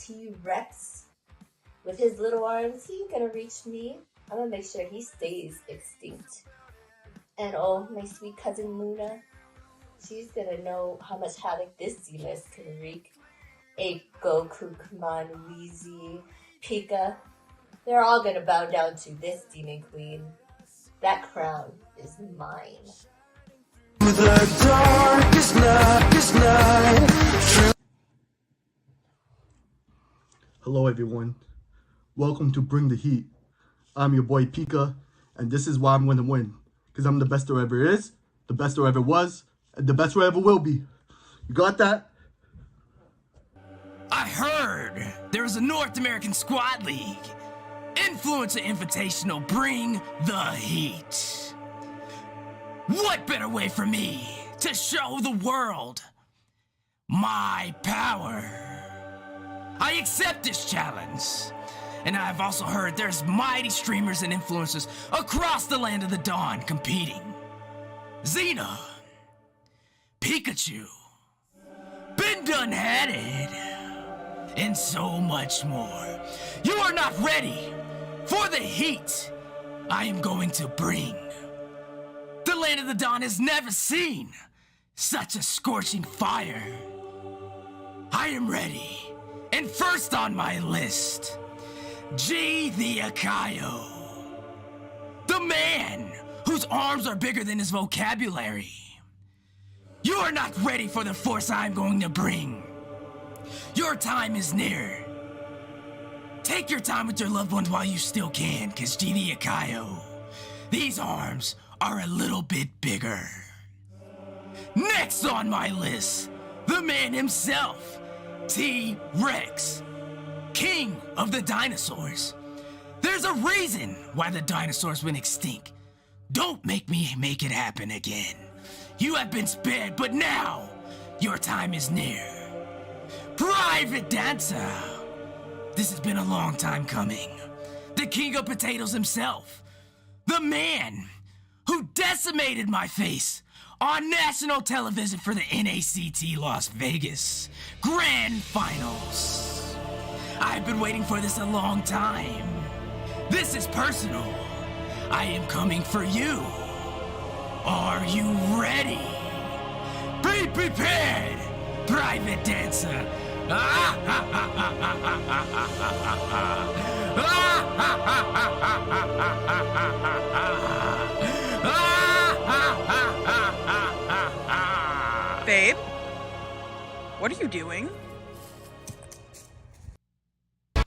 T-Rex with his little arms. He ain't gonna reach me. I'm gonna make sure he stays extinct. And oh, my sweet cousin Luna, she's gonna know how much havoc this Xena can wreak. Go Kukman, Wheezy, Pika, they're all gonna bow down to this demon queen. That crown is mine. The darkest night. Hello everyone, welcome to Bring the Heat. I'm your boy Pika, and this is why I'm gonna win. Because I'm the best there ever is, the best there ever was, and the best there ever will be. You got that? I heard there's a North American Squad League. Influencer Invitational, bring the heat. What better way for me to show the world my power? I accept this challenge. And I've also heard there's mighty streamers and influencers across the land of the dawn competing. Xena, Pikachu, been done had it, and so much more. You are not ready for the heat I am going to bring. The land of the dawn has never seen such a scorching fire. I am ready, and first on my list, G the Akayo, the man whose arms are bigger than his vocabulary. You are not ready for the force I'm going to bring. Your time is near. Take your time with your loved ones while you still can, cause G the Akayo, these arms are a little bit bigger. Next on my list, the man himself, T-Rex, king of the dinosaurs. There's a reason why the dinosaurs went extinct. Don't make me make it happen again. You have been spared, but now your time is near. Private Dancer. This has been a long time coming. The king of potatoes himself. The man who decimated my face on national television for the NACT Las Vegas Grand Finals. I've been waiting for this a long time. This is personal. I am coming for you. Are you ready? Be prepared, Private Dancer. Babe? What are you doing?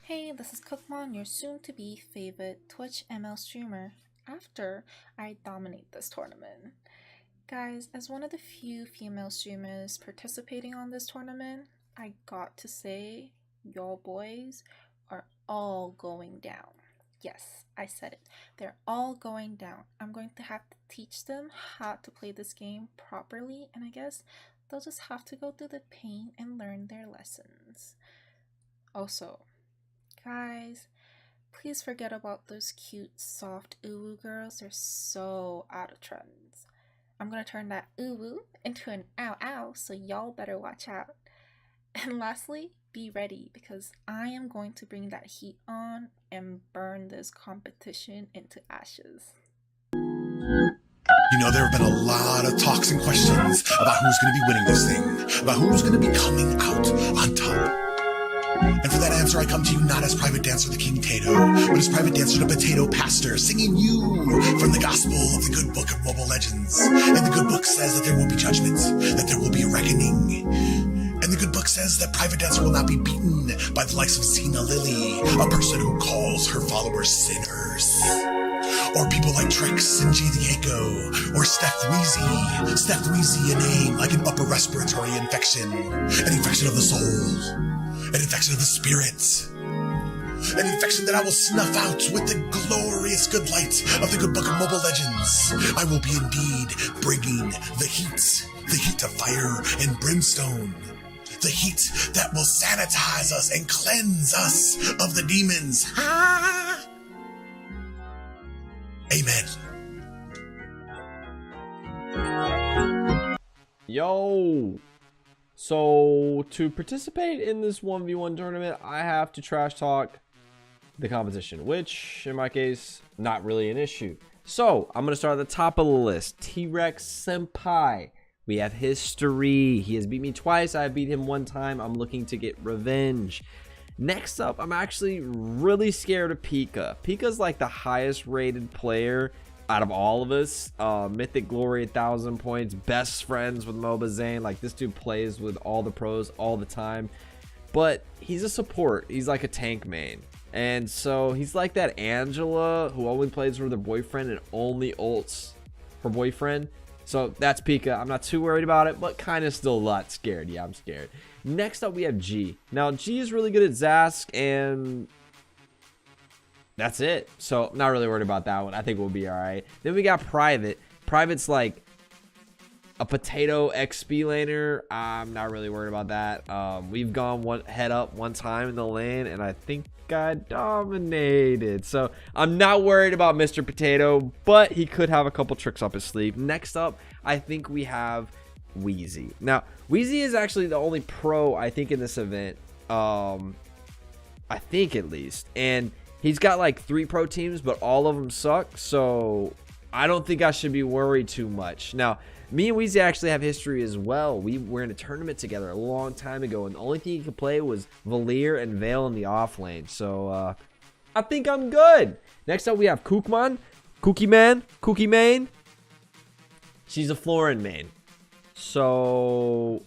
Hey, this is Kukman, your soon-to-be favorite Twitch ML streamer, after I dominate this tournament. Guys, as one of the few female streamers participating on this tournament, I got to say, y'all boys are all going down. Yes, I said it. They're all going down. I'm going to have to teach them how to play this game properly, and I guess they'll just have to go through the pain and learn their lessons. Also, guys, please forget about those cute, soft uwu girls. They're so out of trends. I'm gonna turn that uwu into an ow ow, so y'all better watch out. And lastly, be ready, because I am going to bring that heat on and burn this competition into ashes. You know, there have been a lot of talks and questions about who's going to be winning this thing, about who's going to be coming out on top. And for that answer, I come to you not as Private Dancer the King Tato, but as Private Dancer the Potato Pastor, singing you from the gospel of the good book of Mobile Legends. And the good book says that there will be judgment, that there will be a reckoning. And the good book says that Private Dancer will not be beaten by the likes of Xena Lily, a person who calls her followers sinners. Or people like Trix and G the Echo, or Steph Wheezy. Steph Wheezy, a name like an upper respiratory infection, an infection of the soul, an infection of the spirit, an infection that I will snuff out with the glorious good light of the good book of Mobile Legends. I will be indeed bringing the heat of fire and brimstone. The heat that will sanitize us and cleanse us of the demons. Ah! Amen. Yo, So to participate in this 1v1 tournament, I have to trash talk the competition, which in my case, not really an issue. So I'm going to start at the top of the list. T-Rex Senpai. We have history. He has beat me twice. I beat him one time. I'm looking to get revenge. Next up, I'm actually really scared of Pika. Pika's like the highest rated player out of all of us. Mythic Glory, 1,000 points. Best friends with Mobazane. Like, this dude plays with all the pros all the time. But he's a support. He's like a tank main. And so he's like that Angela who only plays with her boyfriend and only ults her boyfriend. So that's Pika. I'm not too worried about it, but kind of still a lot scared. Yeah, I'm scared. Next up, we have G. Now, G is really good at Zask, and that's it. So not really worried about that one. I think we'll be all right. Then we got Private. Private's like a potato XP laner. I'm not really worried about that. We've gone one head up one time in the lane, and I think I dominated. So I'm not worried about Mr. Potato, but he could have a couple tricks up his sleeve. Next up, I think we have Wheezy. Now, Wheezy is actually the only pro, I think, in this event. I think, at least. And he's got like 3 pro teams, but all of them suck. So I don't think I should be worried too much. Now, me and Wheezy actually have history as well. We were in a tournament together a long time ago, and the only thing he could play was Valir and Veil in the off lane. So I think I'm good. Next up, we have Kukman. Cookie Main. She's a Florin main. So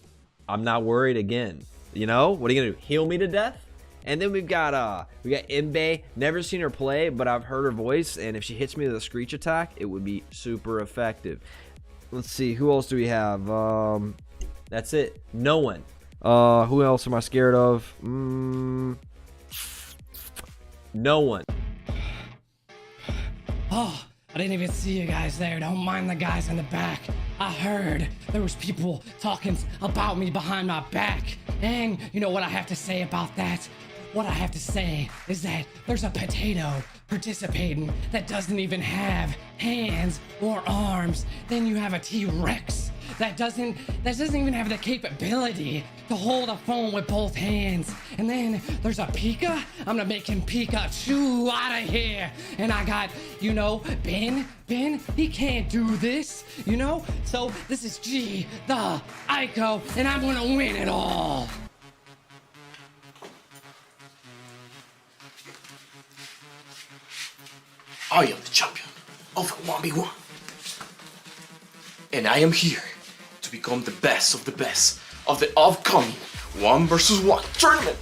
I'm not worried again. You know, what are you gonna do? Heal me to death? And then we got Imbe. Never seen her play, but I've heard her voice, and if she hits me with a screech attack, it would be super effective. Let's see, who else do we have? That's it. No one. Who else am I scared of? No one. Oh, I didn't even see you guys there. Don't mind the guys in the back. I heard there was people talking about me behind my back. And you know what I have to say about that? What I have to say is that there's a potato participating that doesn't even have hands or arms. Then you have a T-Rex that doesn't even have the capability to hold a phone with both hands. And then there's a Pika. I'm gonna make him Pikachu out of here. And I got, you know, Ben, he can't do this, you know? So this is G, the Ico, and I'm gonna win it all. I am the champion of 1v1. And I am here to become the best of the upcoming 1 vs 1 tournament.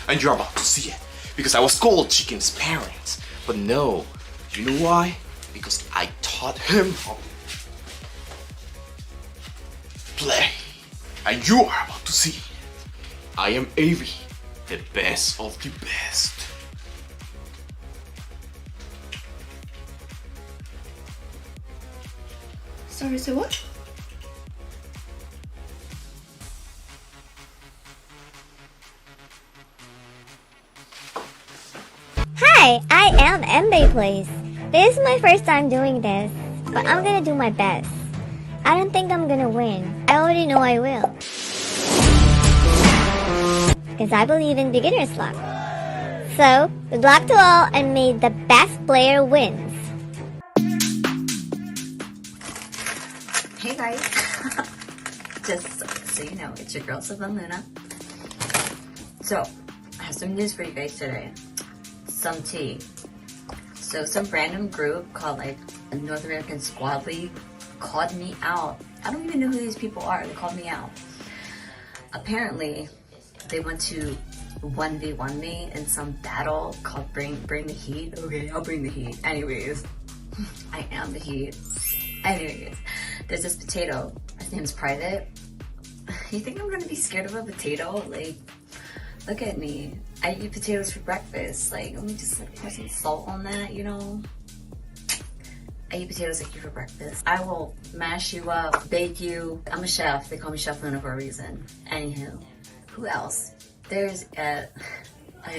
And you're about to see it, because I was Gold Chicken's parent. But no, you know why? Because I taught him how to play. And you are about to see it. I am Avi, the best of the best. Sorry, so what? Hi, I am Imbe Place. This is my first time doing this, but I'm gonna do my best. I don't think I'm gonna win. I already know I will. Because I believe in beginner's luck. So, good luck to all, and may the best player wins. Hey guys, just so you know, it's your girl Sylvan Luna. So, I have some news for you guys today. Some tea. So some random group called like a North American Squad League called me out. I don't even know who these people are. They called me out. Apparently, they want to 1v1 me in some battle called Bring the Heat. Okay, I'll bring the heat. Anyways, I am the heat. Anyways, there's this potato. His name's Private. You think I'm gonna be scared of a potato? Like, look at me. I eat potatoes for breakfast. Like, let me just like, pour some salt on that, you know? I eat potatoes like you for breakfast. I will mash you up, bake you. I'm a chef. They call me Chef Luna for a reason. Anywho, who else? There's a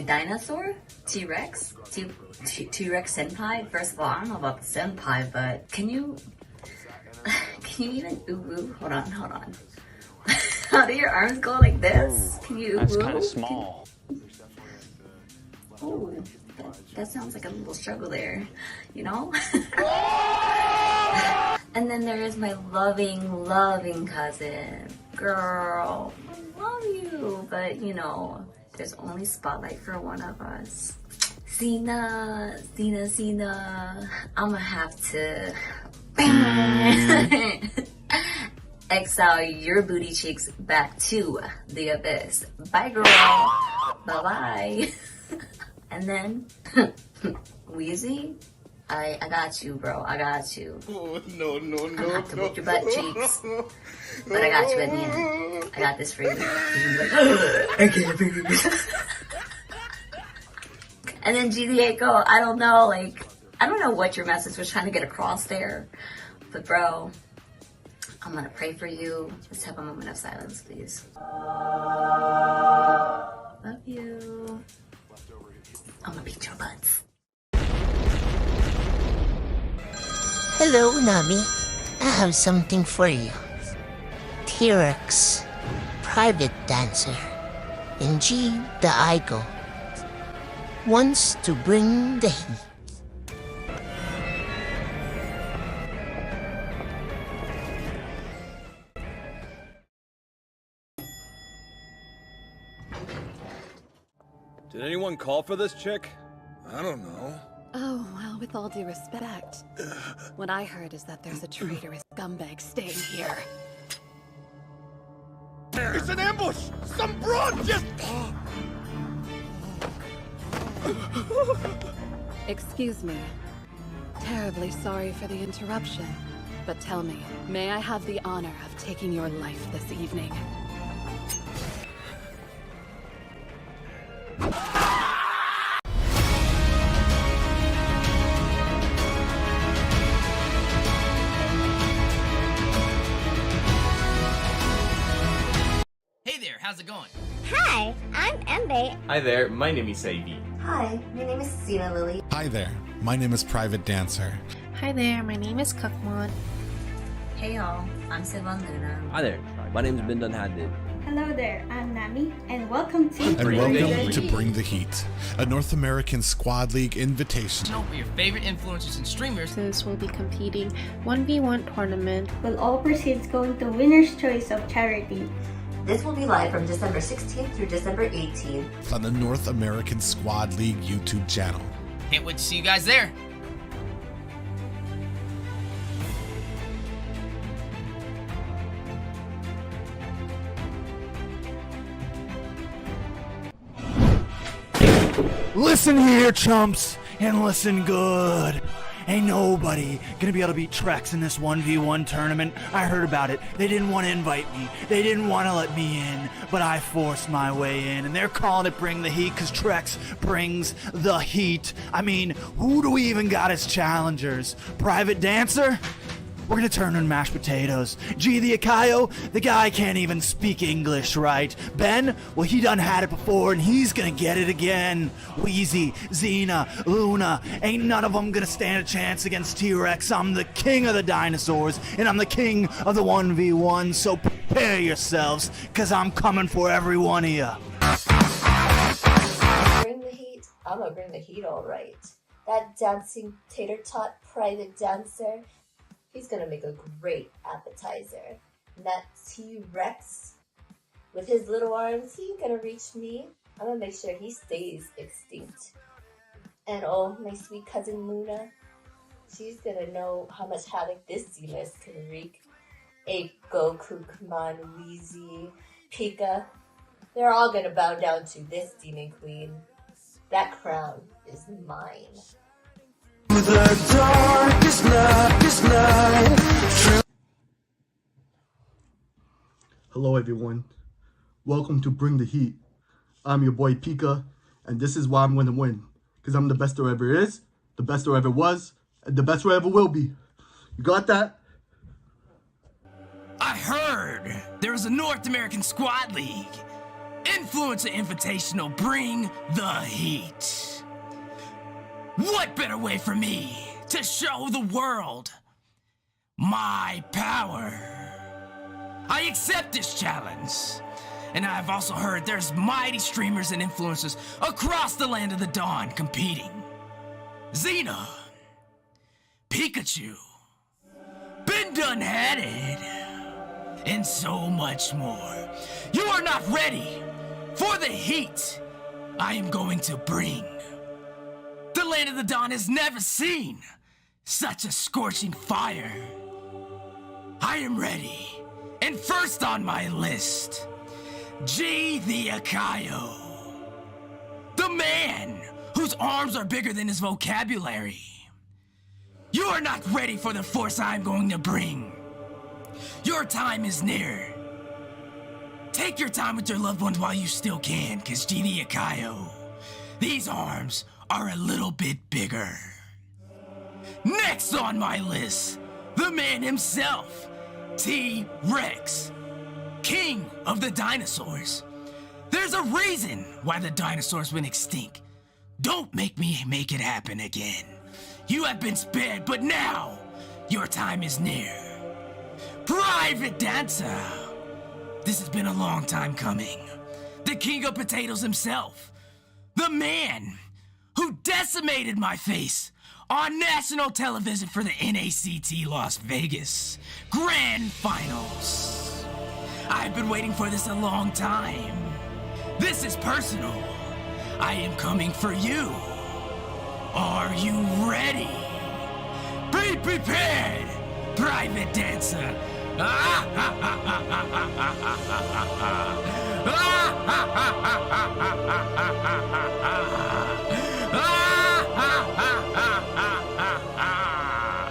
Dinosaur? T-Rex? T-Rex Senpai? First of all, I don't know about the Senpai, but can you Can you even ooh? Hold on. How do your arms go like this? Can you ooh? That's kind of small. Oh, that sounds like a little struggle there, you know? And then there is my loving cousin. Girl, I love you. But, you know, there's only spotlight for one of us. Xena. I'ma have to exile your booty cheeks back to the abyss. Bye, girl. Bye-bye. And then, Wheezy, I got you, bro. I got you. Oh, no. I have to lick your butt cheeks. But I got you at the end. I got this for you. I can't breathe. And then GDA I don't know, I don't know what your message was trying to get across there. But bro, I'm gonna pray for you. Let's have a moment of silence, please. Love you. I'm gonna beat your butts. Hello, Nami. I have something for you. T-Rex, private dancer, and G, the Igo, wants to bring the heat. Did anyone call for this chick? I don't know. Oh, well, with all due respect, what I heard is that there's a traitorous scumbag staying here. It's an ambush! Some broad just... Excuse me. Terribly sorry for the interruption. But tell me, may I have the honor of taking your life this evening? Hey there, how's it going? Hi, I'm Imbe. Hi there, my name is Ivy. Hi, my name is Xena Lily. Hi there, my name is Private Dancer. Hi there, my name is Kukman. Hey y'all, I'm Sivan Luna. Hi there, my name's Hadid. Hello there, I'm Nami, and welcome to Bring the Heat, a North American Squad League invitation. For your favorite influencers and streamers. This will be competing 1v1 tournament. Will all proceeds go into winner's choice of charity. This will be live from December 16th through December 18th on the North American Squad League YouTube channel. Can't wait to see you guys there. Listen here, chumps, and listen good. Ain't nobody gonna be able to beat Trex in this 1v1 tournament. I heard about it. They didn't want to invite me. They didn't want to let me in, but I forced my way in, and they're calling it Bring the Heat because Trex brings the heat. I mean, who do we even got as challengers? Private Dancer? We're gonna turn on mashed potatoes. G the Akayo, the guy can't even speak English, right? Ben, well, he done had it before and he's gonna get it again. Wheezy, Xena, Luna, ain't none of them gonna stand a chance against T-Rex. I'm the king of the dinosaurs and I'm the king of the 1v1, so prepare yourselves, cause I'm coming for every one of you. Bring the heat. I'm gonna bring the heat all right. That dancing tater tot private dancer, he's gonna make a great appetizer. And that T-Rex, with his little arms, he ain't gonna reach me. I'm gonna make sure he stays extinct. And oh, my sweet cousin Luna, she's gonna know how much havoc this Xena can wreak. Go, Kukman, Wheezy, Pika, they're all gonna bow down to this demon queen. That crown is mine. The darkest night. Hello everyone, welcome to Bring the Heat. I'm your boy Pika, and this is why I'm going to win. Because I'm the best there ever is, the best there ever was, and the best there ever will be. You got that? I heard there's a North American Squad League. Influencer Invitational, bring the heat. What better way for me to show the world my power. I accept this challenge. And I've also heard there's mighty streamers and influencers across the land of the dawn competing. Xena, Pikachu, been done had it, and so much more. You are not ready for the heat I am going to bring. The land of the dawn has never seen such a scorching fire. I am ready, and first on my list, G the Akayo, the man whose arms are bigger than his vocabulary. You are not ready for the force I'm going to bring. Your time is near. Take your time with your loved ones while you still can, cause G the Akayo, these arms are a little bit bigger. Next on my list, the man himself, T-Rex, king of the dinosaurs. There's a reason why the dinosaurs went extinct. Don't make me make it happen again. You have been spared, but now your time is near. Private Dancer. This has been a long time coming. The king of potatoes himself. The man who decimated my face on national television for the NACT Las Vegas Grand Finals. I've been waiting for this a long time. This is personal. I am coming for you. Are you ready? Be prepared, Private Dancer.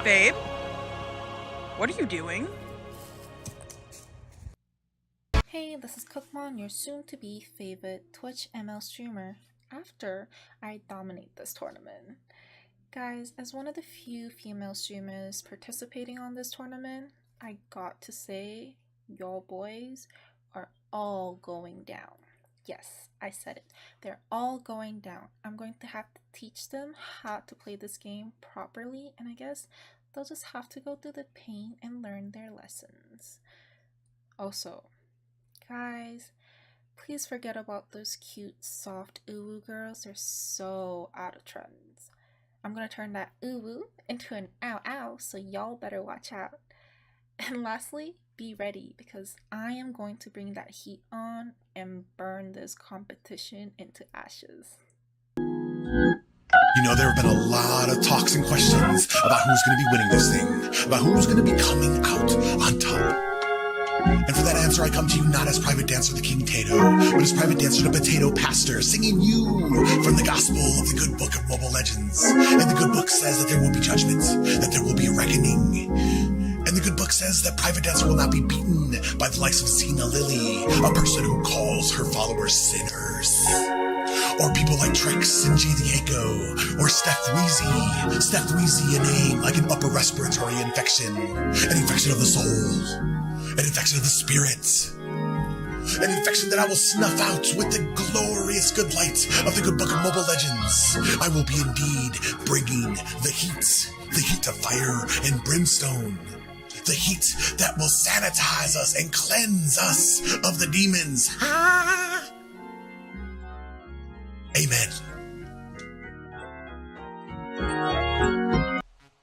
Babe? What are you doing? Hey, this is Kukman, your soon-to-be favorite Twitch ML streamer, after I dominate this tournament. Guys, as one of the few female streamers participating on this tournament, I got to say, y'all boys are all going down. Yes, I said it. They're all going down. I'm going to have to teach them how to play this game properly, and I guess they'll just have to go through the pain and learn their lessons. Also, guys, please forget about those cute, soft uwu girls. They're so out of trends. I'm gonna turn that uwu into an ow ow, so y'all better watch out. And lastly, be ready, because I am going to bring that heat on and burn this competition into ashes. You know, there have been a lot of talks and questions about who's going to be winning this thing, about who's going to be coming out on top. And for that answer, I come to you not as Private Dancer the King Tato, but as Private Dancer the Potato Pastor, singing you from the gospel of the good book of Mobile Legends. And the good book says that there will be judgment, that there will be a reckoning. And the good book says that Private Dancer will not be beaten by the likes of Xena Lily, a person who calls her followers sinners. Or people like Trix and G the Echo, or Steph Wheezy. Steph Wheezy, a name like an upper respiratory infection, an infection of the soul, an infection of the spirit, an infection that I will snuff out with the glorious good light of the good book of Mobile Legends. I will be indeed bringing the heat of fire and brimstone. The heat that will sanitize us and cleanse us of the demons. Ah! Amen.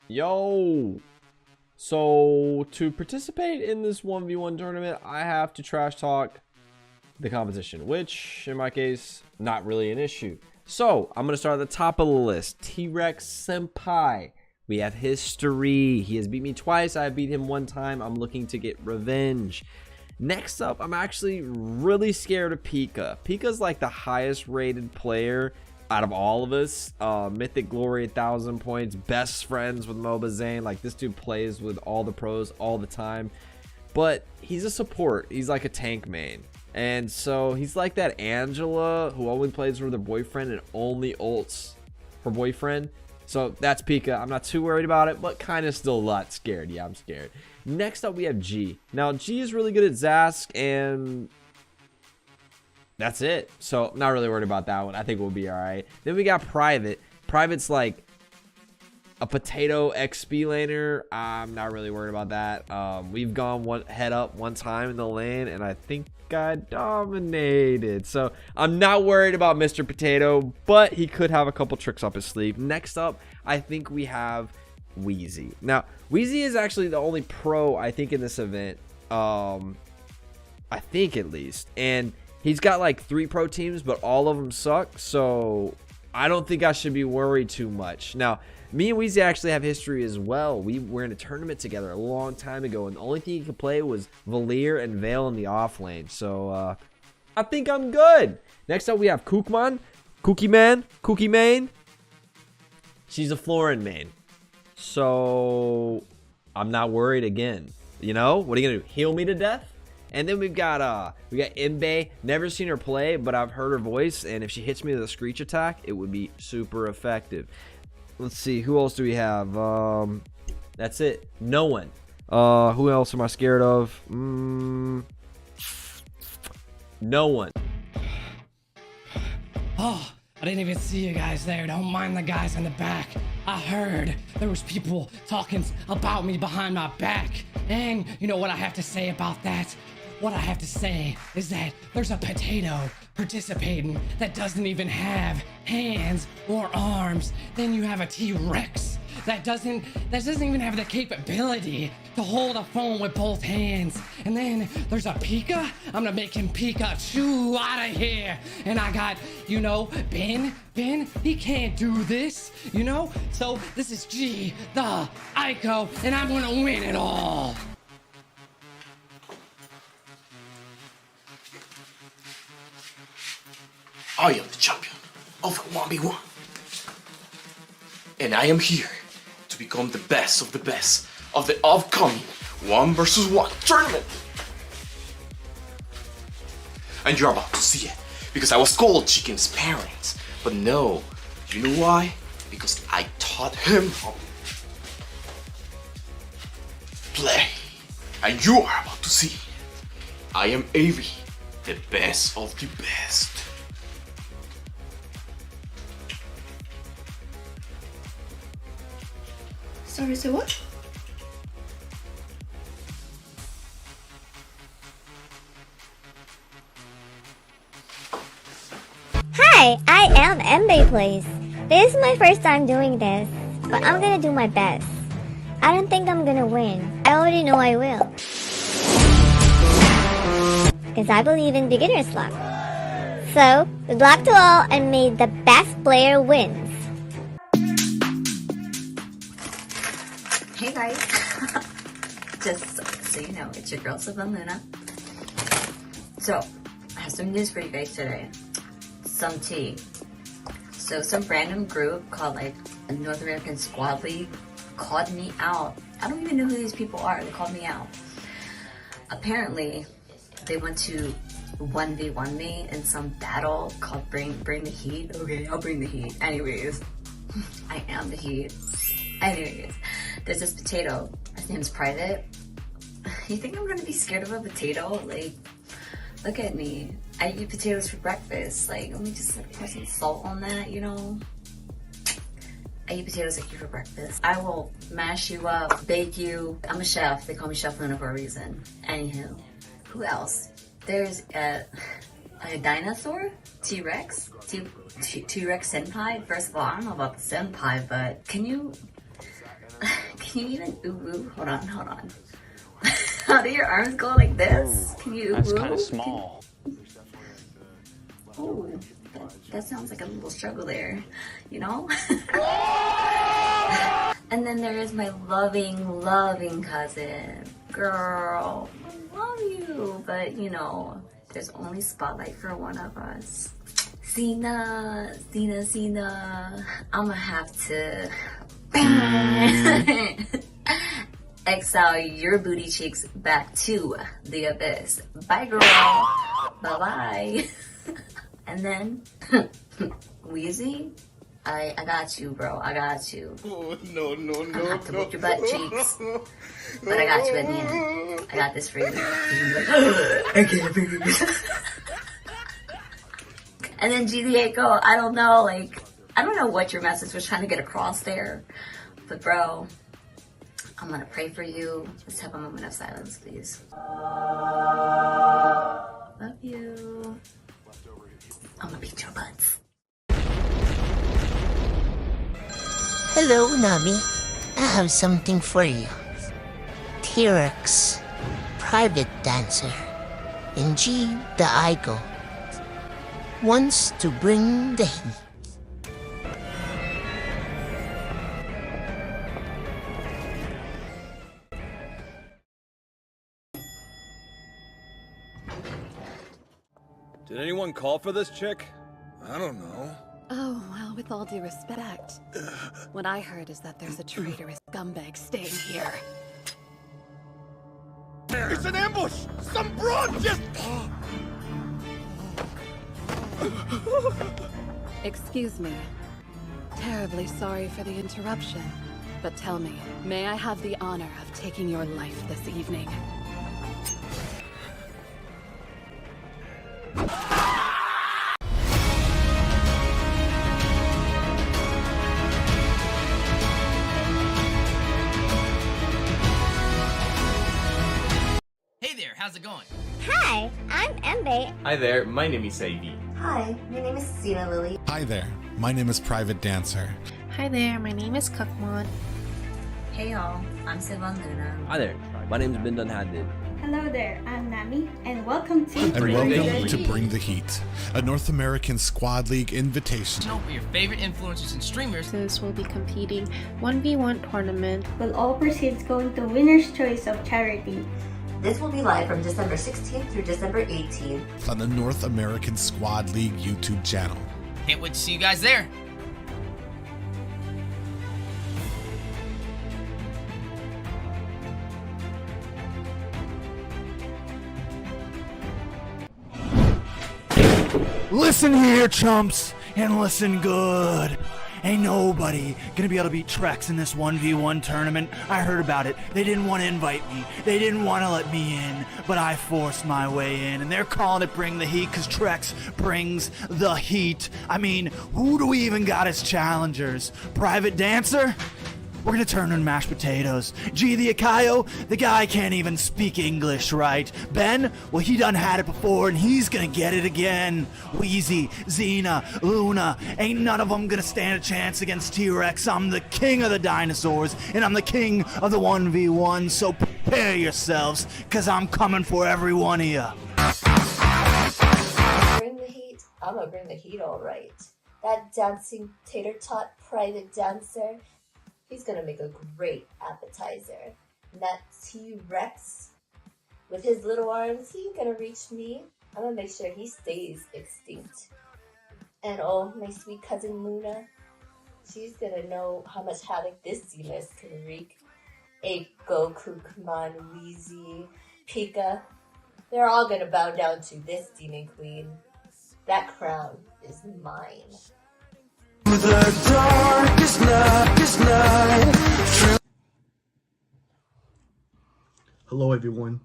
Yo! So, to participate in this 1v1 tournament, I have to trash talk the competition, which, in my case, not really an issue. So, I'm going to start at the top of the list. T-Rex Senpai. We have history. He has beat me twice. I beat him one time. I'm looking to get revenge. Next up, I'm actually really scared of Pika. Pika's like the highest rated player out of all of us. Mythic Glory, 1,000 points. Best friends with Mobazane. Like, this dude plays with all the pros all the time. But he's a support. He's like a tank main. And so he's like that Angela who only plays with her boyfriend and only ults her boyfriend. So that's Pika. I'm not too worried about it, but kind of still a lot scared. Yeah, I'm scared. Next up, we have G. Now, G is really good at Zask, and that's it. So, not really worried about that one. I think we'll be all right. Then we got Private. Private's like A potato XP laner, I'm not really worried about that. We've gone one head up one time in the lane, and I think I dominated. So I'm not worried about Mr. Potato, but he could have a couple tricks up his sleeve. Next up, I think we have Wheezy. Now, Wheezy is actually the only pro, I think, in this event. I think, at least. And he's got like 3 pro teams, but all of them suck. So I don't think I should be worried too much. Now, me and Wheezy actually have history as well. We were in a tournament together a long time ago, and the only thing he could play was Valir and Vale in the off lane. So I think I'm good. Next up, we have Kukman. Cookie Main. She's a Florin main. So I'm not worried again. You know, what are you gonna do? Heal me to death? And then we got Imbe. Never seen her play, but I've heard her voice, and if she hits me with a screech attack, it would be super effective. Let's see, who else do we have? That's it. No one. Who else am I scared of? No one. Oh, I didn't even see you guys there. Don't mind the guys in the back. I heard there was people talking about me behind my back. And you know what I have to say about that? What I have to say is that there's a potato participating that doesn't even have hands or arms. Then you have a T-Rex that doesn't even have the capability to hold a phone with both hands. And then there's a Pika. I'm gonna make him Pikachu out of here. And I got, you know, Ben, he can't do this, you know? So this is G, the Ico, and I'm gonna win it all. I am the champion of 1v1. And I am here to become the best of the upcoming 1 vs 1 tournament. And you're about to see it, because I was Gold Chicken's parents. But no, you know why? Because I taught him how to play. And you are about to see, I am Avi, the best of the best. Sorry, so what? Hi, I am Imbe Plays. This is my first time doing this, but I'm gonna do my best. I don't think I'm gonna win. I already know I will. Because I believe in beginner's luck. So, good luck to all, and may the best player wins. Hey guys, just so you know, it's your girl Luna. So, I have some news for you guys today. Some tea. So some random group called like a North American Squad League called me out. I don't even know who these people are. They called me out. Apparently, they want to 1v1 me in some battle called Bring the Heat. Okay, I'll bring the heat. Anyways, I am the heat. Anyways, there's this potato. His name's Private. You think I'm gonna be scared of a potato? Like, look at me. I eat potatoes for breakfast. Like, let me just pour some salt on that, you know? I eat potatoes like you for breakfast. I will mash you up, bake you. I'm a chef. They call me Chef Luna for a reason. Anywho, who else? There's a Dinosaur? T-Rex? T-Rex Senpai? First of all, I don't know about the Senpai, but can you even ooh? Hold on. How do your arms go like this? Can you That's kind of small. Oh, that sounds like a little struggle there, you know? And then there is my loving cousin. Girl, I love you, but you know, there's only spotlight for one of us. Xena, I'ma have to exile your booty cheeks back to the abyss. Bye, girl. Bye-bye. And then, Wheezy, I got you, bro. I got you. Oh, no. I have to lick your butt cheeks. But I got you at the end. I got this for you. I can't breathe. And then GDA Go, I don't know what your message was trying to get across there. But bro, I'm gonna pray for you. Let's have a moment of silence, please. Love you. I'm gonna beat your butts. Hello, Nami. I have something for you. T-Rex, private dancer, and G, the Igo, wants to bring the heat. Did anyone call for this chick? I don't know. Oh, well, with all due respect, what I heard is that there's a traitorous scumbag staying here. It's an ambush! Some broad just... Excuse me. Terribly sorry for the interruption. But tell me, may I have the honor of taking your life this evening? Hey there, how's it going? Hi, I'm Imbe. Hi there, my name is Ivy. Hi, my name is Xena Lily. Hi there, my name is Private Dancer. Hi there, my name is Kukman. Hey y'all, I'm Sivan Luna. Hi there, my name's Bindun. Hello there, I'm Nami, and welcome to And welcome to Bring the Heat, a North American Squad League invitation. For your favorite influencers and streamers. This will be competing 1v1 tournament. Will all proceeds go into winner's choice of charity. This will be live from December 16th through December 18th On the North American Squad League YouTube channel. Can't wait to see you guys there. Listen here, chumps, and listen good. Ain't nobody gonna be able to beat Trex in this 1v1 tournament. I heard about it. They didn't want to invite me. They didn't want to let me in, but I forced my way in, and they're calling it Bring the Heat because Trex brings the heat. I mean, who do we even got as challengers? Private Dancer? We're gonna turn on mashed potatoes. G the Akayo, the guy can't even speak English, right? Ben, well, he done had it before and he's gonna get it again. Wheezy, Xena, Luna, ain't none of them gonna stand a chance against T-Rex. I'm the king of the dinosaurs and I'm the king of the 1v1, so prepare yourselves, cause I'm coming for every one of you. Bring the heat. I'm gonna bring the heat all right. That dancing tater tot private dancer, he's gonna make a great appetizer. And that T-Rex, with his little arms, he ain't gonna reach me. I'm gonna make sure he stays extinct. And oh, my sweet cousin Luna, she's gonna know how much havoc this Xena can wreak. Go Kukman, Wheezy, Pika, they're all gonna bow down to this demon queen. That crown is mine. The darkest night. Hello everyone,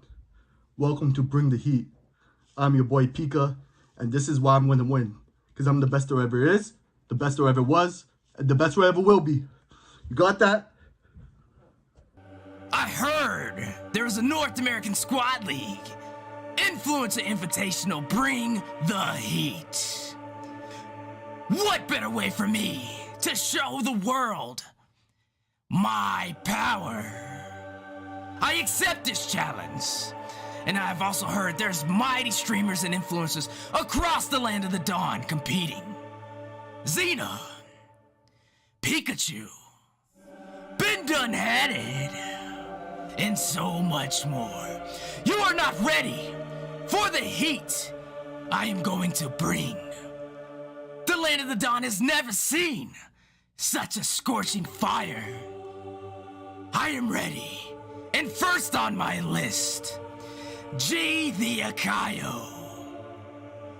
welcome to Bring the Heat. I'm your boy Pika, and this is why I'm gonna win. Because I'm the best there ever is, the best there ever was, and the best there ever will be. You got that? I heard there's a North American Squad League. Influencer Invitational, bring the heat. What better way for me to show the world my power? I accept this challenge. And I've also heard there's mighty streamers and influencers across the land of the dawn competing. Xena, Pikachu, been done had it, and so much more. You are not ready for the heat I am going to bring. The land of the dawn has never seen such a scorching fire. I am ready, and first on my list, G the Akayo,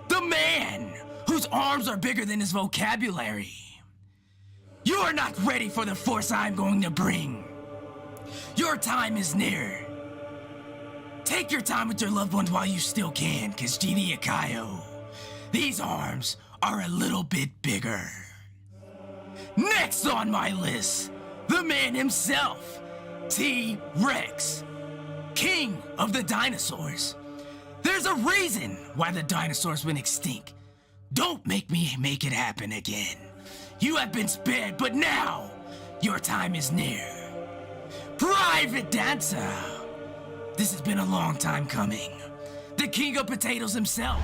the man whose arms are bigger than his vocabulary. You are not ready for the force I'm going to bring. Your time is near. Take your time with your loved ones while you still can, cause G the Akayo, these arms are a little bit bigger. Next on my list, the man himself, T-Rex, king of the dinosaurs. There's a reason why the dinosaurs went extinct. Don't make me make it happen again. You have been spared, but now your time is near. Private Dancer. This has been a long time coming. The king of potatoes himself.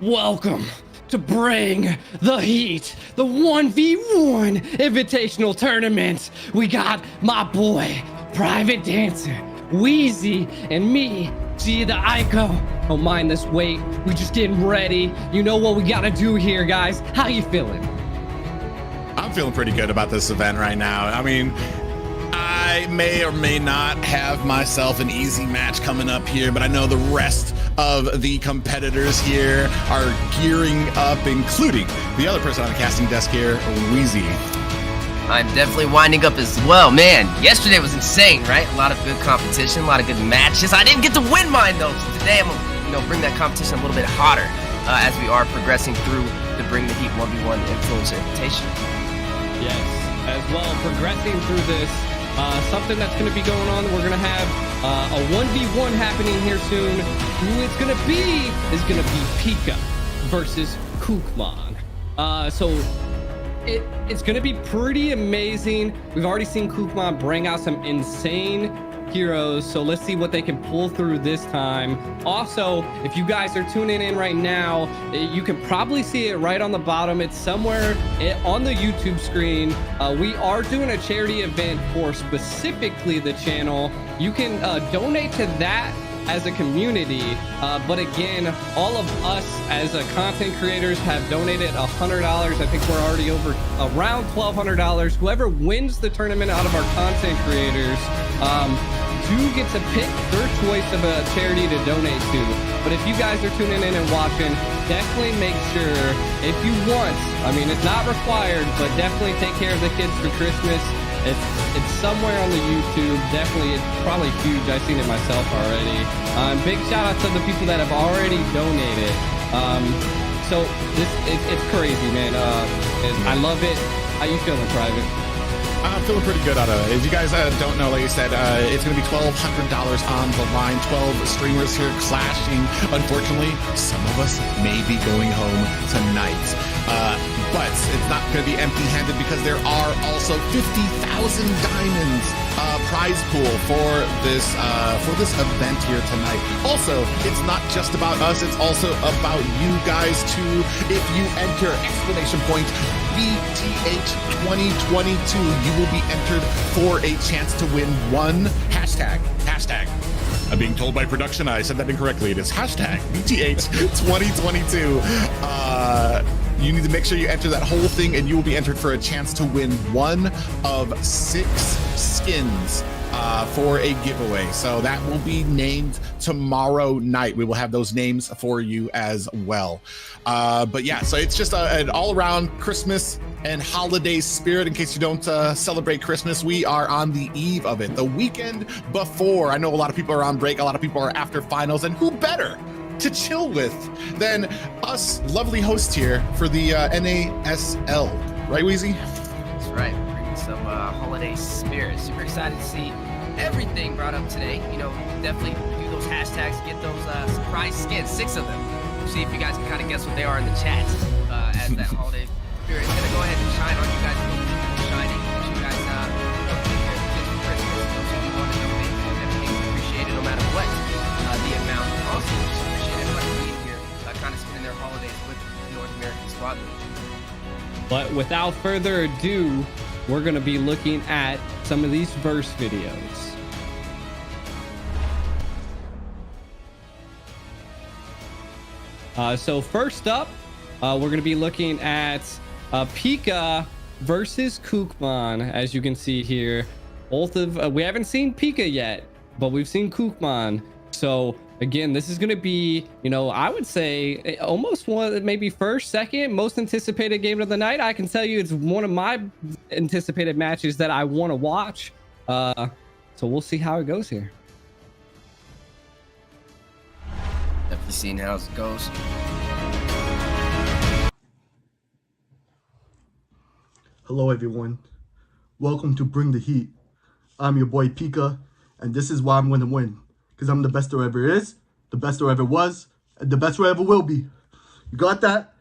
Welcome to Bring the Heat, the 1v1 Invitational Tournament. We got my boy, Private Dancer, Wheezy, and me, G the Ico. Don't mind this wait, we just getting ready. You know what we gotta do here, guys. How you feeling? I'm feeling pretty good about this event right now. I mean, I may or may not have myself an easy match coming up here, but I know the rest of the competitors here are gearing up, including the other person on the casting desk here, Wheezy. I'm definitely winding up as well. Man, yesterday was insane, right? A lot of good competition, a lot of good matches. I didn't get to win mine though, so today I'm gonna bring that competition a little bit hotter as we are progressing through the Bring the Heat 1v1 Influencer Invitation. Yes, as well, progressing through this, something that's going to be going on. We're going to have a 1v1 happening here soon. Who it's going to be is going to be Pika versus Kukman. So it's going to be pretty amazing. We've already seen Kukman bring out some insane heroes, so let's see what they can pull through this time. Also, if you guys are tuning in right now, you can probably see it right on the bottom. It's somewhere on the YouTube screen. We are doing a charity event for specifically the channel. You can donate to that as a community, but again, all of us as content creators have donated $100. I think we're already over around $1,200. Whoever wins the tournament out of our content creators do get to pick their choice of a charity to donate to. But if you guys are tuning in and watching, definitely make sure, if you want, I mean, it's not required, but definitely take care of the kids for Christmas. It's somewhere on the YouTube. Definitely, it's probably huge. I've seen it myself already. Big shout out to the people that have already donated. So it's crazy, man. I love it. How you feeling, Private? I'm feeling pretty good out of it. If you guys don't know, like I said, it's going to be $1,200 on the line. 12 streamers here clashing. Unfortunately, some of us may be going home tonight. But it's not going to be empty-handed because there are also 50,000 diamonds prize pool for this event here tonight. Also, it's not just about us, it's also about you guys too. If you enter exclamation point BTH 2022, you will be entered for a chance to win one hashtag. I'm being told by production I said that incorrectly. It is hashtag BTH 2022. You need to make sure you enter that whole thing, and you will be entered for a chance to win one of 6 skins for a giveaway. So that will be named tomorrow night. We will have those names for you as well. But yeah, so it's just an all-around Christmas and holiday spirit. In case you don't celebrate Christmas, we are on the eve of it, the weekend before. I know a lot of people are on break, a lot of people are after finals, and who better to chill with than us lovely hosts here for the NASL, right, Wheezy? That's right, bringing some holiday spirit. Super excited to see everything brought up today. You know, definitely do those hashtags, get those surprise skins, 6 of them. See if you guys can kind of guess what they are in the chat as that holiday spirit is gonna go ahead and shine on you guys. Shining, you guys Christmas. Those of you want to donate, everything's appreciated no matter what the amount. Also, just appreciate everybody being here, kind of spending their holidays with the North American squadron. But without further ado, we're going to be looking at some of these verse videos. So first up, we're going to be looking at Pika versus Kukman. As you can see here, both of we haven't seen Pika yet, but we've seen Kukman. So again, this is going to be, you know, I would say almost one, maybe first, second most anticipated game of the night. I can tell you it's one of my anticipated matches that I want to watch. So we'll see how it goes here. Definitely seeing how it goes. Hello everyone, welcome to Bring the Heat. I'm your boy Pika, and this is why I'm going to win. Because I'm the best there ever is, the best there ever was, and the best there ever will be. You got that?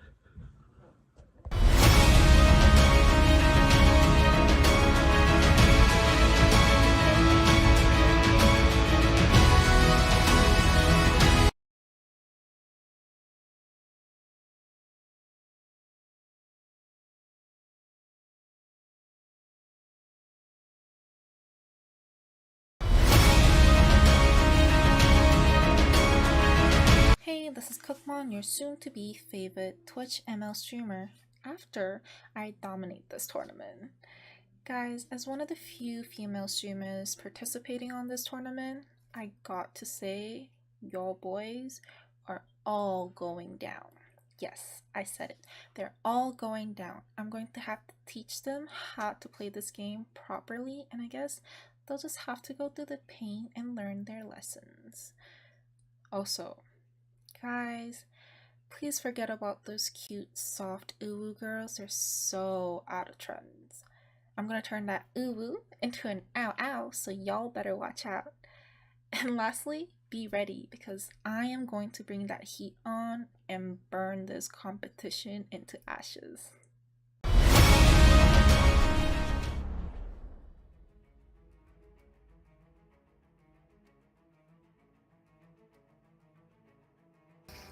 Hey, this is Kukman, your soon-to-be favorite Twitch ML streamer, after I dominate this tournament. Guys, as one of the few female streamers participating on this tournament, I got to say, y'all boys are all going down. Yes, I said it. They're all going down. I'm going to have to teach them how to play this game properly, and I guess they'll just have to go through the pain and learn their lessons. Also, guys, please forget about those cute, soft uwu girls. They're so out of trends. I'm gonna turn that uwu into an ow ow, so y'all better watch out. And lastly, be ready, because I am going to bring that heat on and burn this competition into ashes.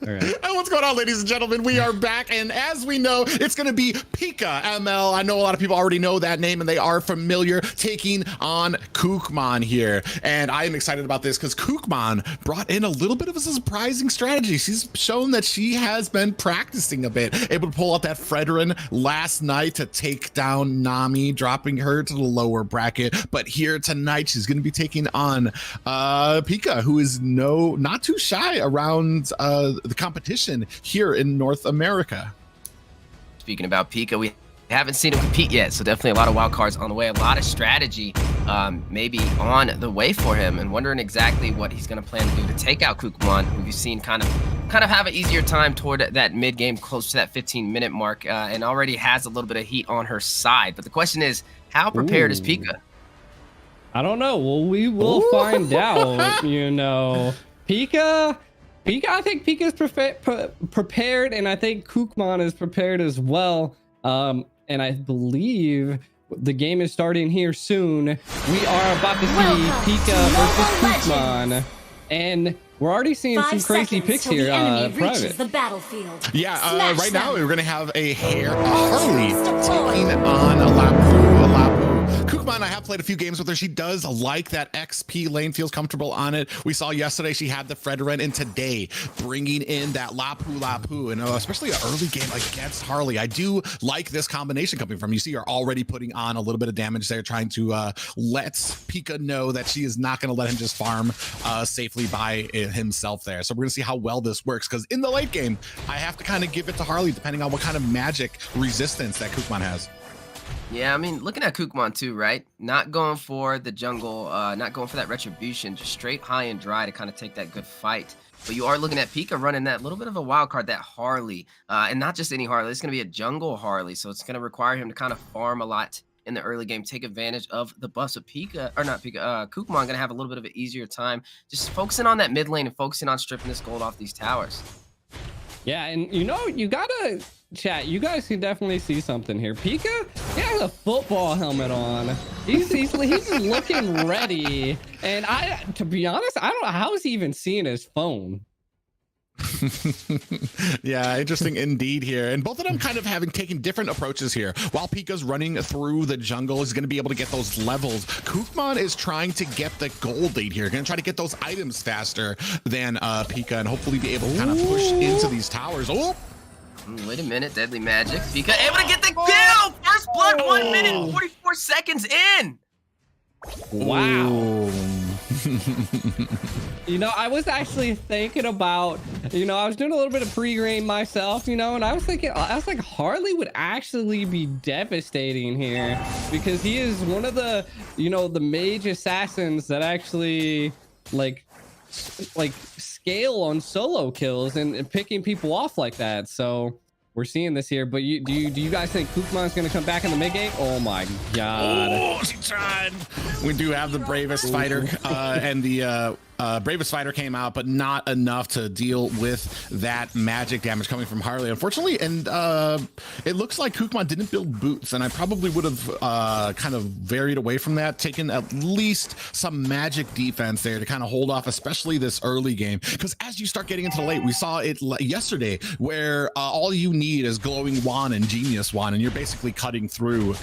All right. And what's going on, ladies and gentlemen? We are back, and as we know, it's going to be Pika ML. I know a lot of people already know that name, and they are familiar, taking on Kukman here. And I am excited about this because Kukman brought in a little bit of a surprising strategy. She's shown that she has been practicing a bit, able to pull out that Fredrin last night to take down Nami, dropping her to the lower bracket. But here tonight, she's going to be taking on Pika, who is not too shy around the competition here in North America. Speaking about Pika, we haven't seen him compete yet, so definitely a lot of wild cards on the way, a lot of strategy maybe on the way for him, and wondering exactly what he's going to plan to do to take out Kukman, who we've seen kind of have an easier time toward that mid game, close to that 15-minute mark, and already has a little bit of heat on her side. But the question is, how prepared is Pika? I don't know. Well, we will find out. You know, Pika, I think Pika is prepared, and I think Kukman is prepared as well. And I believe the game is starting here soon. We are about to see Pika versus Kukman, and we're already seeing some crazy picks here. Private. The battlefield. Yeah, right now we're gonna have a Harley taking on a Lapu. Kukman, I have played a few games with her. She does like that XP lane, feels comfortable on it. We saw yesterday she had the Frederen, and today bringing in that Lapu, and especially an early game against Harley. I do like this combination coming from. You see her already putting on a little bit of damage there, trying to let Pika know that she is not going to let him just farm safely by himself there. So we're going to see how well this works, because in the late game, I have to kind of give it to Harley depending on what kind of magic resistance that Kukman has. Yeah, I mean, looking at Kukman too, right? Not going for the jungle, not going for that retribution, just straight high and dry to kind of take that good fight. But you are looking at Pika running that little bit of a wild card, that Harley, and not just any Harley. It's going to be a jungle Harley, so it's going to require him to kind of farm a lot in the early game, take advantage of the buffs of Pika, or not Pika, Kukman going to have a little bit of an easier time just focusing on that mid lane and focusing on stripping this gold off these towers. Yeah, and you know, you gotta chat. You guys can definitely see something here. Pika, he has a football helmet on. He's looking ready. And to be honest, I don't know how is he even seeing his phone. Yeah, interesting indeed here. And both of them kind of taken different approaches here. While Pika's running through the jungle, he's going to be able to get those levels. Kukman is trying to get the gold lead here. Going to try to get those items faster than Pika, and hopefully be able to kind of push into these towers. Oh! Wait a minute, deadly magic. Pika able to get the kill! First blood, 1 minute, 44 seconds in! Wow. You know, I was actually thinking about, you know, I was doing a little bit of pre-game myself, you know, and I was thinking, I was like, Harley would actually be devastating here, because he is one of the, you know, the mage assassins that actually like scale on solo kills and picking people off like that. So we're seeing this here. But do you guys think Kukman's going to come back in the mid game? Oh my god! Oh, she tried. We do have the bravest fighter, and the bravest fighter came out, but not enough to deal with that magic damage coming from Harley, unfortunately. And it looks like Kukman didn't build boots, and I probably would have kind of varied away from that, taken at least some magic defense there to kind of hold off, especially this early game. Because as you start getting into the late, we saw it yesterday, where all you need is glowing wand and genius wand, and you're basically cutting through.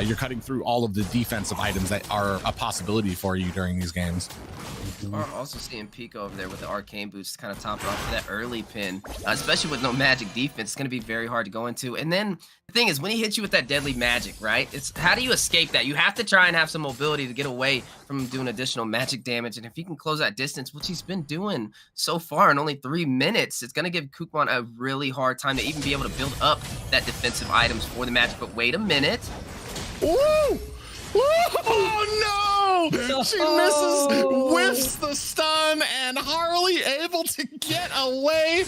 You're cutting through all of the defensive items that are a possibility for you during these games. We're also seeing Pika over there with the arcane boots to kind of top it off for that early pin, especially with no magic defense. It's going to be very hard to go into. And then the thing is, when he hits you with that deadly magic, right? It's how do you escape that? You have to try and have some mobility to get away from doing additional magic damage. And if he can close that distance, which he's been doing so far in only 3 minutes, it's going to give Kukman a really hard time to even be able to build up that defensive items for the magic. But wait a minute. Ooh! Oh no! She misses, whiffs the stun, and Harley able to get away.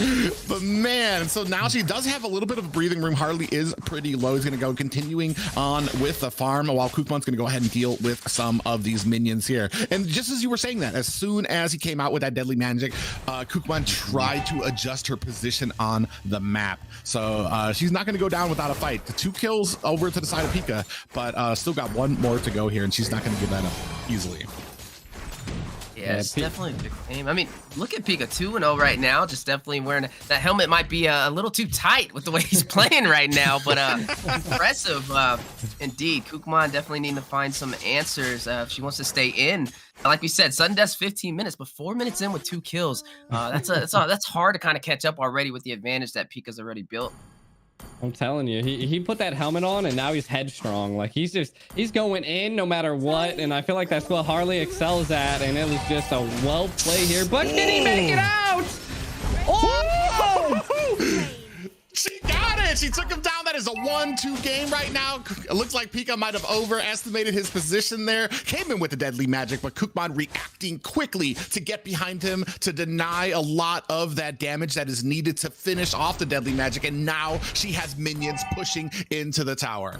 But man, so now she does have a little bit of breathing room. Harley is pretty low. He's going to go continuing on with the farm, while Kukman's going to go ahead and deal with some of these minions here. And just as you were saying that, as soon as he came out with that deadly magic, Kukman tried to adjust her position on the map. So she's not going to go down without a fight. The 2 kills over to the side of Pika, but still got 1 more to go here, and she's not going to give that up easily. Yeah, it's definitely a big game. I mean, look at Pika 2-0 right now. Just definitely wearing that helmet might be a little too tight with the way he's playing right now, but impressive indeed. Kukman definitely needing to find some answers if she wants to stay in. Like we said, sudden death's 15 minutes, but 4 minutes in with 2 kills. That's hard to kind of catch up already with the advantage that Pika's already built. I'm telling you, he put that helmet on, and now he's headstrong. Like he's going in no matter what, and I feel like that's what Harley excels at. And it was just a well play here, but can he make it out? Oh! She got it! She took him down. That is a 1-2 game right now. It looks like Pika might have overestimated his position there. Came in with the deadly magic, but Kukman reacting quickly to get behind him to deny a lot of that damage that is needed to finish off the deadly magic. And now she has minions pushing into the tower.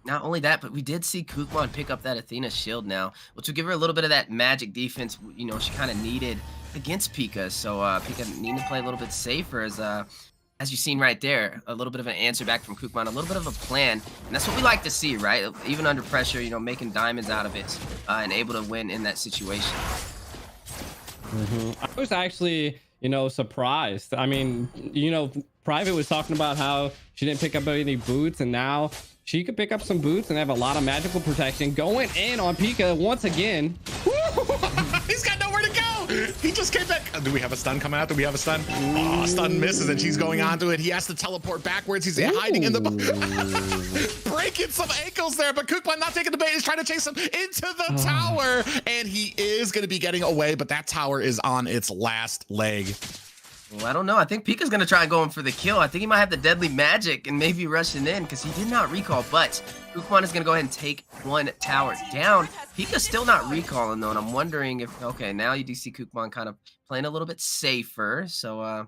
Not only that, but we did see Kukman pick up that Athena shield now, which will give her a little bit of that magic defense, you know, she kind of needed against Pika. So Pika needing to play a little bit safer as as you've seen right there, a little bit of an answer back from Kukman, a little bit of a plan, and that's what we like to see, right? Even under pressure, you know, making diamonds out of it and able to win in that situation. I was actually, you know, surprised. I mean, you know, Private was talking about how she didn't pick up any boots, and now she could pick up some boots and have a lot of magical protection. Going in on Pika once again. He's got nowhere to go. He just came back. Do we have a stun coming out? Do we have a stun? Oh, stun misses, and she's going onto it. He has to teleport backwards. He's hiding in the breaking some ankles there, but Kukman not taking the bait. He's trying to chase him into the tower, and he is going to be getting away, but that tower is on its last leg. Well, I don't know. I think Pika's going to try going for the kill. I think he might have the deadly magic and maybe rushing in because he did not recall, but Kukman is going to go ahead and take one tower down. Pika's still not recalling, though, and I'm wondering if, okay, now you do see Kukman kind of playing a little bit safer, so I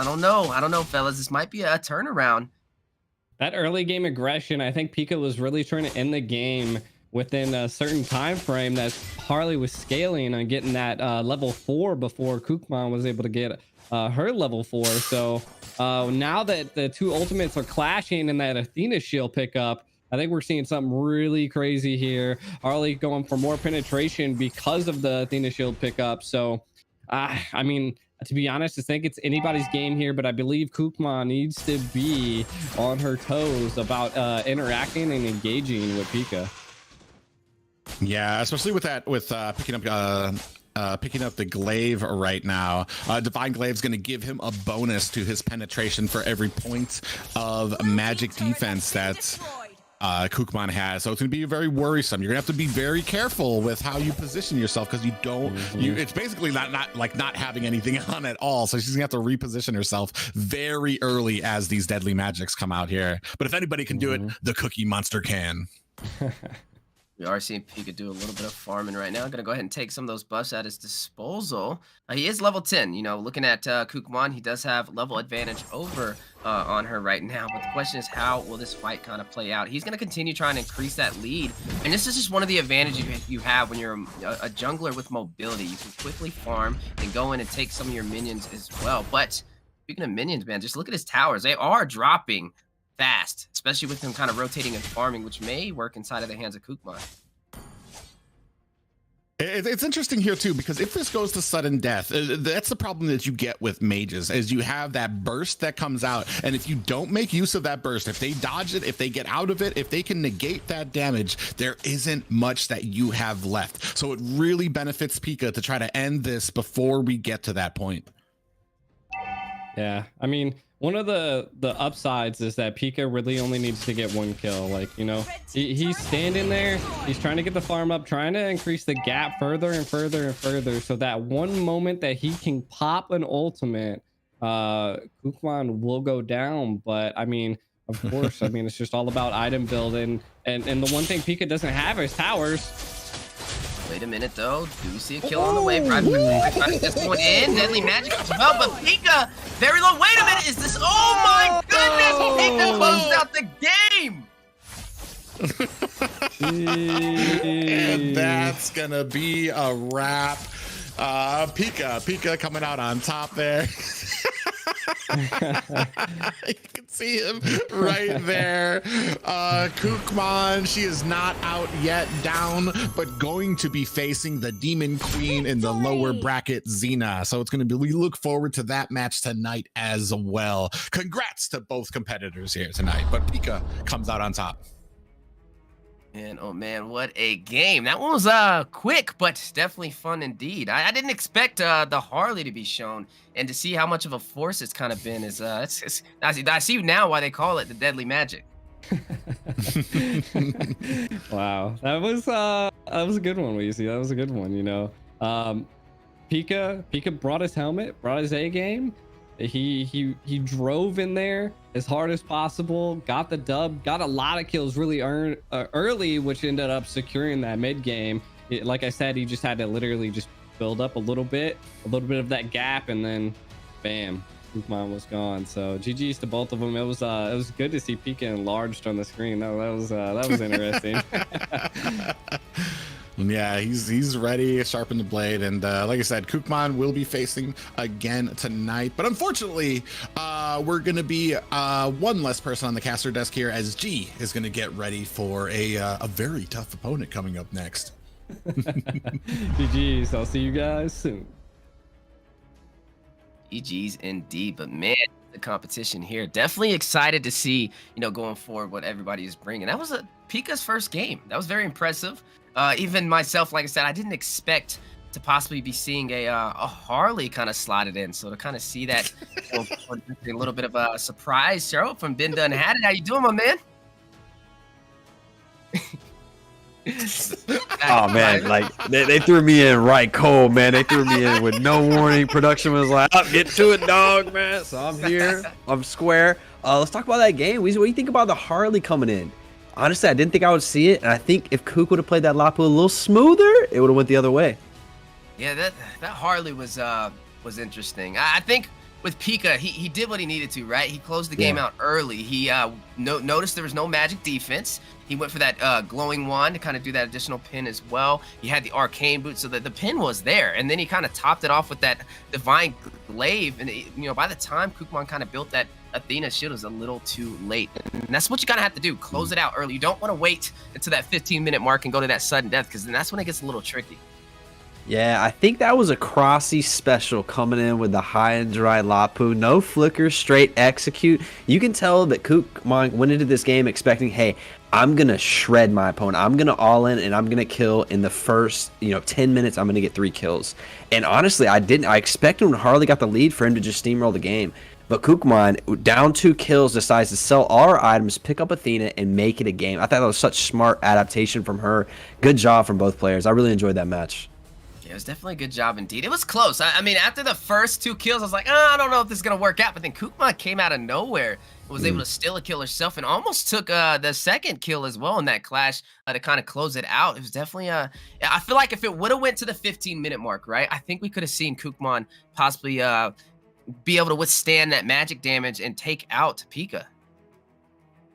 don't know. I don't know, fellas. This might be a turnaround. That early game aggression, I think Pika was really trying to end the game within a certain time frame that Harley was scaling and getting that level 4 before Kukman was able to get her level 4. So now that the two ultimates are clashing and that Athena shield pickup, I think we're seeing something really crazy here. Harley going for more penetration because of the Athena shield pickup. So I mean, to be honest, I think it's anybody's game here, but I believe Kukman needs to be on her toes about interacting and engaging with Pika. Yeah, especially with that, with picking up the glaive right now. Divine Glaive's going to give him a bonus to his penetration for every point of magic defense that Kukman has. So it's going to be very worrisome. You're going to have to be very careful with how you position yourself because you don't. It's basically not having anything on at all. So she's going to have to reposition herself very early as these deadly magics come out here. But if anybody can do it, the Cookie Monster can. We are seeing Pika do a little bit of farming right now. Gonna go ahead and take some of those buffs at his disposal. He is level 10. You know, looking at Kukman, he does have level advantage over on her right now. But the question is, how will this fight kind of play out? He's gonna continue trying to increase that lead. And this is just one of the advantages you have when you're a jungler with mobility. You can quickly farm and go in and take some of your minions as well. But speaking of minions, man, just look at his towers. They are dropping fast, especially with him kind of rotating and farming, which may work inside of the hands of Kukman. It's interesting here too, because if this goes to sudden death, that's the problem that you get with mages, is you have that burst that comes out, and if you don't make use of that burst, if they dodge it, if they get out of it, if they can negate that damage, there isn't much that you have left. So it really benefits Pika to try to end this before we get to that point. Yeah, I mean, one of the upsides is that Pika really only needs to get one kill. Like, you know, he's standing there, he's trying to get the farm up, trying to increase the gap further and further and further, so that one moment that he can pop an ultimate, Kukman will go down. But I mean, of course, I mean, it's just all about item building, and the one thing Pika doesn't have is towers. Wait a minute, though. Do we see a kill on the way? Trying to get this one in. Deadly magic as well, but Pika, very low. Wait a minute. Is this? Oh my goodness! Pika closed out the game. And that's gonna be a wrap. Pika coming out on top there. You can see him right there. Kukman, she is not out yet, down, but going to be facing the Demon Queen in the lower bracket, Xena. So it's going to be, we look forward to that match tonight as well. Congrats to both competitors here tonight, but Pika comes out on top. And oh man, what a game. That one was quick, but definitely fun indeed. I didn't expect the Harley to be shown, and to see how much of a force it's kind of been is I see now why they call it the deadly magic. Wow, that was a good one, Wheezy. That was a good one, you know. Pika brought his helmet, brought his A game. He drove in there as hard as possible, got the dub, got a lot of kills really early, which ended up securing that mid game. Like I said, he just had to literally just build up a little bit of that gap, and then bam, Kukman was gone. So GG's to both of them. It was good to see Pika enlarged on the screen. That was interesting. Yeah, he's ready, sharpen the blade, and like I said, Kukman will be facing again tonight. But unfortunately, we're gonna be one less person on the caster desk here, as G is gonna get ready for a very tough opponent coming up next. GG's. I'll see you guys soon. GG's indeed, but man, the competition here. Definitely excited to see, going forward what everybody is bringing. That was Pika's first game. That was very impressive. Even myself, like I said, I didn't expect to possibly be seeing a Harley kind of slotted in. So to kind of see that, a little bit of a surprise show from Been Done Had It. How you doing, my man? Oh man, like they threw me in right cold, man. They threw me in with no warning. Production was like, "Up, get to it, dog, man." So I'm here, I'm square. Let's talk about that game. Weezy, what do you think about the Harley coming in? Honestly, I didn't think I would see it, and I think if Kook would have played that Lapu a little smoother, it would have went the other way. Yeah, that Harley was interesting. I think with Pika, he did what he needed to, right? He closed the game out early. He noticed there was no magic defense. He went for that glowing wand to kind of do that additional pin as well. He had the arcane boot, so that the pin was there, and then he kind of topped it off with that divine glaive. And by the time Kukman kind of built that Athena shield, was a little too late, and that's what you gotta have to do. Close it out early. You don't want to wait until that 15-minute mark and go to that sudden death, because then that's when it gets a little tricky. Yeah, I think that was a Crossy special coming in with the high and dry Lapu. No flicker, straight execute. You can tell that Kukman went into this game expecting, hey, I'm going to shred my opponent. I'm going to all in, and I'm going to kill in the first 10 minutes. I'm going to get 3 kills. And honestly, I expected when Harley got the lead for him to just steamroll the game. But Kukman, down 2 kills, decides to sell all her items, pick up Athena, and make it a game. I thought that was such smart adaptation from her. Good job from both players. I really enjoyed that match. Yeah, it was definitely a good job indeed. It was close. I mean, after the first 2 kills, I was like, I don't know if this is going to work out. But then Kukman came out of nowhere and was able to steal a kill herself and almost took the second kill as well in that clash to kind of close it out. It was definitely I feel like if it would have went to the 15-minute mark, right, I think we could have seen Kukman possibly be able to withstand that magic damage and take out Pika.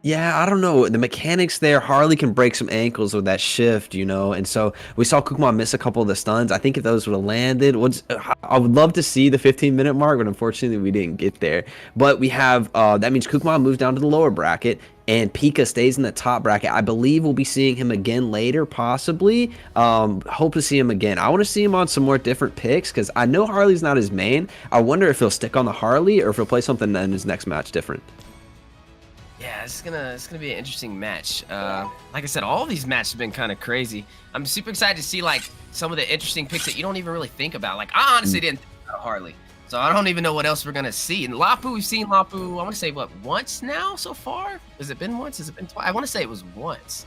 Yeah, I don't know. The mechanics there, Harley can break some ankles with that shift, and so we saw Kukman miss a couple of the stuns. I think if those would have landed, I would love to see the 15-minute mark, but unfortunately we didn't get there. But we have, that means Kukman moves down to the lower bracket, and Pika stays in the top bracket. I believe we'll be seeing him again later, possibly. Hope to see him again. I want to see him on some more different picks, because I know Harley's not his main. I wonder if he'll stick on the Harley, or if he'll play something in his next match different. Yeah, it's gonna be an interesting match. Like I said, all of these matches have been kind of crazy. I'm super excited to see like some of the interesting picks that you don't even really think about. Like I honestly didn't think about Harley, so I don't even know what else we're gonna see. And Lapu, we've seen Lapu. I want to say what, once now so far? Has it been once? Has it been twice? I want to say it was once.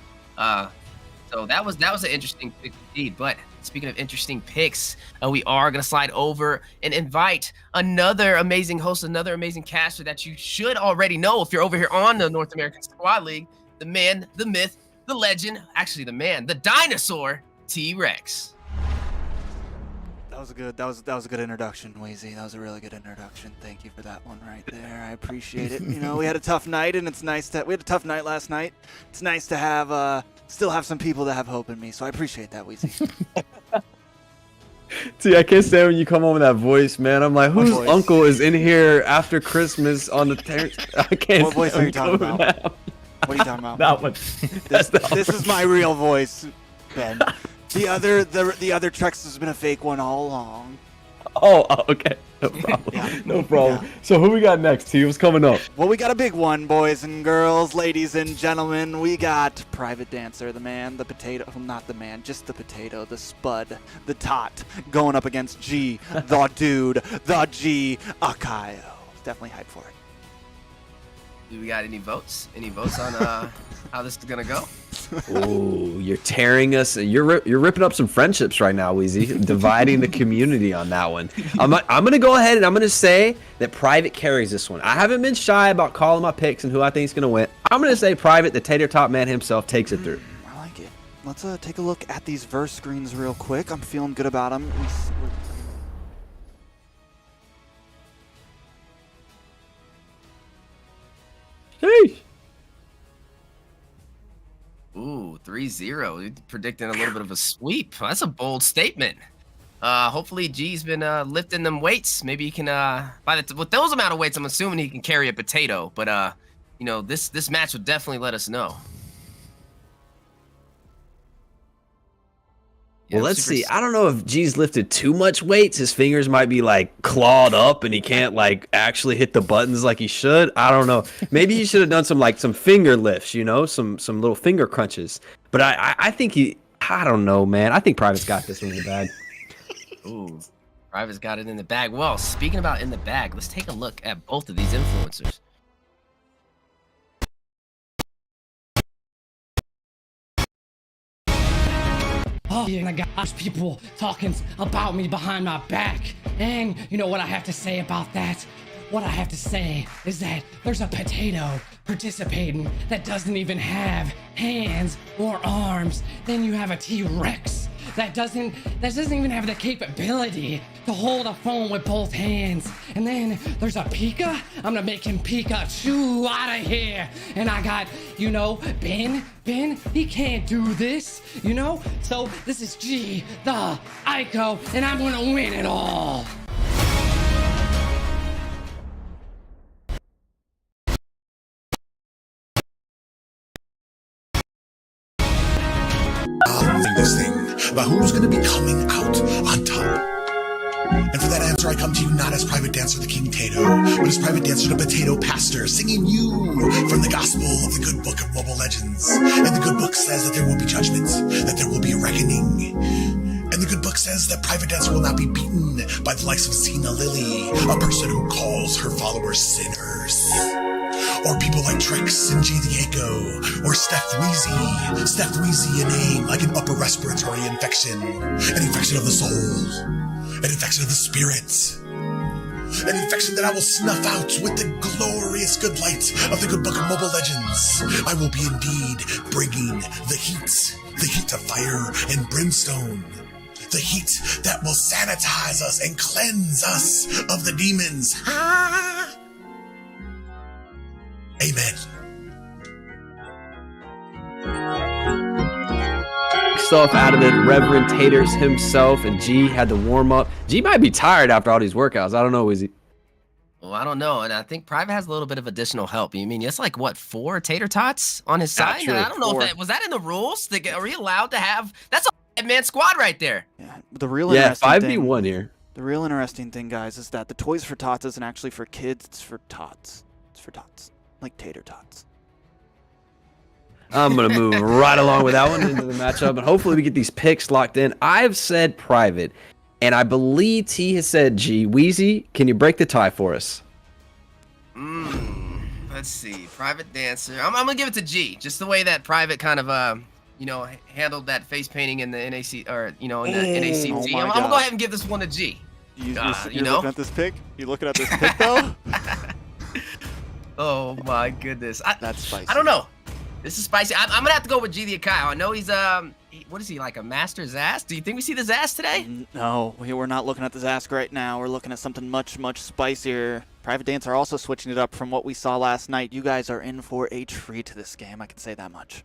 So that was an interesting pick indeed. But speaking of interesting picks, we are going to slide over and invite another amazing host, another amazing caster that you should already know if you're over here on the North American Squad League. The man, the myth, the legend, actually the man, the dinosaur, T-Rex. That was a good introduction, Wheezy. That was a really good introduction. Thank you for that one right there. I appreciate it. We had a tough night, and it's nice we had a tough night last night. It's nice to have still have some people that have hope in me, so I appreciate that, Wheezy. See, I can't stand when you come on with that voice, man. I'm like, whose uncle is in here after Christmas on the terrace? I can't. What voice are you talking about? What are you talking about? That one. This is my real voice, Ben. The other Trex has been a fake one all along. Oh, okay. No problem. No problem. Yeah. So who we got next, T? What's coming up? Well, we got a big one, boys and girls, ladies and gentlemen. We got Private Dancer, the man, the potato. Well, not the man, just the potato, the spud, the tot, going up against G, the dude, the G, Akayo. Definitely hyped for it. Do we got any votes? Any votes on how this is gonna go? Ooh, you're tearing us. You're ripping up some friendships right now, Wheezy. Dividing the community on that one. I'm gonna go ahead and I'm gonna say that Private carries this one. I haven't been shy about calling my picks and who I think is gonna win. I'm gonna say Private, the tater top man himself, takes it through. I like it. Let's take a look at these verse screens real quick. I'm feeling good about them. Ooh, 3-0. Predicting a little bit of a sweep. That's a bold statement. Hopefully G's been lifting them weights. Maybe he can with those amount of weights, I'm assuming he can carry a potato. But you know, this match will definitely let us know. Well, let's see. I don't know if G's lifted too much weights. His fingers might be like clawed up and he can't like actually hit the buttons like he should. I don't know. Maybe he should have done some finger lifts, you know, some little finger crunches. But I think I don't know, man. I think Private's got this one in the bag. Ooh, Private's got it in the bag. Well, speaking about in the bag, let's take a look at both of these influencers. Oh, and I got people talking about me behind my back. And you know what I have to say about that? What I have to say is that there's a potato participating that doesn't even have hands or arms. Then you have a T-Rex that doesn't even have the capability to hold a phone with both hands. And then there's a Pika. I'm gonna make him Pikachu out of here. And I got, you know, Ben, he can't do this, you know? So this is G, the Ico, and I'm gonna win it all. This thing about who's going to be coming out on top. And for that answer, I come to you not as Private Dancer the King Tato, but as Private Dancer the Potato Pastor, singing you from the gospel of the good book of Mobile Legends. And the good book says that there will be judgment, that there will be a reckoning. And the good book says that Private Dancer will not be beaten by the likes of Xena Lily, a person who calls her followers sinners. Or people like Trix and G Diego, or Steph Wheezy, a name like an upper respiratory infection, an infection of the soul, an infection of the spirit, an infection that I will snuff out with the glorious good light of the good book of Mobile Legends. I will be indeed bringing the heat of fire and brimstone. The heat that will sanitize us and cleanse us of the demons. Amen. Stuff out of it, Reverend Taters himself, and G had to warm up. G might be tired after all these workouts. I don't know, Wheezy. Well, I don't know, and I think Private has a little bit of additional help. You mean it's like what, 4 tater tots on his side? True. I don't know if that was that in the rules. Are we allowed to have? That's a 5-man squad right there. Yeah, the real interesting 5v1 here. The real interesting thing, guys, is that the Toys for Tots isn't actually for kids. It's for tots. It's for tots, like tater tots. I'm going to move right along with that one into the matchup, and hopefully we get these picks locked in. I've said Private, and I believe T has said G. Wheezy, can you break the tie for us? Let's see. Private Dancer. I'm going to give it to G. Just the way that Private kind of, you know, handled that face painting in the NAC, or, you know, in the NACT. I'm going to go ahead and give this one to G. You're you know? looking at this pick? You looking at this pick, though? Oh, my goodness. That's spicy. I don't know. This is spicy. I'm going to have to go with G the Akai. I know he's, what is he, like a master Zast? Do you think we see the Zast today? No, we're not looking at the Zask right now. We're looking at something much, much spicier. Private Dancer also switching it up from what we saw last night. You guys are in for a treat to this game. I can say that much.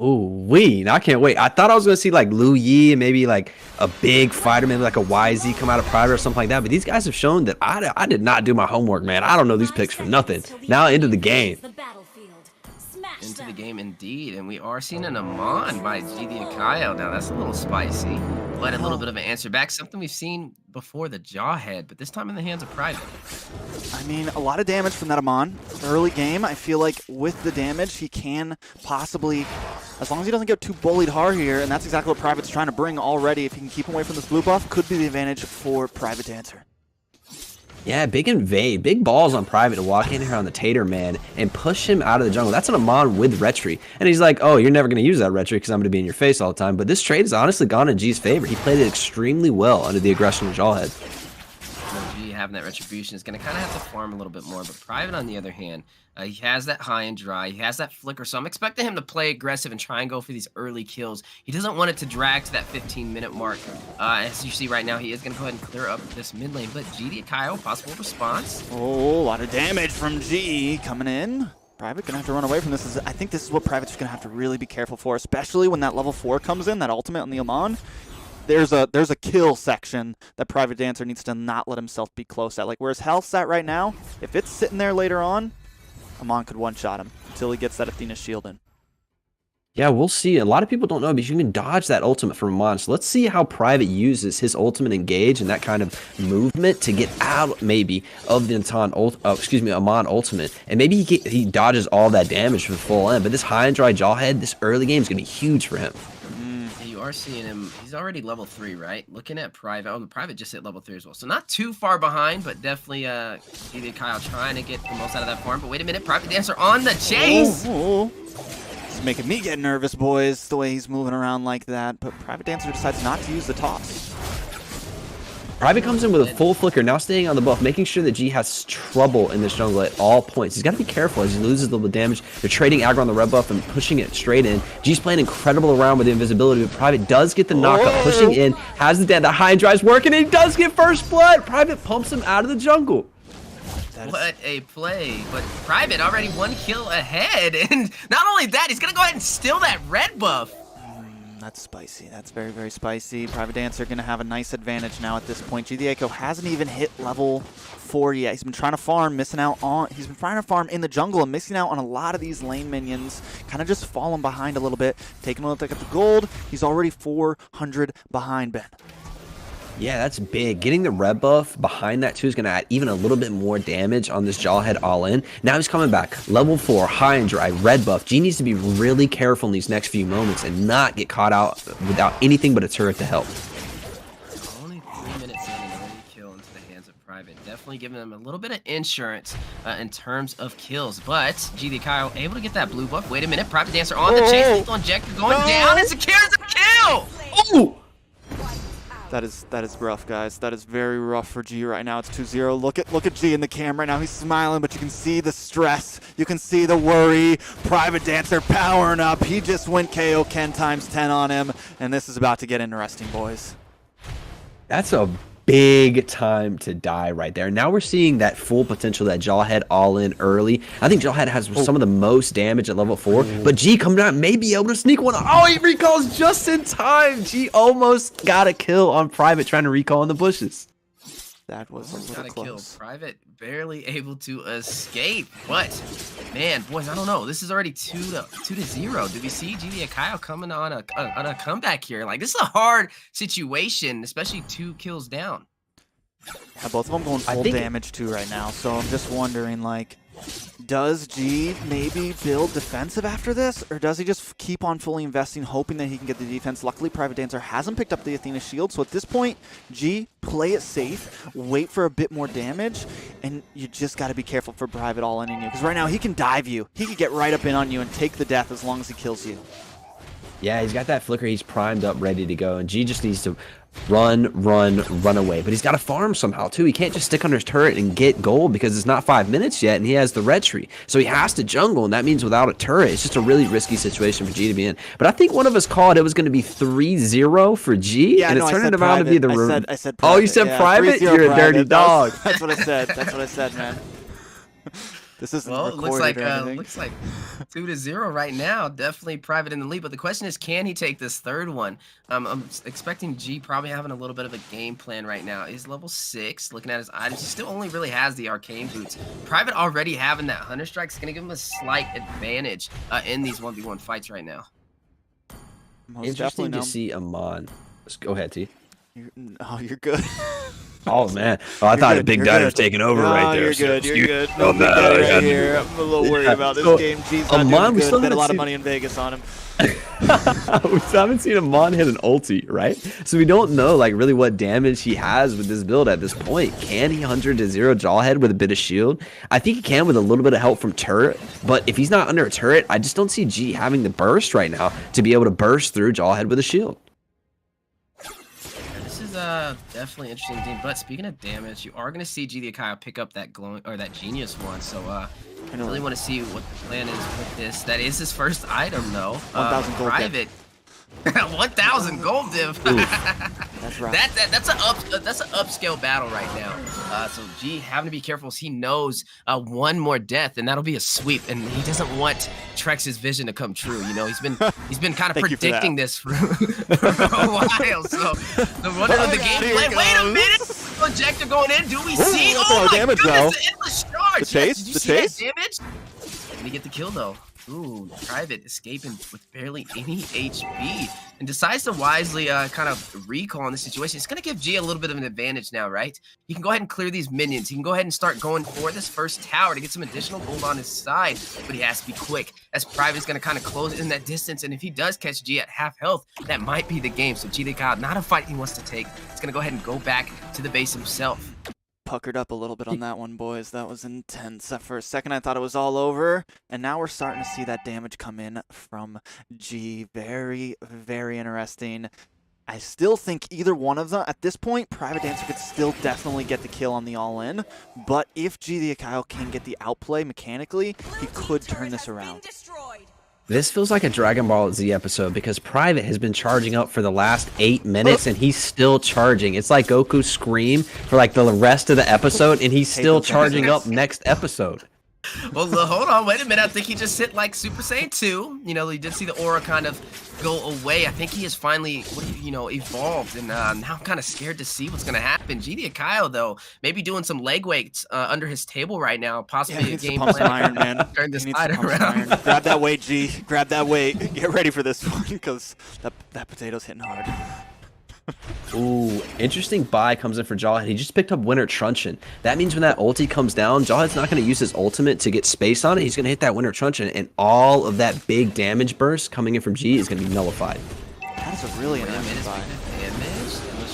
Ooh, I can't wait. I thought I was going to see like Liu Yi and maybe like a big fighter, maybe like a YZ come out of Private or something like that. But these guys have shown that I did not do my homework, man. I don't know these picks for nothing. Now into the game. Into the game indeed, and we are seeing an Amon by GD Akayo. Now that's a little spicy, but a little bit of an answer back, something we've seen before the Jawhead, but this time in the hands of Private. I mean, a lot of damage from that Amon. Early game, I feel like with the damage, he can possibly, as long as he doesn't get too bullied hard here, and that's exactly what Private's trying to bring already, if he can keep him away from this blue buff, could be the advantage for Private Dancer. Yeah, big invade, big balls on Private to walk in here on the Tater man and push him out of the jungle. That's an Amon with Retry. And he's like, oh, you're never going to use that Retry because I'm going to be in your face all the time. But this trade has honestly gone in G's favor. He played it extremely well under the aggression of Jawhead. G having that retribution is going to kind of have to farm a little bit more. But Private, on the other hand, he has that high and dry. He has that flicker. So I'm expecting him to play aggressive and try and go for these early kills. He doesn't want it to drag to that 15-minute mark. As you see right now, he is going to go ahead and clear up this mid lane. But GD Akayo, possible response. Oh, a lot of damage from G coming in. Private gonna have to run away from this. I think this is what Private's gonna have to really be careful for, especially when that level 4 comes in, that ultimate on the Amon. There's a kill section that Private Dancer needs to not let himself be close at. Like where his health's at right now, if it's sitting there later on, Amon could one-shot him until he gets that Athena shield in. Yeah, we'll see. A lot of people don't know because you can dodge that ultimate from Amon. So let's see how Private uses his ultimate engage and that kind of movement to get out maybe of the Amon ultimate. And maybe he dodges all that damage for the full end. But this high and dry Jawhead, this early game is going to be huge for him. Yeah, you are seeing him. He's already level 3, right? Looking at Private. Oh, the Private just hit level 3 as well. So not too far behind, but definitely either Kyle trying to get the most out of that farm. But wait a minute, Private Dancer on the chase! It's making me get nervous, boys, the way he's moving around like that. But Private Dancer decides not to use the toss. Private comes in with a full flicker, now staying on the buff, making sure that G has trouble in this jungle at all points. He's got to be careful as he loses a little bit of damage. They're trading aggro on the red buff and pushing it straight in. G's playing incredible around with the invisibility, but Private does get the knockup, pushing in, has the high and dry's working, and he does get first blood. Private pumps him out of the jungle. What a play, but Private already 1 kill ahead, and not only that, he's gonna go ahead and steal that red buff. That's spicy. That's very, very spicy. Private Dancer gonna have a nice advantage now at this point. G the Echo hasn't even hit level 4 yet. He's been trying to farm, he's been trying to farm in the jungle and missing out on a lot of these lane minions, kind of just falling behind a little bit. Taking a look at the gold, he's already 400 behind, Ben. Yeah, that's big. Getting the red buff behind that too is going to add even a little bit more damage on this Jawhead all-in. Now he's coming back. Level 4, high and dry, red buff. G needs to be really careful in these next few moments and not get caught out without anything but a turret to help. Only 3 minutes in and already kill into the hands of Private. Definitely giving them a little bit of insurance in terms of kills. But G the Kyle able to get that blue buff. Wait a minute, Private Dancer on the chase. Lethal Injector going down and secures the kill! Oh! That is rough, guys. That is very rough for G right now. It's 2-0. Look at G in the camera right now. He's smiling, but you can see the stress. You can see the worry. Private Dancer powering up. He just went KO Ken times 10 on him, and this is about to get interesting, boys. That's a big time to die right there. Now we're seeing that full potential that Jawhead all in early. I think Jawhead has some of the most damage at level 4, but G coming out may be able to sneak one. Oh, he recalls just in time. G almost got a kill on Private trying to recall in the bushes. That was a little close. Kill. Private barely able to escape, but man, boys, I don't know. This is already 2-0. Do we see GD Kyle coming on a comeback here? Like, this is a hard situation, especially 2 kills down. Yeah, both of them going full damage too right now. So I'm just wondering, like, does G maybe build defensive after this, or does he just keep on fully investing, hoping that he can get the defense? Luckily, Private Dancer hasn't picked up the Athena shield, so at this point, G, play it safe, wait for a bit more damage, and you just got to be careful for Private all in you, because right now he can dive you. He can get right up in on you and take the death as long as he kills you. Yeah, he's got that flicker. He's primed up, ready to go, and G just needs to run away. But he's got to farm somehow, too. He can't just stick under his turret and get gold because it's not 5 minutes yet, and he has the red tree. So he has to jungle, and that means without a turret, it's just a really risky situation for G to be in. But I think one of us called it was going to be 3-0 for G, and it's turning around to be the room. I said private. Oh, you said private? You're a dirty dog. That's what I said. That's what I said, man. This isn't recorded or anything. Looks like 2-0 right now. Definitely Private in the lead. But the question is, can he take this third one? I'm expecting G probably having a little bit of a game plan right now. He's level 6. Looking at his items, he still only really has the arcane boots. Private already having that Hunter Strike is going to give him a slight advantage in these 1v1 fights right now. Interesting to see Amon. Go ahead, T. You're good. Oh, man. Oh, I thought a big guy was taking over right there. You're good. You're good. No, right here. I'm a little worried about this game. G's not doing good. Bet a lot of money in Vegas on him. We haven't seen Amon hit an ulti, right? So we don't know, like, really what damage he has with this build at this point. Can he 100-0 Jawhead with a bit of shield? I think he can with a little bit of help from turret, but if he's not under a turret, I just don't see G having the burst right now to be able to burst through Jawhead with a shield. Definitely interesting game. But speaking of damage, you are going to see G the Kyle pick up that glowing or that genius one. So I really want to see what the plan is with this. That is his first item, though. 1,000 gold. Private. 1,000 gold div. That's an upscale battle right now. So G having to be careful as he knows one more death and that'll be a sweep, and he doesn't want Trex's vision to come true. You know, he's been kind of predicting this for a while. So the one of the gameplay. Wait a minute, projector going in. Do we see? Oh my damage, goodness, though. the endless charge. The chase, Did you the see chase. that damage? Did he get the kill though? Ooh, Private escaping with barely any HP and decides to wisely kind of recall in this situation. It's going to give G a little bit of an advantage now, right? He can go ahead and clear these minions. He can go ahead and start going for this first tower to get some additional gold on his side, but he has to be quick as Private's going to kind of close in that distance, and if he does catch G at half health, that might be the game. So G got not a fight he wants to take. He's going to go ahead and go back to the base himself. Puckered up a little bit on that one, boys. That was intense. For a second, I thought it was all over, and now we're starting to see that damage come in from G. Very, very interesting. I still think either one of them, at this point, Private Dancer could still definitely get the kill on the all-in, but if G the Akayo can get the outplay mechanically, he could turn this around. This feels like a Dragon Ball Z episode because Private has been charging up for the last 8 minutes and he's still charging. It's like Goku's scream for like the rest of the episode and he's still charging up next episode. Well, hold on, wait a minute. I think he just hit like Super Saiyan 2. You know, he did see the aura kind of go away. I think he has finally, evolved, and now I'm kind of scared to see what's going to happen. GD Akayo, though, maybe doing some leg weights under his table right now, possibly a game plan. Iron, man. Turn this side around. Grab that weight, G. Grab that weight. Get ready for this one, because that potato's hitting hard. Ooh, interesting buy comes in for Jawhead. He just picked up Winter Truncheon. That means when that ulti comes down, Jawhead's not going to use his ultimate to get space on it. He's going to hit that Winter Truncheon, and all of that big damage burst coming in from G is going to be nullified. That's a really interesting buy.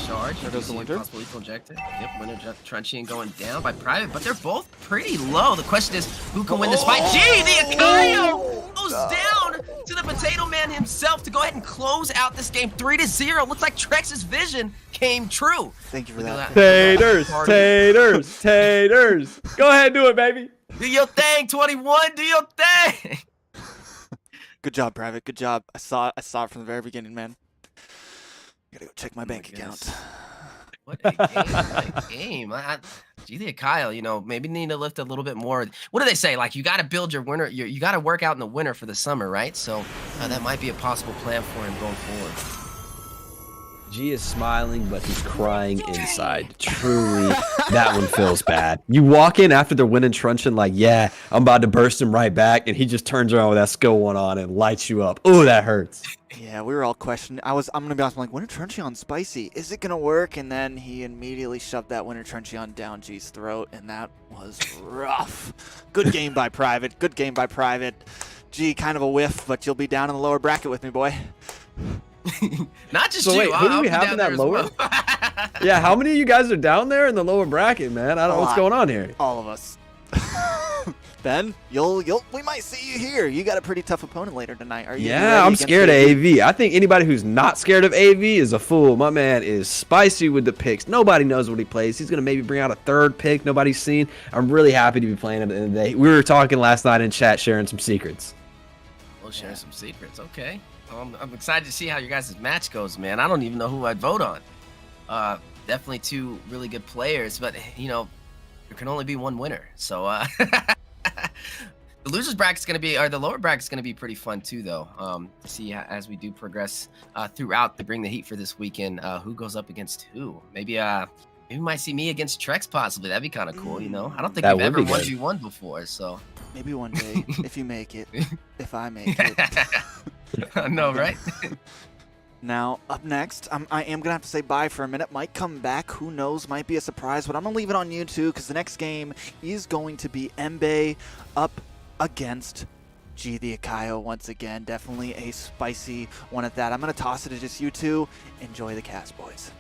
Charge. There goes the Winter. Possible equal objective. Yep, Winter Truncheon going down by Private, but they're both pretty low. The question is, who can win this fight? G, the Akayo goes down to the Potato Man himself to go ahead and close out this game 3-0. Looks like Trex's vision came true. Thank you for that. Taters. Go ahead and do it, baby. Do your thing, 21. Do your thing. Good job, Private. Good job. I saw it from the very beginning, man. Gotta go check my bank account. What a game! What a game! Gee, the Akayo, maybe need to lift a little bit more. What do they say? Like, you got to build your winter. You got to work out in the winter for the summer, right? So that might be a possible plan for him going forward. G is smiling, but he's crying inside. Truly, that one feels bad. You walk in after they're winning Truncheon like, yeah, I'm about to burst him right back, and he just turns around with that skill one on and lights you up. Ooh, that hurts. Yeah, we were all questioning. I'm gonna be honest. I'm like, Winter Truncheon spicy. Is it gonna work? And then he immediately shoved that Winter Truncheon down G's throat, and that was rough. Good game by Private. Good game by Private. G, kind of a whiff, but you'll be down in the lower bracket with me, boy. Not just so you. Wait, who do we have in that lower? Yeah, how many of you guys are down there in the lower bracket, man? I don't know what's going on here. All of us. Ben, we might see you here. You got a pretty tough opponent later tonight. Are you? Yeah, I'm scared of AV. I think anybody who's not scared of AV is a fool. My man is spicy with the picks. Nobody knows what he plays. He's gonna maybe bring out a third pick nobody's seen. I'm really happy to be playing him at the end of the day. We were talking last night in chat, sharing some secrets. We'll share some secrets. Okay. I'm excited to see how your guys' match goes, man. I don't even know who I'd vote on. Definitely two really good players, but there can only be one winner. So the losers bracket's gonna be, or the lower bracket's gonna be pretty fun too, though. To see as we do progress throughout the Bring the Heat for this weekend, who goes up against who. Maybe we might see me against Trex possibly. That'd be kind of cool, I don't think we've ever 1v1 before, so. Maybe one day, if you make it. If I make it. I know, right? Now, up next, I am going to have to say bye for a minute. Might come back. Who knows? Might be a surprise. But I'm going to leave it on you, too, because the next game is going to be Imbe up against G the Akayo once again. Definitely a spicy one at that. I'm going to toss it to just you two. Enjoy the cast, boys.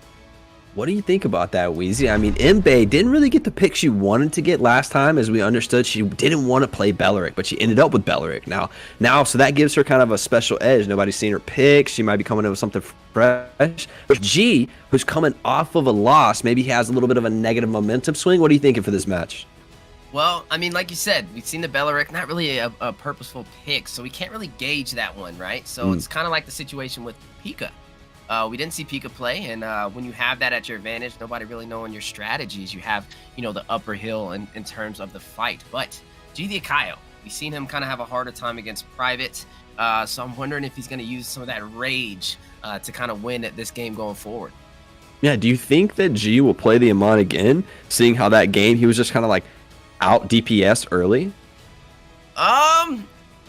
What do you think about that, Wheezy? I mean, Imbe didn't really get the pick she wanted to get last time. As we understood, she didn't want to play Belleric, but she ended up with Belleric now. So that gives her kind of a special edge. Nobody's seen her pick. She might be coming in with something fresh. But G, who's coming off of a loss, maybe has a little bit of a negative momentum swing. What are you thinking for this match? Well, I mean, like you said, we've seen the Belleric, not really a purposeful pick, so we can't really gauge that one, right? So it's kind of like the situation with Pika. We didn't see Pika play, and when you have that at your advantage, nobody really knowing your strategies. You have, the upper hill in terms of the fight. But G the Akayo, we've seen him kind of have a harder time against Private, so I'm wondering if he's going to use some of that rage to kind of win at this game going forward. Yeah, do you think that G will play the Amon again, seeing how that game he was just kind of like out DPS early? I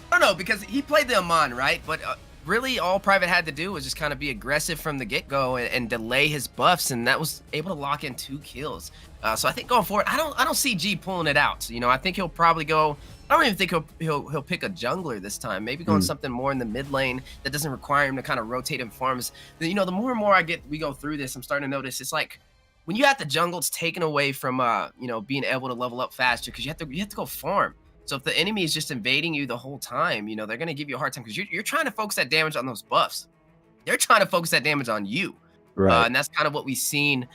don't know, because he played the Amon, right? But really all Private had to do was just kind of be aggressive from the get-go and delay his buffs, and that was able to lock in 2 kills. So I think going forward, I don't see G pulling it out. I think he'll probably go. I don't even think he'll pick a jungler this time. Maybe going something more in the mid lane that doesn't require him to kind of rotate in farms. The more and more we go through this, I'm starting to notice it's like when you have the jungle, it's taken away from being able to level up faster because you have to go farm. So if the enemy is just invading you the whole time, they're going to give you a hard time because you're trying to focus that damage on those buffs. They're trying to focus that damage on you. Right. And that's kind of what we've seen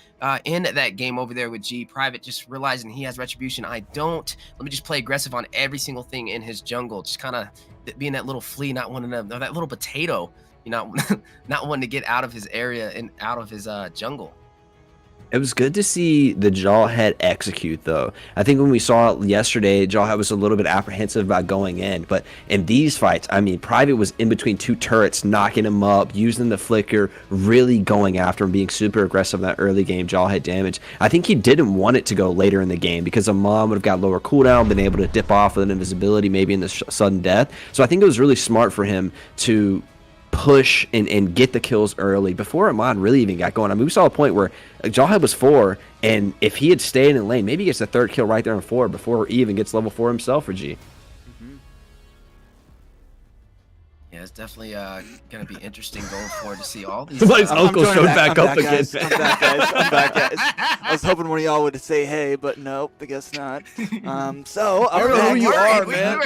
in that game over there with G. Private just realizing he has retribution. Let me just play aggressive on every single thing in his jungle. Just kind of being that little flea, not wanting to, or that little potato, not wanting to get out of his area and out of his jungle. It was good to see the Jawhead execute, though. I think when we saw it yesterday, Jawhead was a little bit apprehensive about going in. But in these fights, Private was in between 2 turrets, knocking him up, using the flicker, really going after him, being super aggressive in that early game Jawhead damage. I think he didn't want it to go later in the game because Amon would have got lower cooldown, been able to dip off with an invisibility, maybe in the sudden death. So I think it was really smart for him to push and get the kills early before Amon really even got going. We saw a point where Jawhead was 4, and if he had stayed in lane, maybe he gets the 3rd kill right there in 4 before he even gets level 4 himself for G. Yeah, it's definitely going to be interesting going forward to see all these. Somebody's uncle showed back up again. Guys. I'm back, guys. I'm back, guys. I was hoping one of y'all would say hey, but nope, I guess not. So I don't know who you are, man.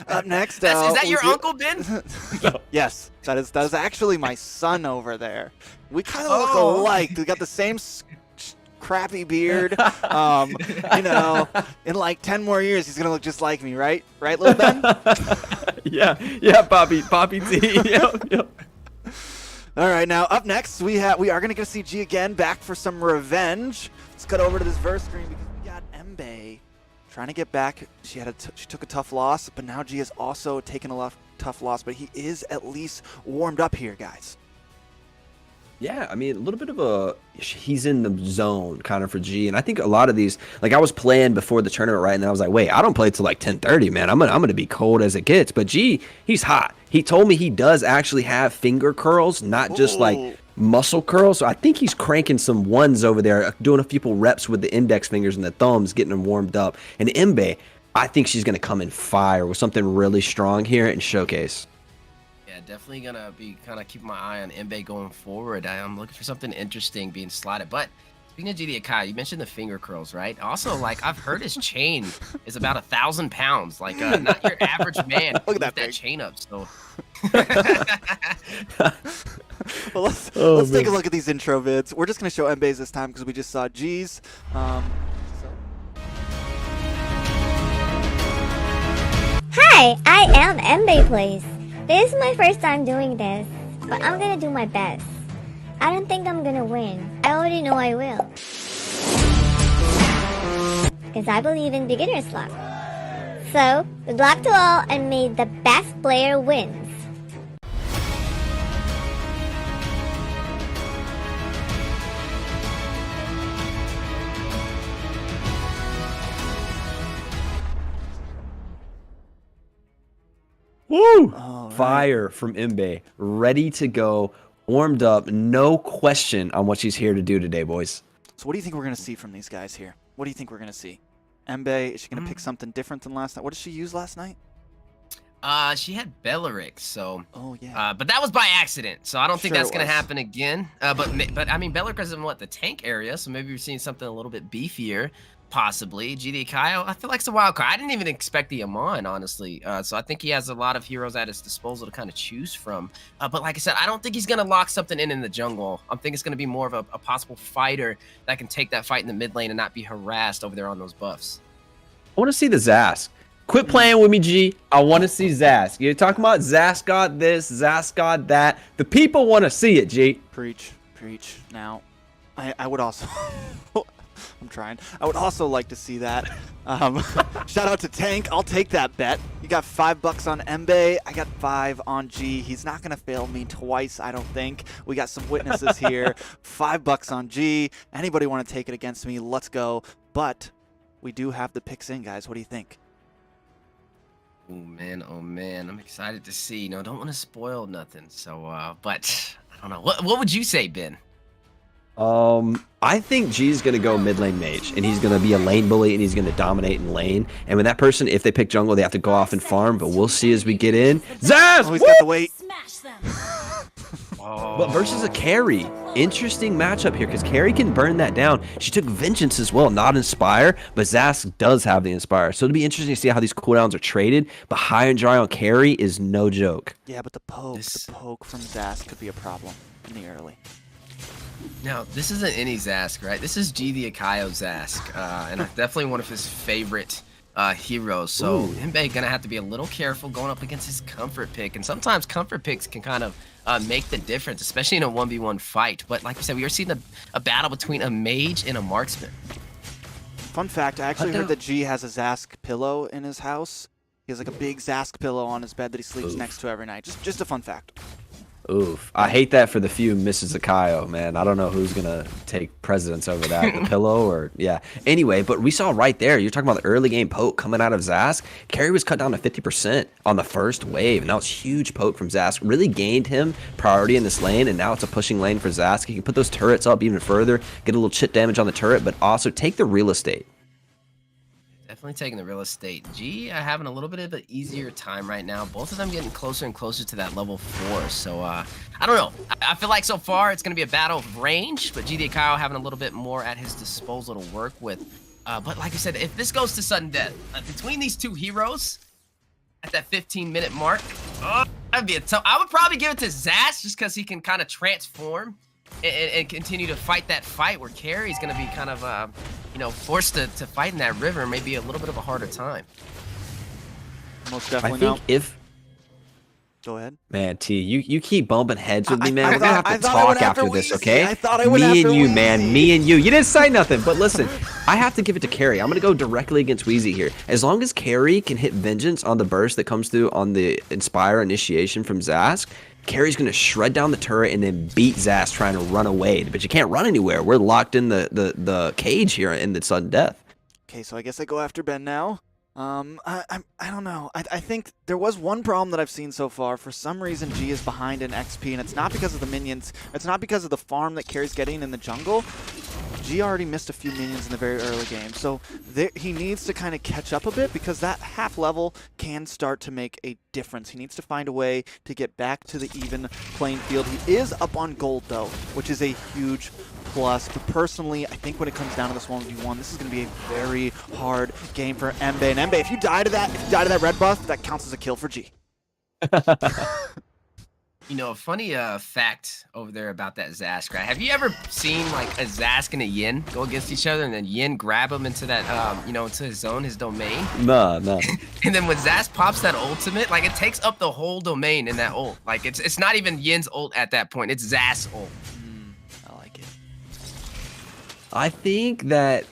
Up next, is that your uncle, Ben? No. Yes, that is actually my son over there. We kind of look alike. We got the same crappy beard. In like 10 more years, he's gonna look just like me, right? Right, little Ben? yeah, Poppy T. Yep. All right, now up next, we are gonna see G again back for some revenge. Let's cut over to this verse screen because we got Imbe trying to get back. She took a tough loss, but now G has also taken a tough loss, but he is at least warmed up here, guys. Yeah, a little bit of he's in the zone kind of for G, and I think a lot of these, like I was playing before the tournament, right, and I was like, wait, I don't play till like 10:30, man. I'm gonna be cold as it gets. But G, he's hot. He told me he does actually have finger curls, not just like muscle curls. So I think he's cranking some ones over there, doing a few reps with the index fingers and the thumbs, getting them warmed up. And Imbe, I think she's gonna come in fire with something really strong here and showcase. Yeah, definitely gonna be kind of keeping my eye on Imbe going forward. I'm looking for something interesting being slotted. But speaking of GD Akai, you mentioned the finger curls, right? Also, like I've heard his chain is about 1,000 pounds. Like not your average man. Look at that chain up. So. Well, let's take a look at these intro vids. We're just gonna show Imbe's this time because we just saw G's. Hi, I am Imbe Plays. This is my first time doing this, but I'm gonna do my best. I don't think I'm gonna win. I already know I will. Because I believe in beginner's luck. So, good luck to all and may the best player wins. Woo! Fire from Imbe, ready to go, warmed up, no question on what she's here to do today, boys. So what do you think we're going to see from these guys here? What do you think we're going to see? Imbe, is she going to pick something different than last night? What did she use last night? She had Beleric, so. Oh yeah. But that was by accident, so I don't think that's gonna was. happen again. But I mean, Beleric is in the tank area, so maybe we're seeing something a little bit beefier, possibly. GD Kaio, I feel like it's a wild card. I didn't even expect the Amon, honestly. So I think he has a lot of heroes at his disposal to kind of choose from. But like I said, I don't think he's gonna lock something in the jungle. I think it's gonna be more of a possible fighter that can take that fight in the mid lane and not be harassed over there on those buffs. I want to see the Zask. Quit playing with me, G. I want to see Zask. You're talking about Zask got this, Zask got that. The people want to see it, G. Preach. Now, I would also... I'm trying. I would also like to see that. Shout out to Tank. I'll take that bet. You got $5 on Imbe. I got 5 on G. He's not going to fail me twice, I don't think. We got some witnesses here. $5 on G. Anybody want to take it against me? Let's go. But we do have the picks in, guys. What do you think? Oh man, I'm excited to see. No, don't want to spoil nothing. So, but I don't know. What would you say, Ben? I think G's gonna go mid lane mage, and he's gonna be a lane bully, and he's gonna dominate in lane. And when that person, if they pick jungle, they have to go off and farm. But we'll see as we get in. Zaz! Oh, he's got the weight. But versus a carry, interesting matchup here because carry can burn that down. She took vengeance as well, not inspire, but Zask does have the inspire. So it'll be interesting to see how these cooldowns are traded. But high and dry on carry is no joke. Yeah, but the poke from Zask could be a problem in the early. Now, this isn't any Zask, right? This is G the Akayo Zask, and definitely one of his favorite heroes. So Imbe gonna have to be a little careful going up against his comfort pick, and sometimes comfort picks can kind of make the difference, especially in a 1v1 fight. But like you said, we are seeing a battle between a mage and a marksman. Fun fact, I actually heard that G has a Zask pillow in his house. He has like a big Zask pillow on his bed that he sleeps next to every night. Just a fun fact. Oof. I hate that for the few Mrs. Akayo, man. I don't know who's going to take precedence over that. The pillow or, yeah. Anyway, but we saw right there, you're talking about the early game poke coming out of Zask. Carry was cut down to 50% on the first wave, and that was huge poke from Zask. Really gained him priority in this lane, and now it's a pushing lane for Zask. He can put those turrets up even further, get a little chip damage on the turret, but also take the real estate. Definitely taking the real estate. G having a little bit of an easier time right now. Both of them getting closer and closer to that level 4. So, I don't know. I feel like so far it's going to be a battle of range, but G the Akayo having a little bit more at his disposal to work with. But like I said, if this goes to sudden death, between these two heroes at that 15-minute mark, that'd be a tough. I would probably give it to Zask just because he can kind of transform and continue to fight that fight where Carry's going to be kind of, you know, forced to fight in that river, maybe a little bit of a harder time. Most definitely. I think if... Go ahead. Man, T, you keep bumping heads with me, man. We're going to have to talk after this, Wheezy. okay? I thought I would me after and you, Wheezy. man. Me and you. You didn't say nothing, but listen, I have to give it to Carry. I'm going to go directly against Wheezy here. As long as Carry can hit Vengeance on the burst that comes through on the Inspire initiation from Zask, Carry's going to shred down the turret and then beat Zask trying to run away. But you can't run anywhere. We're locked in the cage here in the sudden death. Okay, so I guess I go after Ben now. I don't know. I think there was one problem that I've seen so far. For some reason, G is behind in XP, and it's not because of the minions. It's not because of the farm that Carry's getting in the jungle. G already missed a few minions in the very early game, so he needs to kind of catch up a bit because that half level can start to make a difference. He needs to find a way to get back to the even playing field. He is up on gold, though, which is a huge plus. But personally, I think when it comes down to this 1v1, this is going to be a very hard game for Imbe. And Imbe, if you die to that red buff, that counts as a kill for G. You know, a funny fact over there about that Zask, right? Have you ever seen like a Zask and a Yin go against each other and then Yin grab him into that, you know, into his zone, his domain? No. And then when Zask pops that ultimate, like it takes up the whole domain in that ult. Like it's not even Yin's ult at that point, it's Zask's ult. I like it. I think that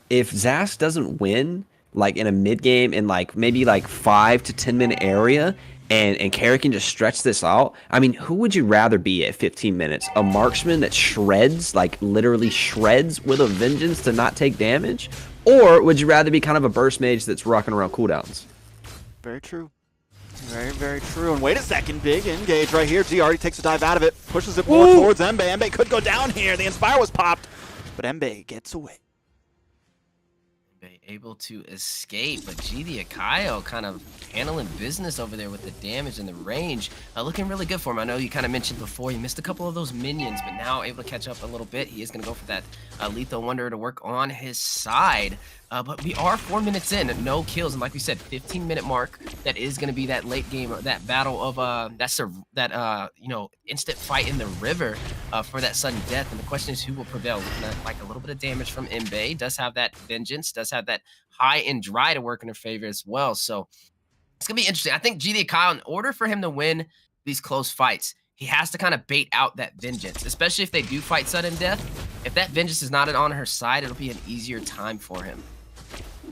if Zask doesn't win, like in a mid game in like maybe like 5 to 10 minute area, and Carry can just stretch this out. I mean, who would you rather be at 15 minutes? A marksman that shreds, like literally shreds with a vengeance to not take damage? Or would you rather be kind of a burst mage that's rocking around cooldowns? Very true. Very, very true. And wait a second, big engage right here. G already takes a dive out of it, pushes it more towards Imbe. Imbe could go down here. The Inspire was popped, but Imbe gets away. Able to escape, but G the Akayo kind of handling business over there with the damage and the range. Looking really good for him. I know you kind of mentioned before he missed a couple of those minions, but now able to catch up a little bit. He is going to go for that Lethal Wonder to work on his side. But we are 4 minutes in, no kills, and like we said, 15-minute mark. That is going to be that late game, that battle of instant fight in the river for that sudden death. And the question is, who will prevail? Looking at like a little bit of damage from Imbe, does have that vengeance, does have that high and dry to work in her favor as well. So it's gonna be interesting. I think GD Kyle, in order for him to win these close fights, he has to kind of bait out that vengeance, especially if they do fight sudden death. If that vengeance is not on her side, it'll be an easier time for him.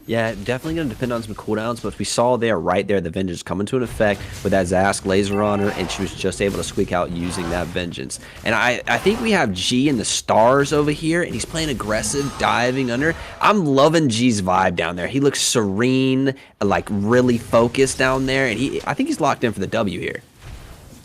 Yeah, definitely going to depend on some cooldowns, but we saw there, right there, the Vengeance coming to an effect with that Zask laser on her, and she was just able to squeak out using that Vengeance. And I think we have G in the stars over here, and he's playing aggressive, diving under. I'm loving G's vibe down there. He looks serene, like really focused down there, and I think he's locked in for the W here.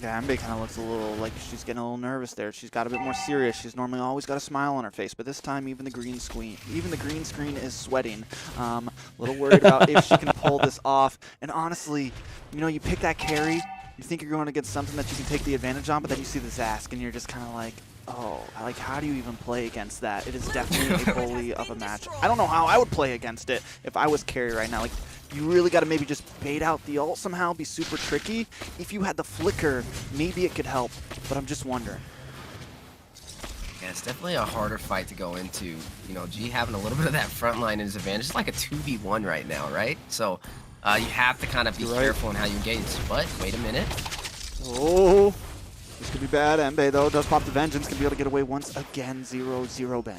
Yeah, Imbe kind of looks a little like she's getting a little nervous there. She's got a bit more serious. She's normally always got a smile on her face, but this time even the green screen is sweating. A little worried about if she can pull this off. And honestly, you know, you pick that carry, you think you're going against something that you can take the advantage on, but then you see the Zask and you're just kind of like, oh, like how do you even play against that? It is definitely a bully of a match. I don't know how I would play against it if I was carry right now. Like, you really got to maybe just bait out the ult somehow, be super tricky. If you had the flicker, maybe it could help, but I'm just wondering. Yeah, it's definitely a harder fight to go into. You know, G having a little bit of that front line in his advantage. It's like a 2v1 right now, right? So you have to kind of be careful in how you engage. But wait a minute. Oh, this could be bad. Imbe, though, does pop the Vengeance. Can be able to get away once again. 0-0 Ben.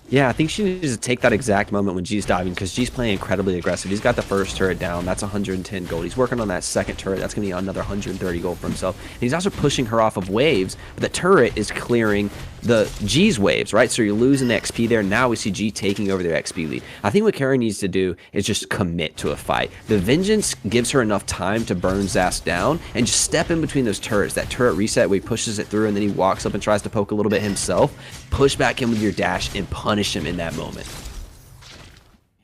Yeah, I think she needs to take that exact moment when G's diving, because G's playing incredibly aggressive. He's got the first turret down. That's 110 gold. He's working on that second turret. That's going to be another 130 gold for himself. And he's also pushing her off of waves, but the turret is clearing the G's waves, right? So you're losing the XP there. Now we see G taking over their XP lead. I think what Carrie needs to do is just commit to a fight. The Vengeance gives her enough time to burn Zask down and just step in between those turrets. That turret reset where he pushes it through and then he walks up and tries to poke a little bit himself. Push back in with your dash and punish him in that moment.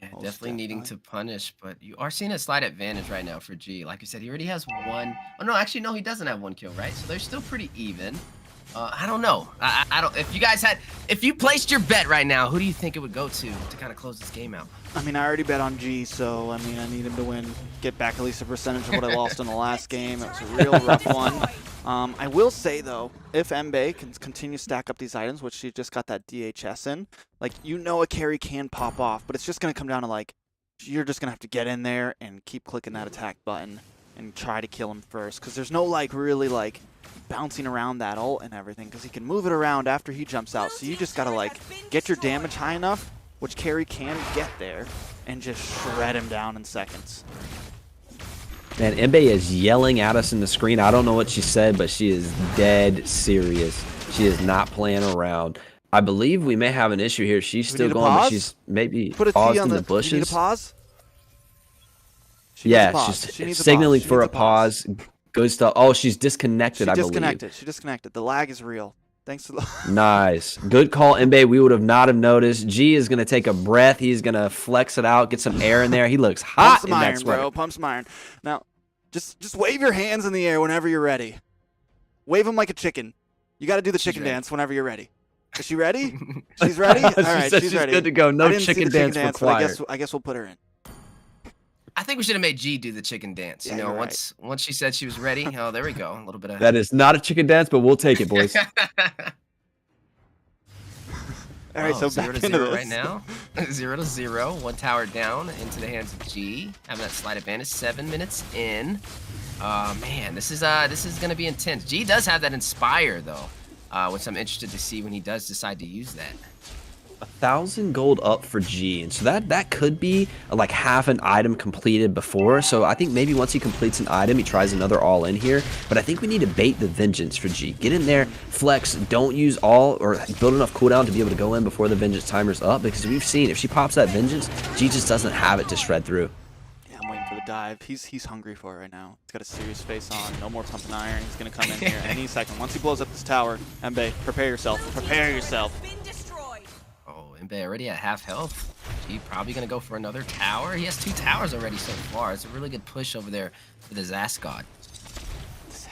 Yeah, definitely needing to punish, but you are seeing a slight advantage right now for G. Like you said, he already has one. Oh no, actually no, he doesn't have one kill, right? So they're still pretty even. I don't know. I don't. If you placed your bet right now, who do you think it would go to kind of close this game out? I mean, I already bet on G, so I mean, I need him to win, get back at least a percentage of what I lost in the last game. It was a real rough one. I will say though, if Imbe can continue to stack up these items, which she just got that DHS in, like, you know, a carry can pop off, but it's just gonna come down to like, you're just gonna have to get in there and keep clicking that attack button and try to kill him first, because there's no like really like bouncing around that ult and everything, because he can move it around after he jumps out. So you just gotta like get your damage high enough, which carry can get there, and just shred him down in seconds. Man, Imbe is yelling at us in the screen. I don't know what she said, but she is dead serious. She is not playing around. I believe we may have an issue here. She's still going, but she's maybe paused in the bushes. You need a pause? Yeah, she's signaling for a pause. Good stuff. Oh, she's disconnected, I believe. She disconnected. The lag is real. Thanks to the Nice. Good call, Imbe. We would have not have noticed. G is going to take a breath. He's going to flex it out, get some air in there. He looks hot in that sweater. Bro. Pump some iron. Now, just wave your hands in the air whenever you're ready. Wave them like a chicken. You got to do the chicken dance whenever you're ready. Is she ready? She's ready? All right, she's ready. Good to go. No chicken dance required. I guess we'll put her in. I think we should have made G do the chicken dance. Yeah, you know, once she said she was ready. Oh, there we go. A little bit of that is not a chicken dance, but we'll take it, boys. All right, so 0-0 right now. 0-0. One tower down into the hands of G. Having that slight advantage. 7 minutes in. Man, this is gonna be intense. G does have that Inspire though, which I'm interested to see when he does decide to use that. 1,000 gold up for G, and so that could be like half an item completed before. So I think maybe once he completes an item, he tries another all in here. But I think we need to bait the Vengeance for G. Get in there, flex, don't use all or build enough cooldown to be able to go in before the Vengeance timer's up, because we've seen if she pops that Vengeance, G just doesn't have it to shred through. Yeah, I'm waiting for the dive. He's hungry for it right now. He's got a serious face on. No more pumping iron. He's gonna come in here any second. Once he blows up this tower, Imbe, prepare yourself. Prepare yourself. Imbe already at half health. He probably gonna go for another tower. He has 2 towers already so far. It's a really good push over there for the Zask God.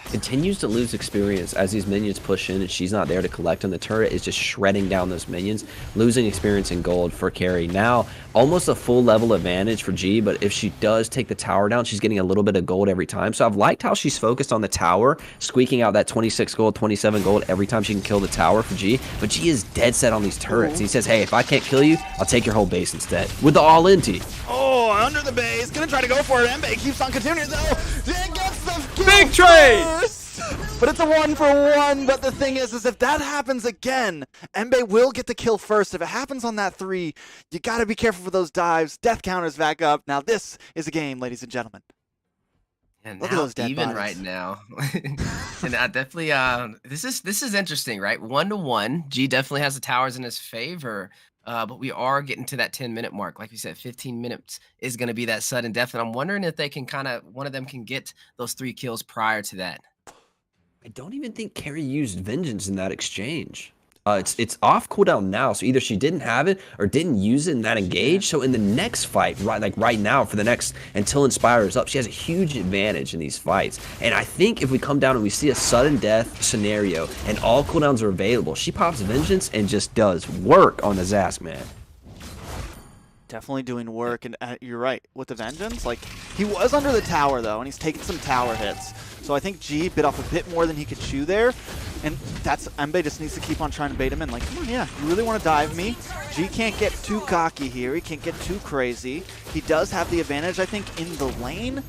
continues to lose experience as these minions push in and she's not there to collect, and the turret is just shredding down those minions, losing experience and gold for carry. Now, almost a full level advantage for G, but if she does take the tower down, she's getting a little bit of gold every time. So I've liked how she's focused on the tower, squeaking out that 26 gold, 27 gold every time she can kill the tower for G, but G is dead set on these turrets. He says, hey, if I can't kill you, I'll take your whole base instead, with the all-in T. Oh, under the base, gonna try to go for it. Imbe keeps on continuing though. It gets the kill big trade! But it's a 1-for-1. But the thing is if that happens again, Imbe will get the kill first. If it happens on that 3, you gotta be careful for those dives. Death counters back up. Now this is a game, ladies and gentlemen. And Look at those dead even bodies. right now. And definitely this is interesting, right? 1-1. G definitely has the towers in his favor. But we are getting to that 10-minute mark. Like we said, 15 minutes is going to be that sudden death. And I'm wondering if they can one of them can get those 3 kills prior to that. I don't even think Carrie used Vengeance in that exchange. It's off cooldown now, so either she didn't have it or didn't use it in that engage. So in the next fight, right now, for the next until Inspire is up, she has a huge advantage in these fights. And I think if we come down and we see a sudden death scenario and all cooldowns are available, she pops Vengeance and just does work on the Zask, man. Definitely doing work, and you're right with the Vengeance. Like, he was under the tower though, and he's taking some tower hits. So I think G bit off a bit more than he could chew there, and that's Imbe just needs to keep on trying to bait him in. Like, come on, yeah, you really want to dive me? G can't get too cocky here. He can't get too crazy. He does have the advantage, I think, in the lane.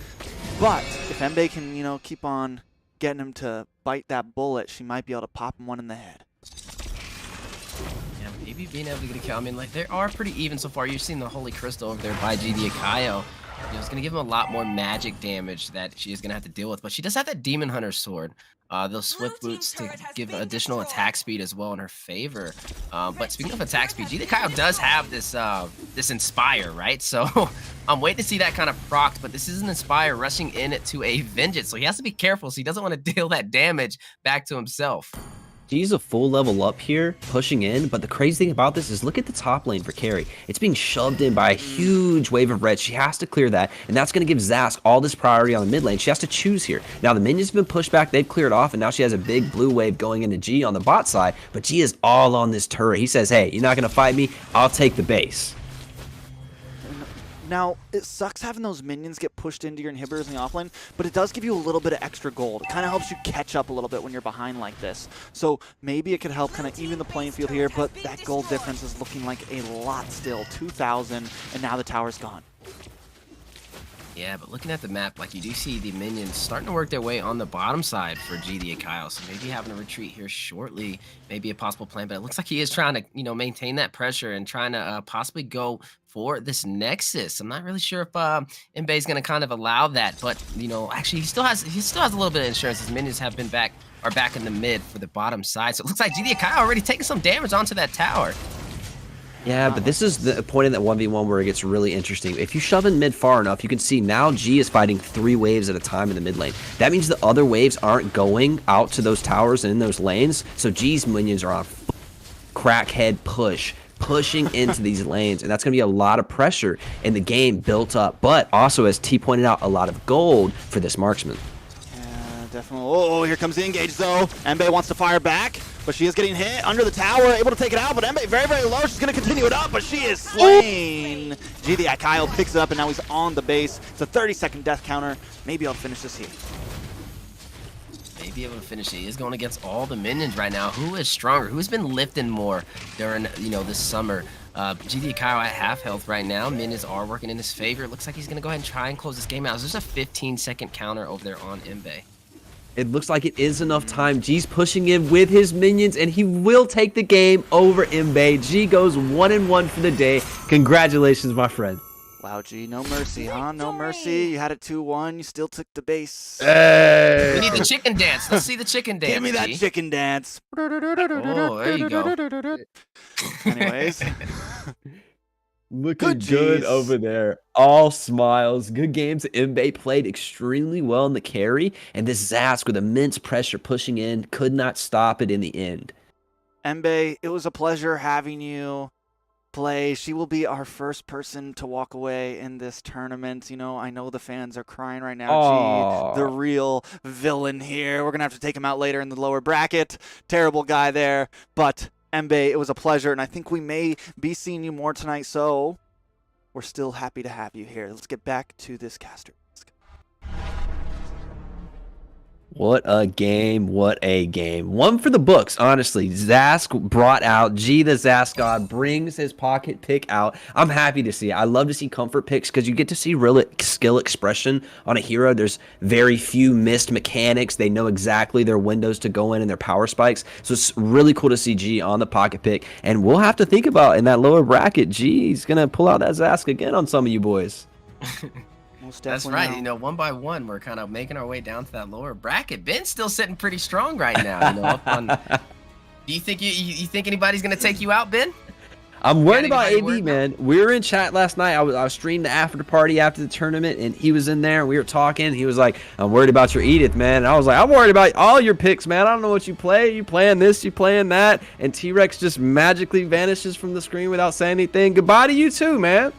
But if Imbe can, you know, keep on getting him to bite that bullet, she might be able to pop him one in the head. Maybe being able to get a kill. I mean, like, they are pretty even so far. You've seen the Holy Crystal over there by GD Akayo. You know, it's going to give him a lot more magic damage that she is going to have to deal with. But she does have that Demon Hunter sword. Those Swift Boots to give additional attack speed as well in her favor. But speaking of attack speed, GD Akayo does have this this Inspire, right? So I'm waiting to see that kind of procced. But this is an Inspire rushing in to a Vengeance. So he has to be careful. So he doesn't want to deal that damage back to himself. She's a full level up here, pushing in, but the crazy thing about this is look at the top lane for carry. It's being shoved in by a huge wave of red. She has to clear that, and that's going to give Zask all this priority on the mid lane. She has to choose here. Now, the minions have been pushed back. They've cleared off, and now she has a big blue wave going into G on the bot side, but G is all on this turret. He says, hey, you're not going to fight me. I'll take the base. Now, it sucks having those minions get pushed into your inhibitors in the offlane, but it does give you a little bit of extra gold. It kind of helps you catch up a little bit when you're behind like this. So maybe it could help kind of even the playing field here, but that gold difference is looking like a lot still. 2,000, and now the tower's gone. Yeah, but looking at the map, like, you do see the minions starting to work their way on the bottom side for GD Akayo, so maybe having a retreat here shortly may be a possible plan, but it looks like he is trying to, you know, maintain that pressure and trying to possibly go for this Nexus. I'm not really sure if Imbe is going to kind of allow that, but, you know, actually he still has a little bit of insurance. His minions have been back in the mid for the bottom side, so it looks like GD Akayo already taking some damage onto that tower. Yeah, but this is the point in that 1v1 where it gets really interesting. If you shove in mid far enough, you can see now G is fighting 3 waves at a time in the mid lane. That means the other waves aren't going out to those towers and in those lanes, so G's minions are on crackhead pushing into these lanes, and that's going to be a lot of pressure in the game built up, but also, as T pointed out, a lot of gold for this marksman. Yeah, definitely. Oh, here comes the engage though. Imbe wants to fire back, but she is getting hit under the tower, able to take it out, but Imbe very, very low. She's going to continue it up, but she is slain. GD Akayo picks it up, and now he's on the base. It's a 30-second death counter. Maybe I'll finish this here. May be able to finish it. He is going against all the minions right now. Who is stronger? Who's been lifting more during, you know, this summer? GD Akayo at half health right now. Minions are working in his favor. It looks like he's going to go ahead and try and close this game out. There's a 15-second counter over there on Imbe. It looks like it is enough time. G's pushing in with his minions, and he will take the game over Imbe. G goes 1-1 for the day. Congratulations, my friend. Wow, G, no mercy, huh? No mercy. You had it 2-1. You still took the base. Hey. We need the chicken dance. Let's see the chicken dance. Give me that chicken dance. Oh, there you go. Anyways. Looking good over there. All smiles. Good games. Imbe played extremely well in the carry, and this Zask with immense pressure pushing in could not stop it in the end. Imbe, it was a pleasure having you. play. She will be our first person to walk away in this tournament. You know, I know the fans are crying right now. Aw. Gee, the real villain here. We're going to have to take him out later in the lower bracket. Terrible guy there. But Imbe, it was a pleasure, and I think we may be seeing you more tonight, so we're still happy to have you here. Let's get back to this caster. What a game, what a game. One for the books, honestly. Zask brought out, G the Zask God brings his pocket pick out. I'm happy to see it. I love to see comfort picks because you get to see real skill expression on a hero. There's very few missed mechanics. They know exactly their windows to go in and their power spikes. So it's really cool to see G on the pocket pick. And we'll have to think about in that lower bracket, G, he's going to pull out that Zask again on some of you boys. That's right. You know, one by one, we're kind of making our way down to that lower bracket. Ben's still sitting pretty strong right now. You know, up on, do you think you think anybody's gonna take you out, Ben? I'm worried about AB, man. We were in chat last night. I was streaming the after party after the tournament, and he was in there, and we were talking. He was like, I'm worried about your Edith, man. And I was like, I'm worried about all your picks, man. I don't know what you play. You playing this, you playing that. And T-Rex just magically vanishes from the screen without saying anything. Goodbye to you too, man.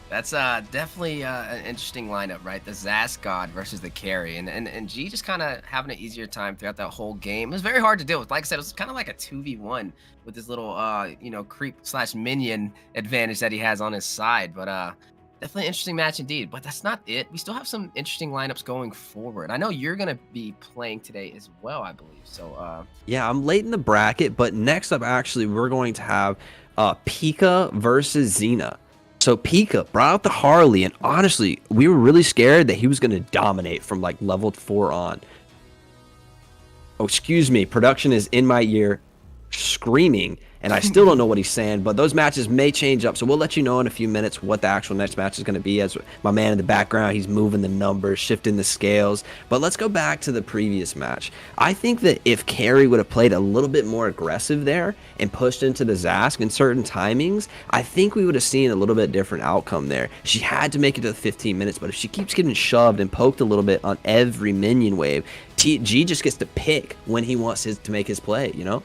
That's definitely an interesting lineup, right? The Zask God versus the carry, and G just kind of having an easier time throughout that whole game. It was very hard to deal with. Like I said, it was kind of like a 2v1 with this little you know, creep / minion advantage that he has on his side. But definitely an interesting match indeed. But that's not it. We still have some interesting lineups going forward. I know you're gonna be playing today as well, I believe. So yeah, I'm late in the bracket, but next up, actually, we're going to have Pika versus Xena. So Pika brought out the Harley, and honestly, we were really scared that he was going to dominate from like level 4 on. Oh, excuse me. Production is in my ear screaming, and I still don't know what he's saying, but those matches may change up, so we'll let you know in a few minutes what the actual next match is going to be. As my man in the background, he's moving the numbers, shifting the scales. But let's go back to the previous match. I think that if Carrie would have played a little bit more aggressive there and pushed into the Zask in certain timings, I think we would have seen a little bit different outcome there. She had to make it to the 15 minutes, but if she keeps getting shoved and poked a little bit on every minion wave, G just gets to pick when he wants to make his play, you know?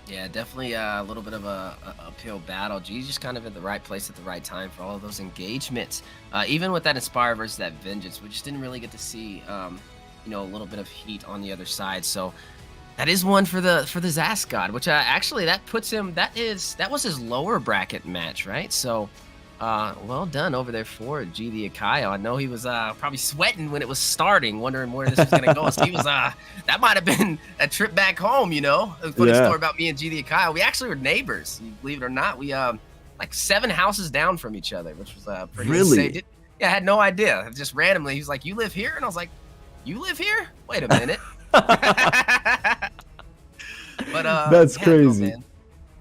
yeah, definitely a little bit of a uphill battle. G's just kind of in the right place at the right time for all of those engagements. Even with that Inspire versus that Vengeance, we just didn't really get to see, you know, a little bit of heat on the other side. So that is one for the Zask God, which actually that puts him. That was his lower bracket match, right? So well done over there for G the Akayo. I know he was probably sweating when it was starting, wondering where this was gonna go. So he was that might have been a trip back home, you know. A funny story about me and G the Akayo. We actually were neighbors, believe it or not. We like 7 houses down from each other, which was pretty insane. Yeah, I had no idea. Just randomly, he was like, "You live here?" And I was like, "You live here? Wait a minute." But that's crazy. Man.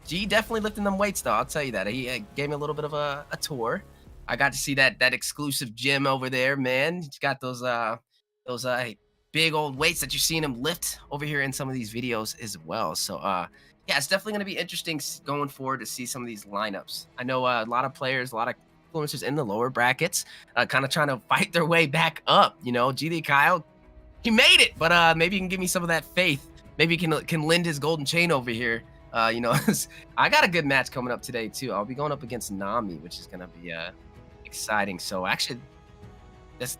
G definitely lifting them weights, though. I'll tell you that. He gave me a little bit of a tour. I got to see that exclusive gym over there, man. He's got those big old weights that you're seeing him lift over here in some of these videos as well. So yeah, it's definitely going to be interesting going forward to see some of these lineups. I know a lot of players, a lot of influencers in the lower brackets, kind of trying to fight their way back up. You know, G the Kyle, he made it, but maybe he can give me some of that faith. Maybe he can lend his golden chain over here. You know, I got a good match coming up today too. I'll be going up against Nami, which is gonna be exciting. So actually, that's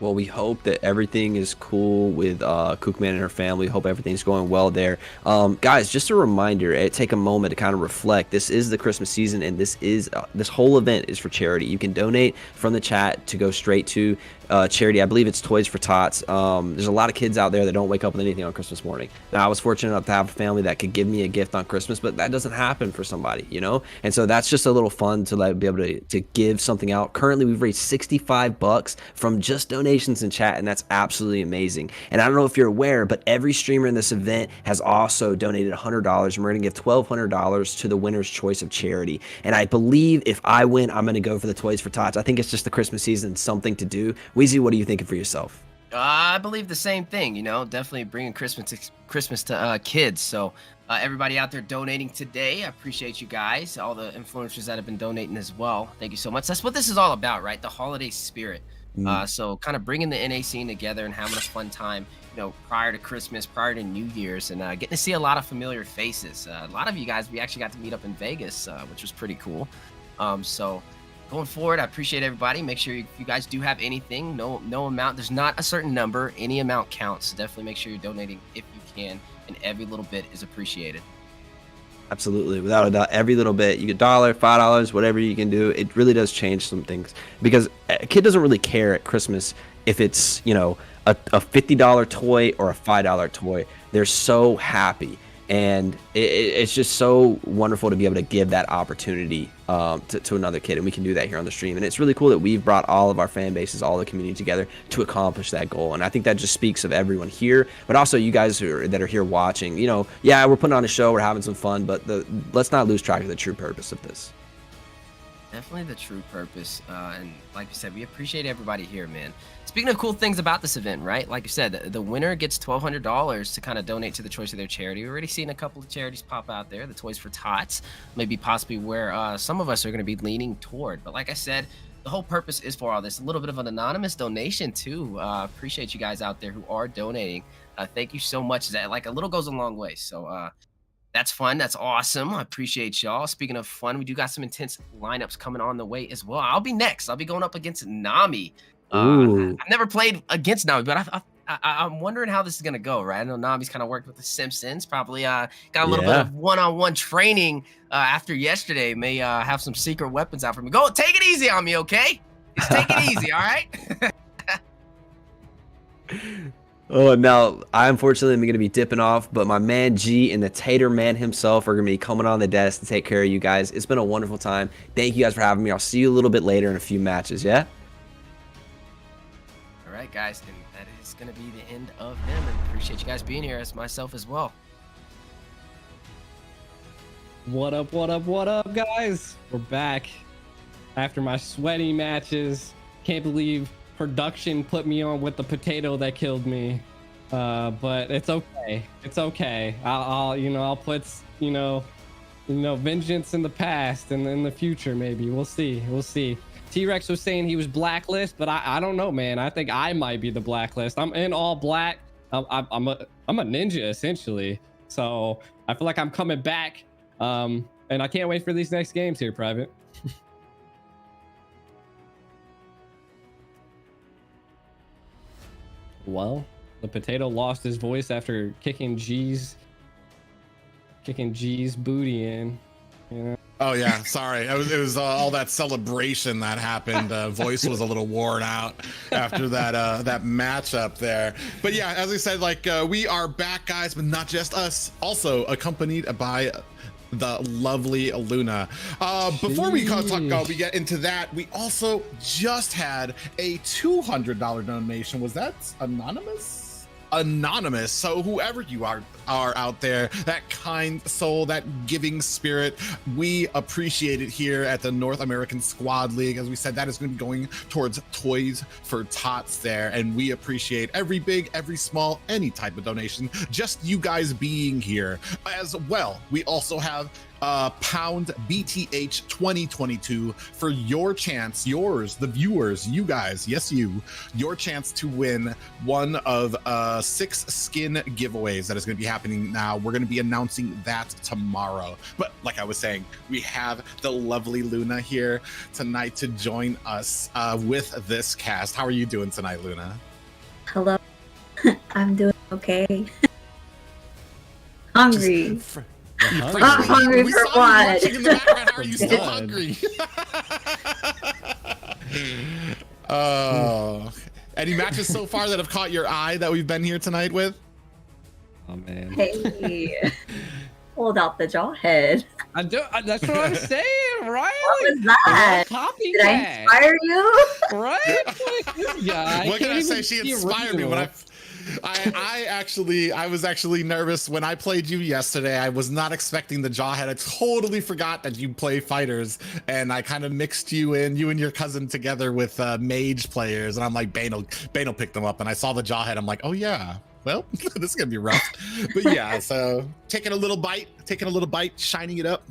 Well, we hope that everything is cool with Kukman and her family. Hope everything's going well there. Guys, just a reminder, take a moment to kind of reflect. This is the Christmas season, and this whole event is for charity. You can donate from the chat to go straight to charity. I believe it's Toys for Tots. There's a lot of kids out there that don't wake up with anything on Christmas morning. Now, I was fortunate enough to have a family that could give me a gift on Christmas, but that doesn't happen for somebody, you know? And so that's just a little fun to be able to give something out. Currently, we've raised $65 from just donations in chat, and that's absolutely amazing. And I don't know if you're aware, but every streamer in this event has also donated $100, and we're going to give $1,200 to the winner's choice of charity. And I believe if I win, I'm going to go for the Toys for Tots. I think it's just the Christmas season, something to do. Wheezy, what are you thinking for yourself? I believe the same thing, you know, definitely bringing Christmas to kids. So Everybody out there donating today, I appreciate you guys. All the influencers that have been donating as well. Thank you so much. That's what this is all about, right? The holiday spirit. So kind of bringing the NA scene together and having a fun time, prior to Christmas, prior to New Year's, and getting to see a lot of familiar faces. A lot of you guys, we actually got to meet up in Vegas, which was pretty cool. So going forward, I appreciate everybody. Make sure if you guys do have anything, no amount, there's not a certain number, any amount counts. So definitely make sure you're donating if you can, and every little bit is appreciated. Absolutely, without a doubt, every little bit. You get $1, $5, whatever you can do. It really does change some things, because a kid doesn't really care at Christmas if it's a $50 toy or a $5 toy. They're so happy, and it's just so wonderful to be able to give that opportunity to another kid, and we can do that here on the stream. And it's really cool that we've brought all of our fan bases, all the community together to accomplish that goal. And I think that just speaks of everyone here, but also you guys that are here watching. Yeah, we're putting on a show, we're having some fun, but let's not lose track of the true purpose of this. Definitely the true purpose, and like you said, we appreciate everybody here, man. Speaking of cool things about this event, right? Like you said, the winner gets $1,200 to kind of donate to the choice of their charity. We've already seen a couple of charities pop out there. The Toys for Tots, maybe possibly where some of us are going to be leaning toward. But like I said, the whole purpose is for all this. A little bit of an anonymous donation too. Appreciate you guys out there who are donating. Thank you so much. That a little goes a long way. So that's fun. That's awesome. I appreciate y'all. Speaking of fun, we do got some intense lineups coming on the way as well. I'll be next. I'll be going up against Nami. I've never played against Nami, but I'm wondering how this is going to go, right? I know Nami's kind of worked with the Simpsons. Probably got a little bit of one-on-one training after yesterday. May have some secret weapons out for me. Go, take it easy on me, okay? Just take it easy, all right? Oh, now I unfortunately am going to be dipping off, but my man G and the Tater Man himself are going to be coming on the desk to take care of you guys. It's been a wonderful time. Thank you guys for having me. I'll see you a little bit later in a few matches, yeah? All right, guys, and that is going to be the end of him. And appreciate you guys being here, as myself as well. What up, guys? We're back after my sweaty matches. Can't believe production put me on with the potato that killed me, but it's okay. It's okay. I'll put vengeance in the past and in the future. Maybe we'll see. T-Rex was saying he was blacklist, but I don't know, man. I think I might be the blacklist. I'm in all black. I'm a ninja essentially, so I feel like I'm coming back. And I can't wait for these next games here, Private. Well, the potato lost his voice after kicking G's booty in. Oh yeah, sorry. It was all that celebration that happened. Voice was a little worn out after that matchup there. But yeah, as I said, we are back, guys, but not just us. Also accompanied by the lovely Luna. Before we get into that, we also just had a $200 donation. Was that anonymous? Anonymous. So whoever you are out there, that kind soul, that giving spirit, we appreciate it here at the North American Squad League. As we said, that is going to be going towards Toys for Tots there, and we appreciate every big, every small, any type of donation, just you guys being here as well. We also have pound BTH 2022 for your chance, yours, the viewers, you guys, yes, your chance to win one of 6 skin giveaways that is going to be happening now. We're going to be announcing that tomorrow. But like I was saying, we have the lovely Luna here tonight to join us with this cast. How are you doing tonight, Luna? Hello. I'm doing okay. Hungry. I'm hungry for what? In the background. How are you still hungry? Oh, any matches so far that have caught your eye that we've been here tonight with? Oh man. Hey, hold out the jawhead. That's what I'm saying, right? What was that? Did I inspire you? Right? Yeah. What can I say? She inspired me when I was actually nervous when I played you yesterday. I was not expecting the jawhead. I totally forgot that you play fighters, and I kind of mixed you and your cousin together with mage players, and I'm like, Bane will pick them up, and I saw the jawhead. I'm like, oh yeah, well, this is gonna be rough. But yeah, so taking a little bite, shining it up,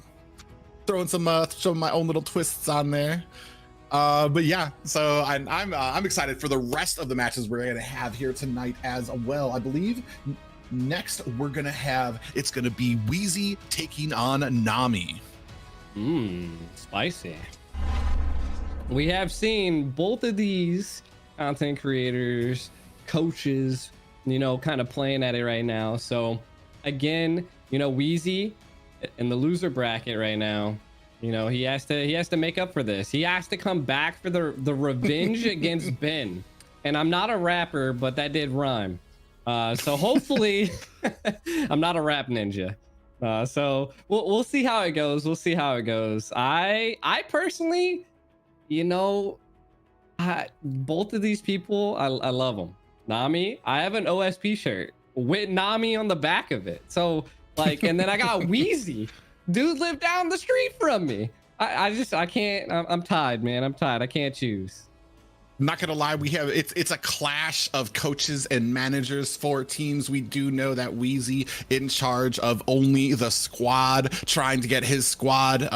throwing some my own little twists on there. But yeah, so I'm excited for the rest of the matches we're gonna have here tonight as well. I believe next we're gonna have, it's gonna be Wheezy taking on Nami. Spicy. We have seen both of these content creators, coaches, you know, kind of playing at it right now. So again, you know, Wheezy in the loser bracket right now, you know, he has to make up for this. He has to come back for the revenge against Ben. And I'm not a rapper, but that did rhyme. So hopefully I'm not a rap ninja. So we'll see how it goes. We'll see how it goes. I personally, you know, both of these people, I love them. Nami, I have an OSP shirt with Nami on the back of it. So like, and then I got Wheezy. Dude lived down the street from me. I can't, I'm tied, man. I'm tied. I can't choose. I'm not gonna lie, it's a clash of coaches and managers for teams. We do know that Wheezy in charge of only the squad, trying to get his squad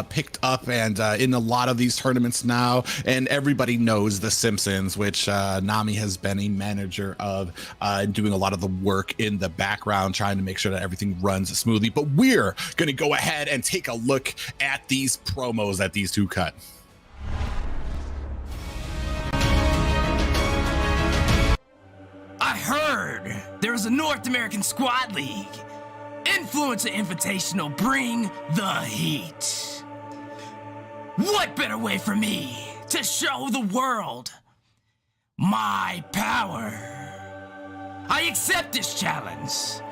picked up and in a lot of these tournaments now. And everybody knows the Simpsons, which Nami has been a manager of, doing a lot of the work in the background, trying to make sure that everything runs smoothly. But we're gonna go ahead and take a look at these promos that these two cut. I heard there was a North American Squad League. Influencer Invitational, bring the heat. What better way for me to show the world my power? I accept this challenge.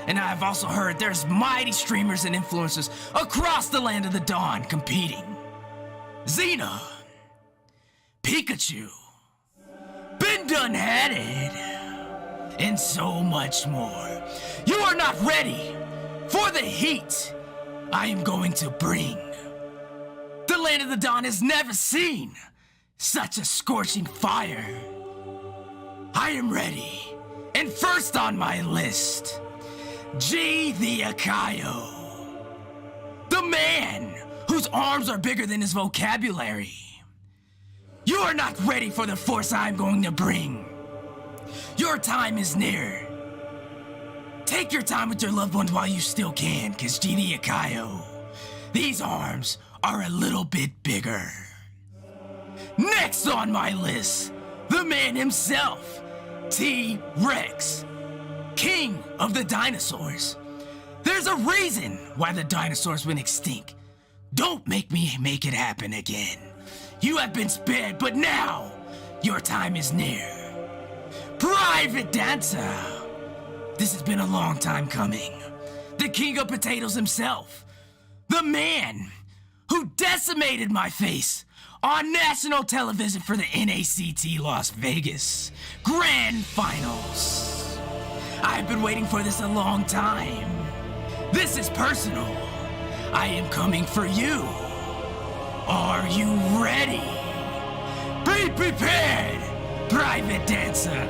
And I've also heard there's mighty streamers and influencers across the land of the dawn competing. Xena, Pikachu, been done had it, and so much more. You are not ready for the heat I am going to bring. The land of the dawn has never seen such a scorching fire. I am ready, and first on my list, G the Akayo, the man whose arms are bigger than his vocabulary. You are not ready for the force I'm going to bring. Your time is near. Take your time with your loved ones while you still can, cause G the Akayo, these arms are a little bit bigger. Next on my list, the man himself, T-Rex, king of the dinosaurs. There's a reason why the dinosaurs went extinct. Don't make me make it happen again. You have been spared, but now your time is near. Private Dancer. This has been a long time coming. The king of potatoes himself. The man who decimated my face on national television for the NACT Las Vegas Grand Finals. I've been waiting for this a long time. This is personal. I am coming for you. Are you ready? Be prepared, Private Dancer.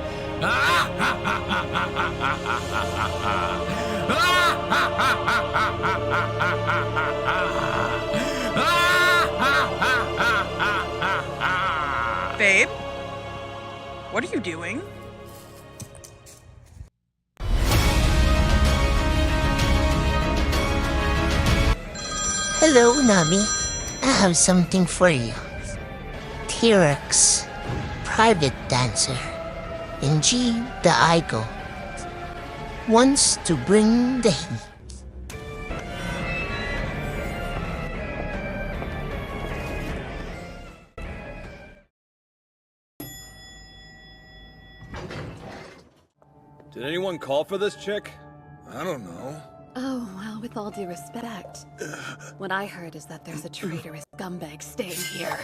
Babe? What are you doing? Hello, Nami. I have something for you. T-Rex, Private Dancer, and G the Igo wants to bring the heat. Did anyone call for this chick? I don't know. Oh, well, with all due respect, what I heard is that there's a traitorous scumbag staying here.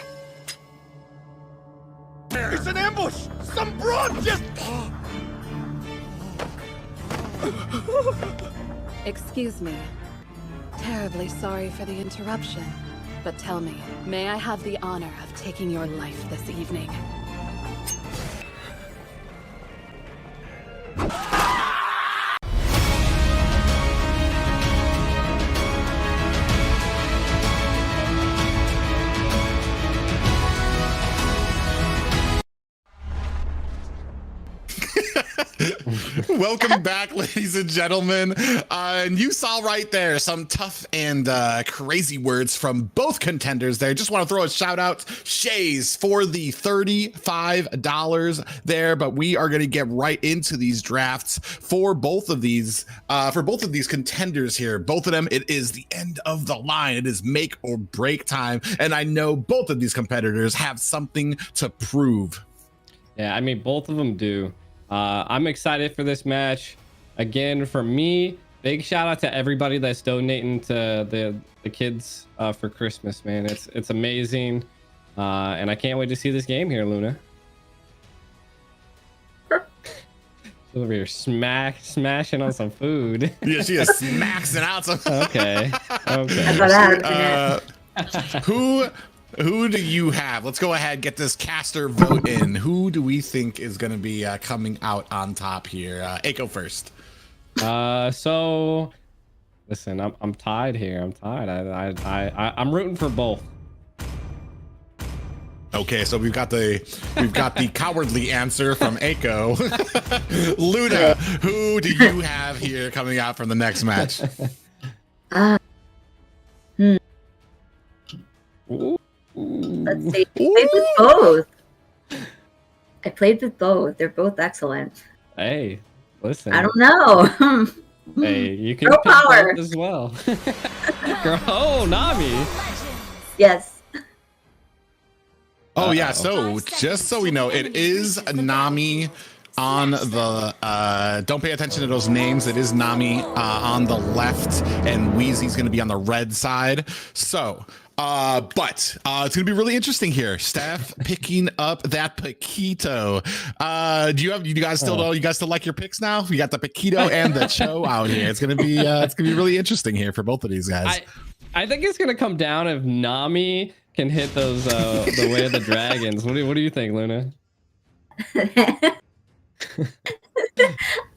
It's an ambush! Some broad just... Excuse me. Terribly sorry for the interruption. But tell me, may I have the honor of taking your life this evening? Welcome back, ladies and gentlemen. And you saw right there some tough and crazy words from both contenders there. Just want to throw a shout out, Shays, for the $35 there. But we are going to get right into these drafts for both of these contenders here. Both of them, it is the end of the line. It is make or break time. And I know both of these competitors have something to prove. Yeah, I mean, both of them do. I'm excited for this match. Again, for me, big shout out to everybody that's donating to the kids for Christmas, man. It's amazing. And I can't wait to see this game here, Luna. Over here smashing on some food. Yeah, she is smashing out some. Okay. Who do you have? Let's go ahead, get this caster vote in. Who do we think is going to be coming out on top here? Aiko first. So listen, I'm tied here. I'm tied. I'm rooting for both. Okay, so we've got the cowardly answer from Aiko. Luna, who do you have here coming out from the next match? Let's see. I played with both. I played with both. They're both excellent. Hey, listen. I don't know. Hey, you can Girl pick power both as well. Girl, Nami. Yes. Oh yeah, so just so we know, it is Nami on the don't pay attention to those names. It is Nami on the left, and Wheezy's gonna be on the red side. So but it's gonna be really interesting here. Steph picking up that Paquito. Do you guys still know? You guys still like your picks now? We got the Paquito and the Cho out here. It's gonna be really interesting here for both of these guys. I think it's gonna come down if Nami can hit those the way of the dragons. What do you think, Luna?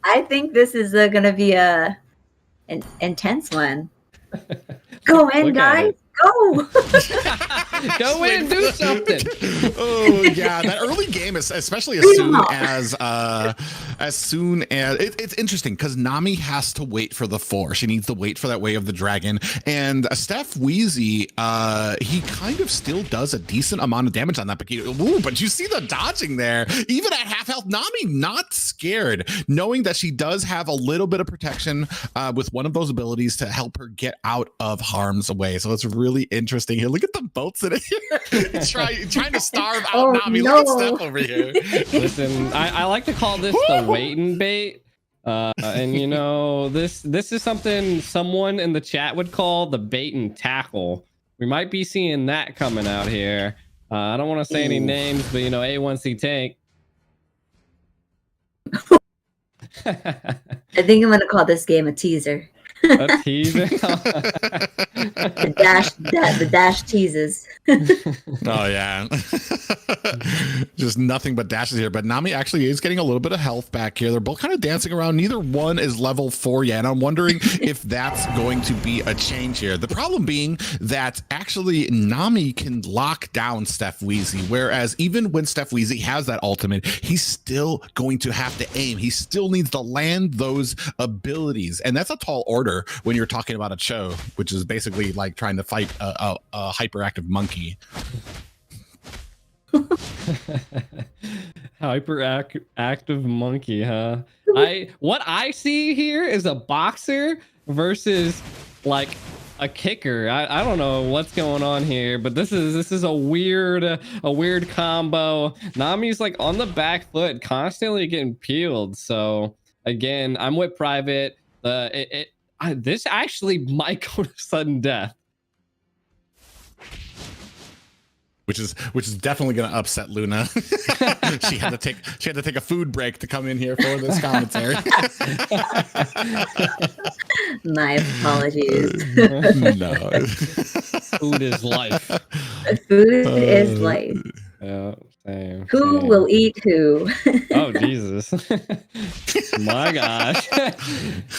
I think this is gonna be an intense one. Go in, guys. Go. Go in, do something. Oh yeah, that early game is especially as soon as it's interesting because Nami has to wait for the 4. She needs to wait for that way of the dragon. And Steph Wheezy, he kind of still does a decent amount of damage on that Paquito. Ooh, but you see the dodging there. Even at half health, Nami not scared, knowing that she does have a little bit of protection with one of those abilities to help her get out of harm's way. So it's really interesting here. Look at the boats in it here. trying to starve out Nami. No. Look at Steph over here. Listen, I like to call this the wait and bait. And you know, this is something someone in the chat would call the bait and tackle. We might be seeing that coming out here. I don't want to say any names, but you know, A1C Tank. I think I'm gonna call this game a teaser. A teaser. The dash teases. Oh yeah. Just nothing but dashes here. But Nami actually is getting a little bit of health back here. They're both kind of dancing around. Neither one is level 4 yet. And I'm wondering if that's going to be a change here. The problem being that actually Nami can lock down Steph Wheezy, whereas even when Steph Wheezy has that ultimate, he's still going to have to aim. He still needs to land those abilities. And that's a tall order when you're talking about a Cho, which is basically like trying to fight a hyperactive monkey. Hyperactive monkey, huh? What I see here is a boxer versus like a kicker. I don't know what's going on here, but this is a weird combo. Nami's like on the back foot, constantly getting peeled. So again, I'm with Private. This actually might go to sudden death. Which is definitely going to upset Luna. she had to take a food break to come in here for this commentary. My apologies. No. Food is life. Food is life. Yeah, same. Who will eat who? Oh Jesus! My gosh!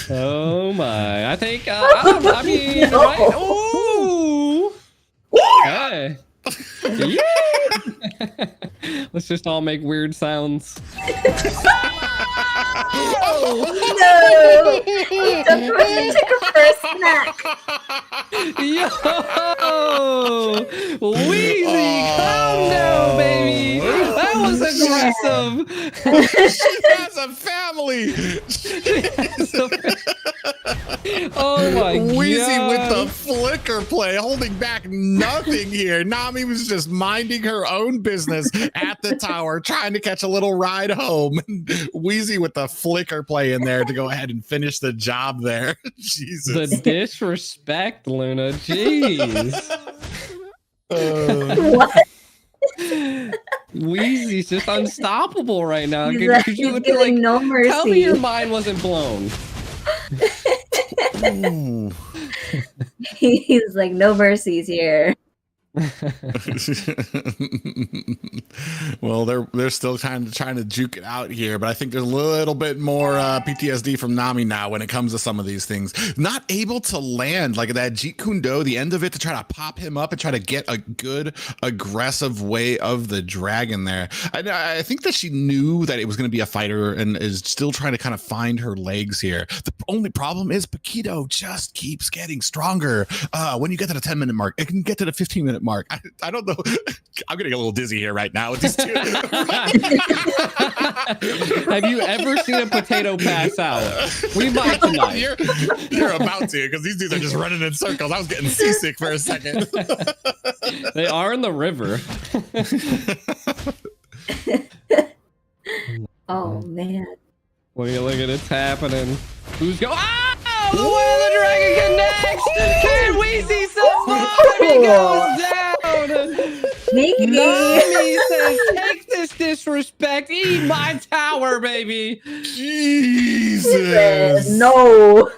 Oh my! I think I mean, No. right? Ooh! Hey! Yeah. Let's just all make weird sounds. No! He took a first snack. Yo! Wheezy, calm down, baby. That was aggressive. She has a family. Oh my god. Wheezy with the flicker play, holding back nothing here. Nami was just minding her own business at the tower, trying to catch a little ride home. Wheezy with the flicker play in there to go ahead and finish the job there. Jesus. The disrespect, Luna. Jeez. What? Wheezy's just unstoppable right now. He's You would giving no mercy. Tell me your mind wasn't blown. He's like, no mercies here. Well, they're still trying to juke it out here, but I think there's a little bit more PTSD from Nami now when it comes to some of these things. Not able to land like that Jeet Kune Do, the end of it, to try to pop him up and try to get a good aggressive way of the dragon there. I think that she knew that it was going to be a fighter and is still trying to kind of find her legs here. The only problem is Paquito just keeps getting stronger. When you get to the 10-minute mark, it can get to the 15-minute mark. I don't know. I'm getting a little dizzy here right now with these two. Have you ever seen a potato pass out? We might tonight. You're about to, because these dudes are just running in circles. I was getting seasick for a second. They are in the river. Oh man. Look at it's happening. Who's going? Oh, the way the dragon connects! Can we see somebody goes down? Sneaky. Nami says, take this disrespect. Eat my tower, baby. Jesus. No.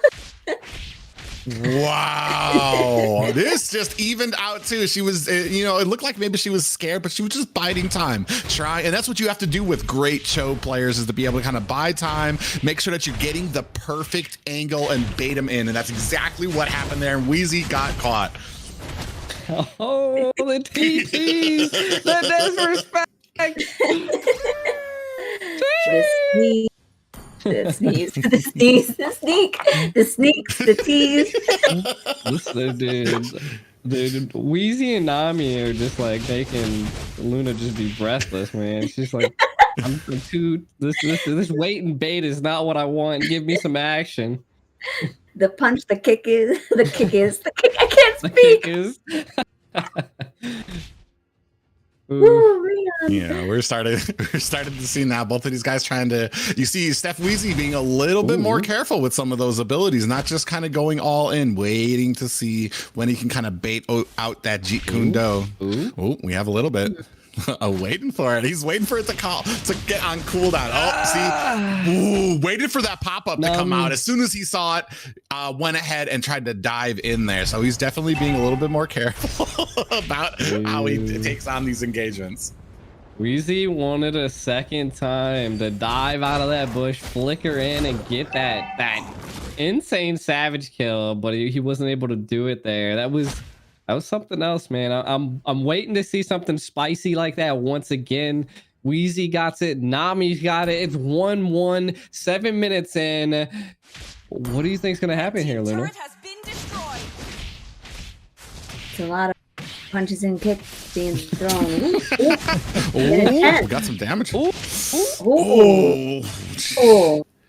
Wow. This just evened out too. She was, it looked like maybe she was scared, but she was just biding time. And that's what you have to do with great Cho players, is to be able to kind of buy time, make sure that you're getting the perfect angle and bait them in. And that's exactly what happened there. And Wheezy got caught. Oh, the TTs, the disrespect. The sneeze, the sneeze, the sneak, the sneaks, the tease. Listen, dude, Wheezy and Nami are just like making Luna just be breathless, man. She's like, this wait and bait is not what I want. Give me some action. The punch, the kick is, the kick is, the kick. I can't speak. Yeah, we're starting to see now both of these guys trying to, you see Steph Wheezy being a little bit more careful with some of those abilities, not just kind of going all in, waiting to see when he can kind of bait out that Jeet Kune Do. Oh, we have a little bit. Waiting for it. He's waiting for it to get on cooldown. Oh, see, waited for that pop-up to come out. As soon as he saw it, went ahead and tried to dive in there. So he's definitely being a little bit more careful about how he takes on these engagements. Wheezy wanted a second time to dive out of that bush, flicker in, and get that insane savage kill, but he wasn't able to do it there. That was something else, man. I'm waiting to see something spicy like that once again. Wheezy got it. Nami's got it. It's 1-1, 7 minutes in. What do you think's gonna happen here, Luna? It's a lot of punches and kicks being thrown. We got some damage.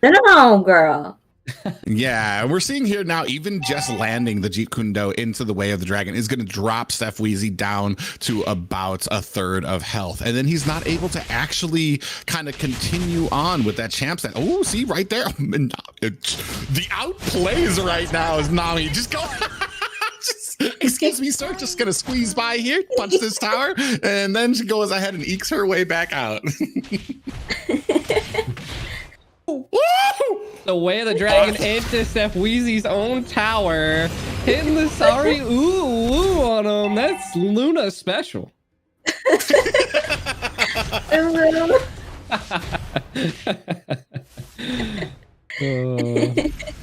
No, girl. Yeah, we're seeing here now, even just landing the Jeet Kune Do into the way of the dragon is going to drop Steph Wheezy down to about a third of health. And then he's not able to actually kind of continue on with that champ set. Oh, see right there. The outplays right now is Nami. Just go. Excuse me, sir. Just going to squeeze by here, punch this tower, and then she goes ahead and ekes her way back out. The way of the dragon into Steph Wheezy's own tower, hitting the sorry ooh on him. That's Luna special.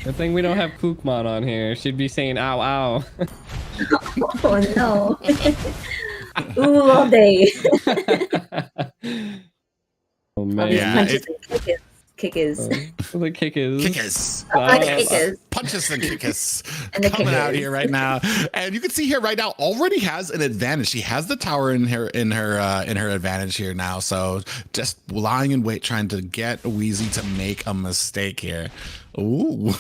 Good thing we don't have Kukman on here. She'd be saying ow ow. Oh no. Ooh, all day. Oh man. Yeah, kickers. The kickers. Kickers. Kickers. Punches and kickers And the coming out kickers. here right now. And you can see here right now already has an advantage. She has the tower in her advantage here now. So just lying in wait, trying to get Wheezy to make a mistake here. Ooh.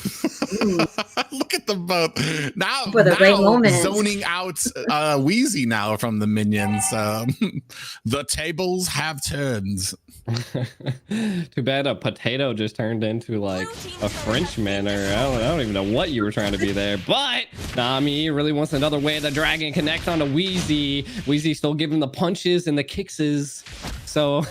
Look at them both. Now, For the right moment. zoning out Wheezy now from the minions. The tables have turned. Too bad a potato just turned into like a Frenchman, or I don't even know what you were trying to be there. But Nami really wants another way the dragon connects onto Wheezy. Wheezy still giving the punches and the kicks. So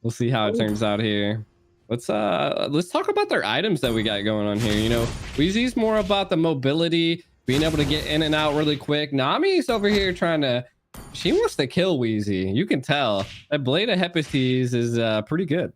we'll see how it turns out here. Let's talk about their items that we got going on here. You know, Wheezy's more about the mobility, being able to get in and out really quick. Nami's over here trying to, she wants to kill Wheezy. You can tell that Blade of Hephaestus is pretty good.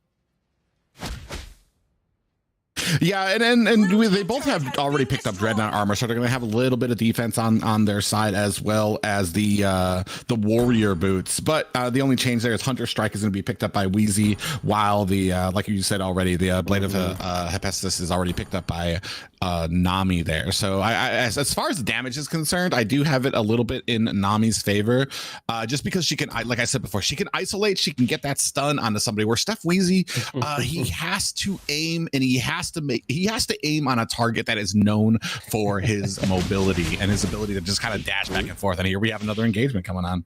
Yeah, and they both have already picked up Dreadnought armor, so they're going to have a little bit of defense on their side, as well as the warrior boots. But the only change there is Hunter Strike is going to be picked up by Wheezy, while the like you said already, the Blade of Hephaestus is already picked up by Nami there. So as far as the damage is concerned, I do have it a little bit in Nami's favor, just because she can, like I said before, she can isolate, she can get that stun onto somebody. Where Steph Wheezy, he has to aim, and he has to aim on a target that is known for his mobility and his ability to just kind of dash back and forth. And here we have another engagement coming on.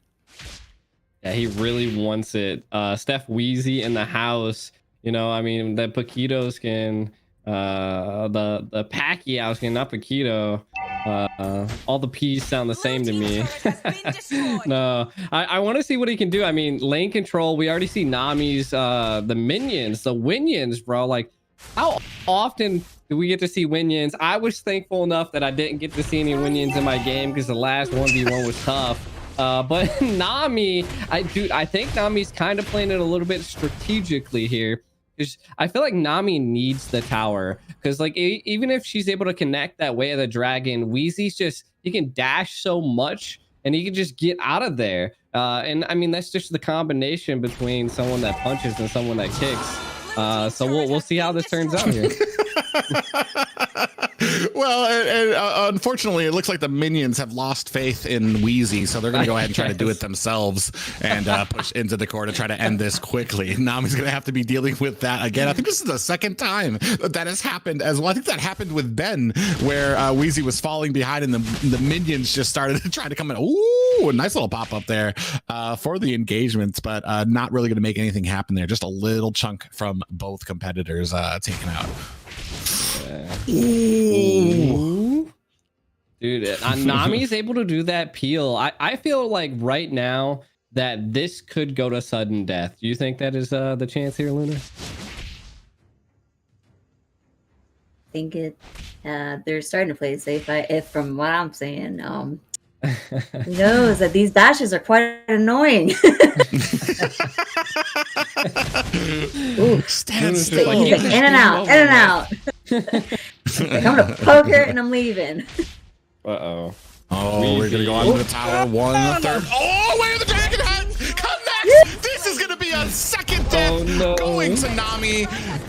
Yeah, he really wants it. Steph Wheezy in the house. You know, I mean, the Paquito skin, the Pacquiao skin, not Paquito. All the P's sound the same to me. No, I want to see what he can do. I mean, lane control, we already see Nami's, the minions, the Winions, bro. Like, how often do we get to see Winions? I was thankful enough that I didn't get to see any Winions in my game because the last 1v1 was tough. But Nami, I think Nami's kind of playing it a little bit strategically here. I feel like Nami needs the tower, because like even if she's able to connect that way of the dragon, Wheezy's just, he can dash so much and he can just get out of there. And I mean, that's just the combination between someone that punches and someone that kicks. So we'll see how this turns out here. Well, and unfortunately, it looks like the minions have lost faith in Wheezy, so they're going to go ahead and try to do it themselves and push into the core to try to end this quickly. Nami's going to have to be dealing with that again. I think this is the second time that has happened as well. I think that happened with Ben, where Wheezy was falling behind and the minions just started to try to come in. Ooh, a nice little pop up there for the engagements, but not really going to make anything happen there. Just a little chunk from both competitors taken out. Ooh. Dude, Nami's able to do that peel. I feel like right now that this could go to sudden death. Do you think that is the chance here, Luna? I think they're starting to play it safe. If from what I'm saying, who knows that these dashes are quite annoying. Ooh, stand still. He's like, in and out, in and out. Like, I'm gonna poke her and I'm leaving. Uh-oh. Oh, we're gonna go on to the tower. One and a third. Oh, where the dragon hunt? Come next. This is gonna be a second death going to Nami.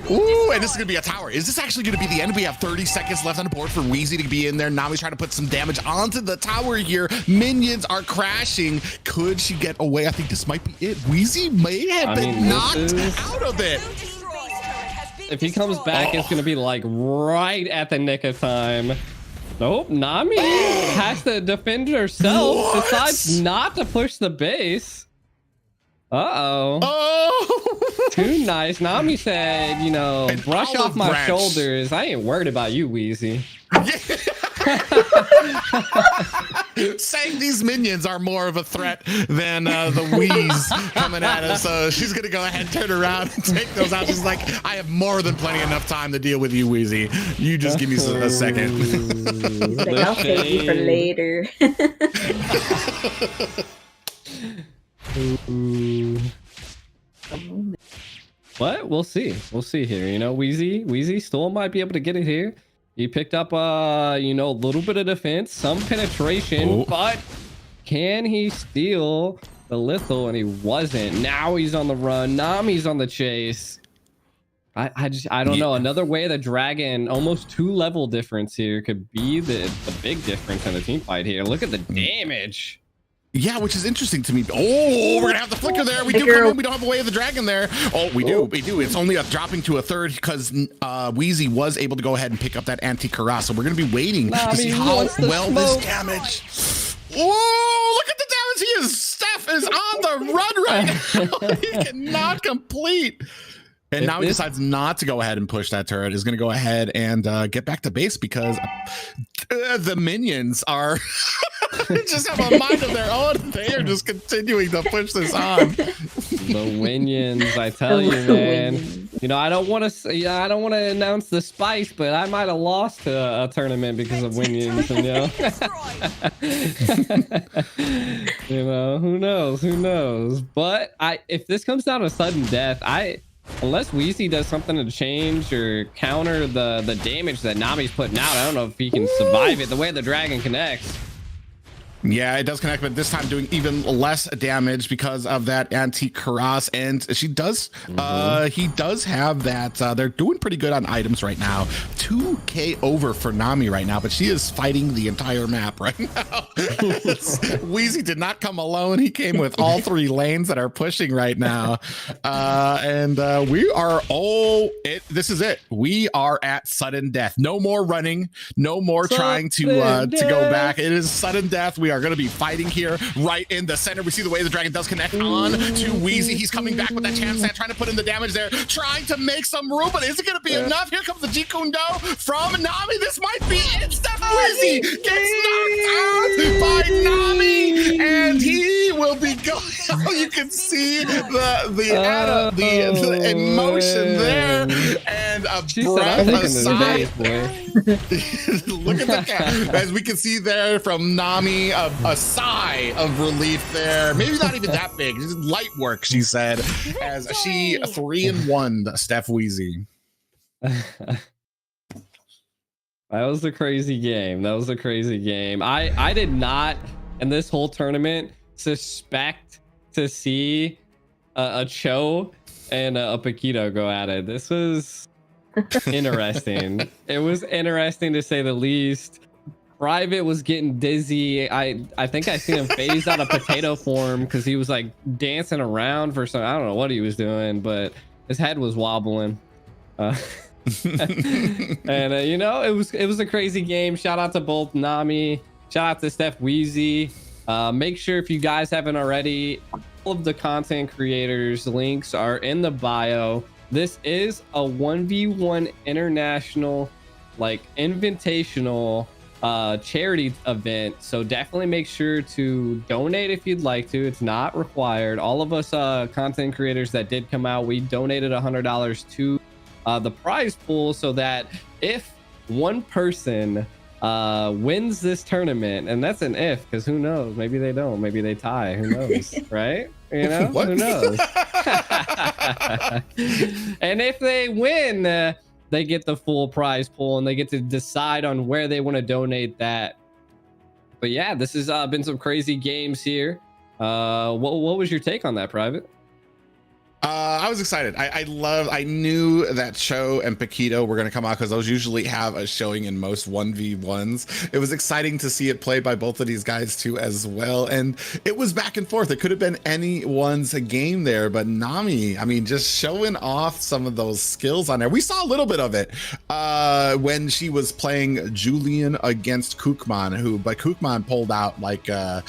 Ooh, and this is gonna be a tower. Is this actually gonna be the end? We have 30 seconds left on the board for Wheezy to be in there. Nami's trying to put some damage onto the tower here. Minions are crashing. Could she get away? I think this might be it. Wheezy may have been knocked out of it. If he comes back, it's gonna be like right at the nick of time. Nope, Nami has to defend herself. Decides not to push the base. Uh-oh. Oh. Too nice. Nami said, you know, brush off my shoulders. I ain't worried about you, Wheezy. Saying these minions are more of a threat than the Wheeze coming at us. So she's going to go ahead and turn around and take those out. She's like, I have more than plenty enough time to deal with you, Wheezy. You just give me a second. He's like, I'll save you for later. What? We'll see. We'll see here. You know, Wheezy still might be able to get it here. He picked up, you know, a little bit of defense, some penetration, but can he steal the lethal? And he wasn't. Now he's on the run. Nami's on the chase. I don't know. Another way the dragon, almost 2-level difference here, could be the big difference in the team fight here. Look at the damage. Yeah, which is interesting to me. Oh, we're gonna have the flicker there. We do come in. We don't have a way of the dragon there. Oh, we do. We do. It's only dropping to a third because Wheezy was able to go ahead and pick up that anti-Karas. So we're gonna be waiting to see how well this damage. Oh, look at the damage he is. Steph is on the run right now. He cannot complete. And now he decides not to go ahead and push that turret. Is going to go ahead and get back to base because the minions are just have a mind of their own. They are just continuing to push this on. The Winions, I tell you, man. You know, I don't want to announce the spice, but I might have lost to a tournament because of Winions. You know, who knows? Who knows? But if this comes down to sudden death, unless Wheezy does something to change or counter the damage that Nami's putting out, I don't know if he can survive it. The way the dragon connects. Yeah, it does connect, but this time doing even less damage because of that anti-Karas. And she does, he does have that. They're doing pretty good on items right now. 2K over for Nami right now, but she is fighting the entire map right now. Wheezy did not come alone. He came with all 3 lanes that are pushing right now. And we are this is it. We are at sudden death. No more running. No more trying to go back. It is sudden death. We are going to be fighting here right in the center. We see the way the dragon does connect on to Wheezy. He's coming back with that chance stand, trying to put in the damage there, trying to make some room, but is it going to be enough? Here comes the Jikundo from Nami. This might be it. Steph Wheezy gets knocked out by Nami, and he will be going. You can see the emotion there, and a breath aside. Look at the cat. As we can see there from Nami, a sigh of relief there. Maybe not even that big. Just light work, she said, as she 3-1 Steph Wheezy. That was a crazy game. That was a crazy game. I did not, in this whole tournament, suspect to see a Cho and a Paquito go at it. This was interesting. It was interesting to say the least. Private was getting dizzy. I think I seen him phase out of potato form because he was like dancing around for some. I don't know what he was doing, but his head was wobbling. And you know, it was a crazy game. Shout out to both Nami. Shout out to Steph Wheezy. Make sure, if you guys haven't already, all of the content creators links are in the bio. This is a 1v1 international, like, invitational charity event, so definitely make sure to donate if you'd like to. It's not required. All of us content creators that did come out, we donated $100 to the prize pool, so that if one person wins this tournament, and that's an if, because who knows, maybe they don't, maybe they tie, who knows, right? You know, who knows? And if they win, they get the full prize pool and they get to decide on where they want to donate that. But yeah, this has been some crazy games here. What was your take on that, Private? I was excited. I knew that Cho and Paquito were going to come out because those usually have a showing in most 1v1s. It was exciting to see it played by both of these guys too as well. And it was back and forth. It could have been anyone's game there, but Nami, I mean, just showing off some of those skills on there. We saw a little bit of it when she was playing Julian against Kukman, but Kukman pulled out like the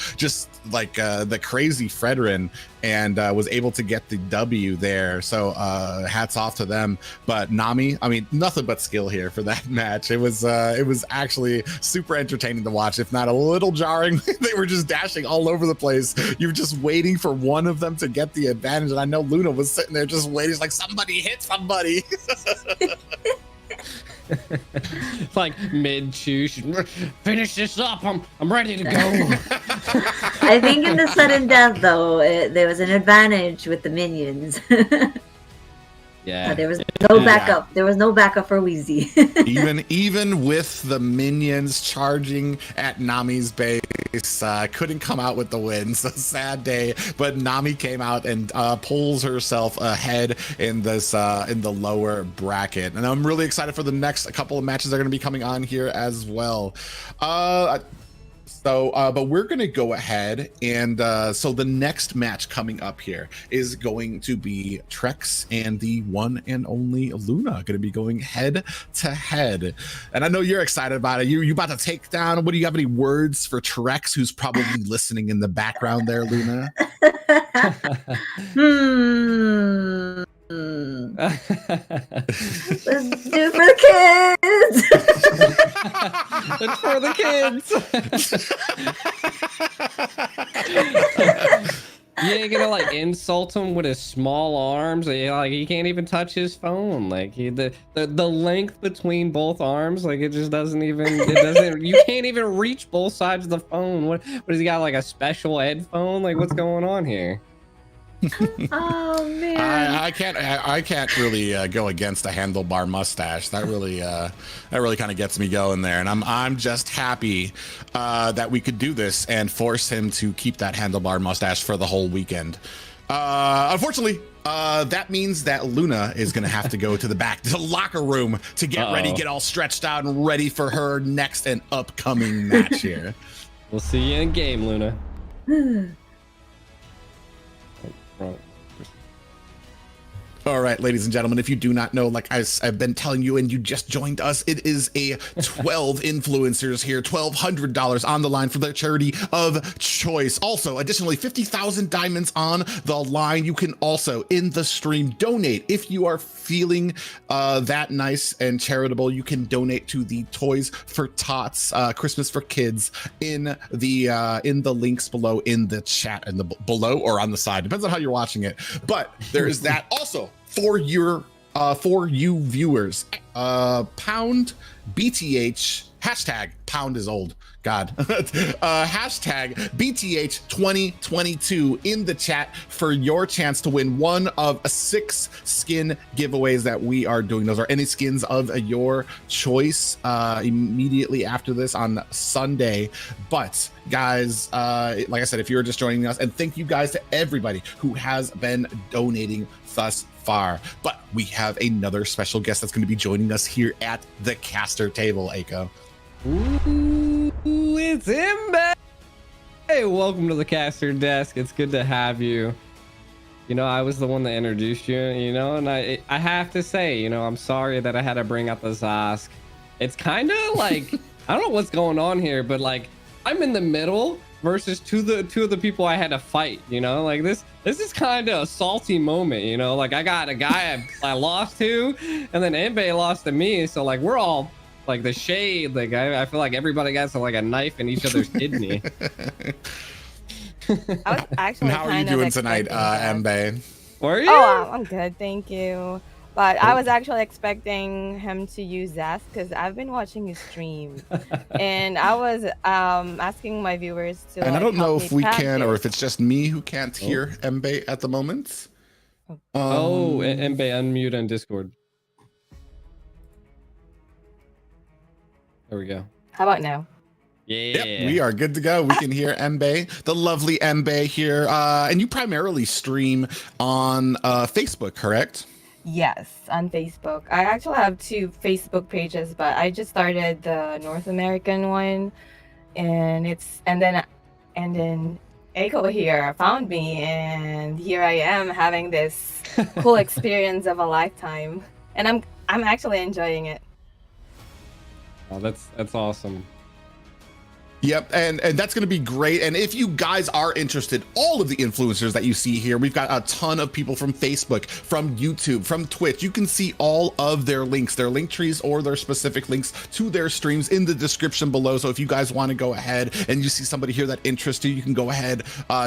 crazy Fredrin and was able to get the W there. So hats off to them. But Nami, I mean, nothing but skill here for that match. It was actually super entertaining to watch, if not a little jarring. They were just dashing all over the place. You were just waiting for one of them to get the advantage. And I know Luna was sitting there just waiting, like, somebody hit somebody. It's like mid-chew, finish this up. I'm ready to go. I think in the sudden death, though, there was an advantage with the minions. Yeah, I think in the sudden death, though, there was an advantage with the minions. yeah, yeah. I think in the sudden death, though, there was an advantage with the minions. I think in the sudden death, though, there was an advantage with the minions. Yeah. There was no backup. There was no backup for Wheezy. even with the minions charging at Nami's base, couldn't come out with the win. So sad day, but Nami came out and pulls herself ahead in this in the lower bracket. And I'm really excited for the next couple of matches that are going to be coming on here as well. But we're going to go ahead and so the next match coming up here is going to be Trex and the one and only Luna going to be going head to head. And I know you're excited about it. You about to take down. What do you have any words for Trex, who's probably listening in the background there, Luna? Let's do it for the kids. It's for the kids. You ain't gonna like insult him with his small arms. Like he can't even touch his phone. Like the length between both arms, like it just doesn't even. It doesn't. You can't even reach both sides of the phone. What does he got? Like a special headphone? Like what's going on here? Oh man, I can't really go against a handlebar mustache. That really kind of gets me going there, and I'm just happy that we could do this and force him to keep that handlebar mustache for the whole weekend. Unfortunately, that means that Luna is gonna have to go to the back to the locker room to get ready, get all stretched out and ready for her next and upcoming match here. We'll see you in game, Luna. All right, ladies and gentlemen, if you do not know, like I've been telling you and you just joined us, it is a 12 influencers here, $1,200 on the line for their charity of choice. Also, additionally, 50,000 diamonds on the line. You can also, in the stream, donate. If you are feeling that nice and charitable, you can donate to the Toys for Tots, Christmas for Kids, in the links below in the chat, and the below or on the side, depends on how you're watching it. But there is that also. For you viewers, pound BTH, hashtag pound is old, God, hashtag BTH 2022 in the chat for your chance to win one of 6 skin giveaways that we are doing. Those are any skins of your choice immediately after this on Sunday. But guys, like I said, if you're just joining us, and thank you guys to everybody who has been donating thus far. But we have another special guest that's going to be joining us here at the caster table, Aiko. Ooh, it's Imbe! Hey, welcome to the caster desk. It's good to have you. You know, I was the one that introduced you, you know, and I have to say, you know, I'm sorry that I had to bring up the Zosk. It's kind of like, I don't know what's going on here, but like, I'm in the middle versus two of the people I had to fight, you know, like this is kind of a salty moment, you know, like I got a guy I lost to, and then Imbe lost to me, so like we're all like the shade, like I feel like everybody got like a knife in each other's kidney. I was actually How are you doing tonight, Imbe? Were you? Oh, I'm good, thank you. But I was actually expecting him to use Zask because I've been watching his stream, and I was asking my viewers to. And I don't know if we practice. can, or if it's just me who can't hear Imbe at the moment. Imbe, unmute on Discord. There we go. How about now? Yeah, yep, we are good to go. We can hear Imbe, the lovely Imbe here. And you primarily stream on Facebook, correct? Yes, on Facebook. I actually have 2 Facebook pages, but I just started the North American one, and then Aiko here found me, and here I am having this cool experience of a lifetime, and I'm actually enjoying it. Oh, that's awesome. Yep, and that's going to be great. And if you guys are interested, all of the influencers that you see here, we've got a ton of people from Facebook, from YouTube, from Twitch. You can see all of their links, their link trees, or their specific links to their streams in the description below. So if you guys want to go ahead and you see somebody here that interests you, you can go ahead,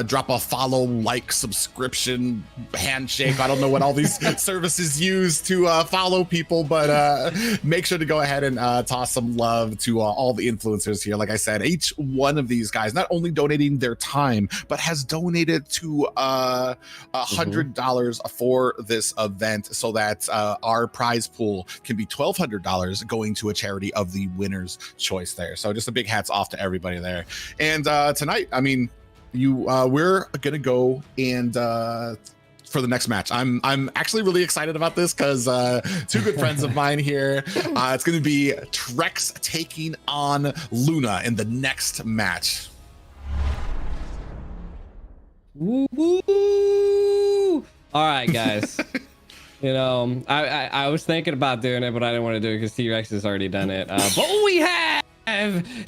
drop a follow, like, subscription, handshake. I don't know what all these services use to follow people, but make sure to go ahead and toss some love to all the influencers here. Like I said, each each one of these guys, not only donating their time, but has donated to $100 for this event, so that our prize pool can be $1,200 going to a charity of the winner's choice there. So just a big hats off to everybody there. And tonight, I mean, we're gonna go and for the next match. I'm actually really excited about this because two good friends of mine here. It's gonna be Trex taking on Luna in the next match. Woo woo! All right, guys. You know, I was thinking about doing it, but I didn't want to do it because T-Rex has already done it. But we have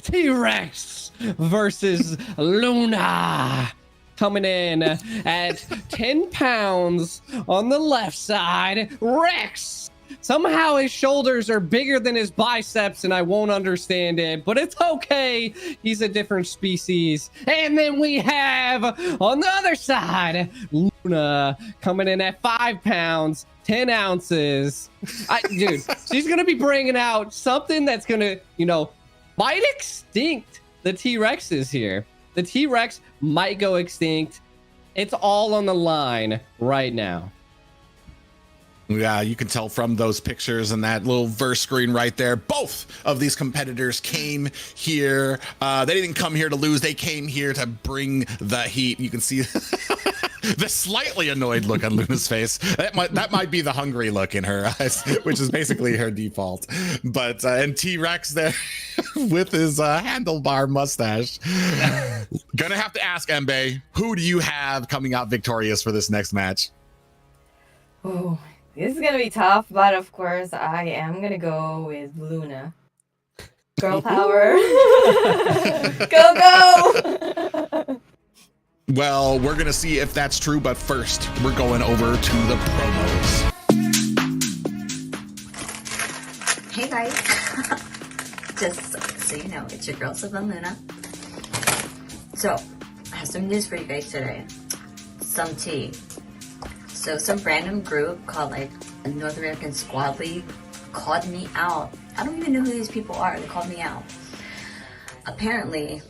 T-Rex versus Luna, coming in at 10 pounds on the left side. Rex, somehow his shoulders are bigger than his biceps, and I won't understand it, but it's okay. He's a different species. And then we have on the other side Luna, coming in at 5 pounds 10 ounces. Dude, she's gonna be bringing out something that's gonna, you know, might extinct the T-Rexes here. The T-Rex might go extinct. It's all on the line right now. Yeah, you can tell from those pictures and that little verse screen right there. Both of these competitors came here. They didn't come here to lose. They came here to bring the heat. You can see the slightly annoyed look on Luna's face. That might be the hungry look in her eyes, which is basically her default. But and T-Rex there with his handlebar mustache. Gonna have to ask Imbe, who do you have coming out victorious for this next match? Oh, this is gonna be tough, but of course I am gonna go with Luna. Girl power. Go! Well, we're gonna see if that's true, but first we're going over to the promos. Hey guys, just so you know, it's your girl Sylvan Luna. So, I have some news for you guys today. Some tea. So some random group called like a North American Squad League called me out. I don't even know who these people are. They called me out. Apparently,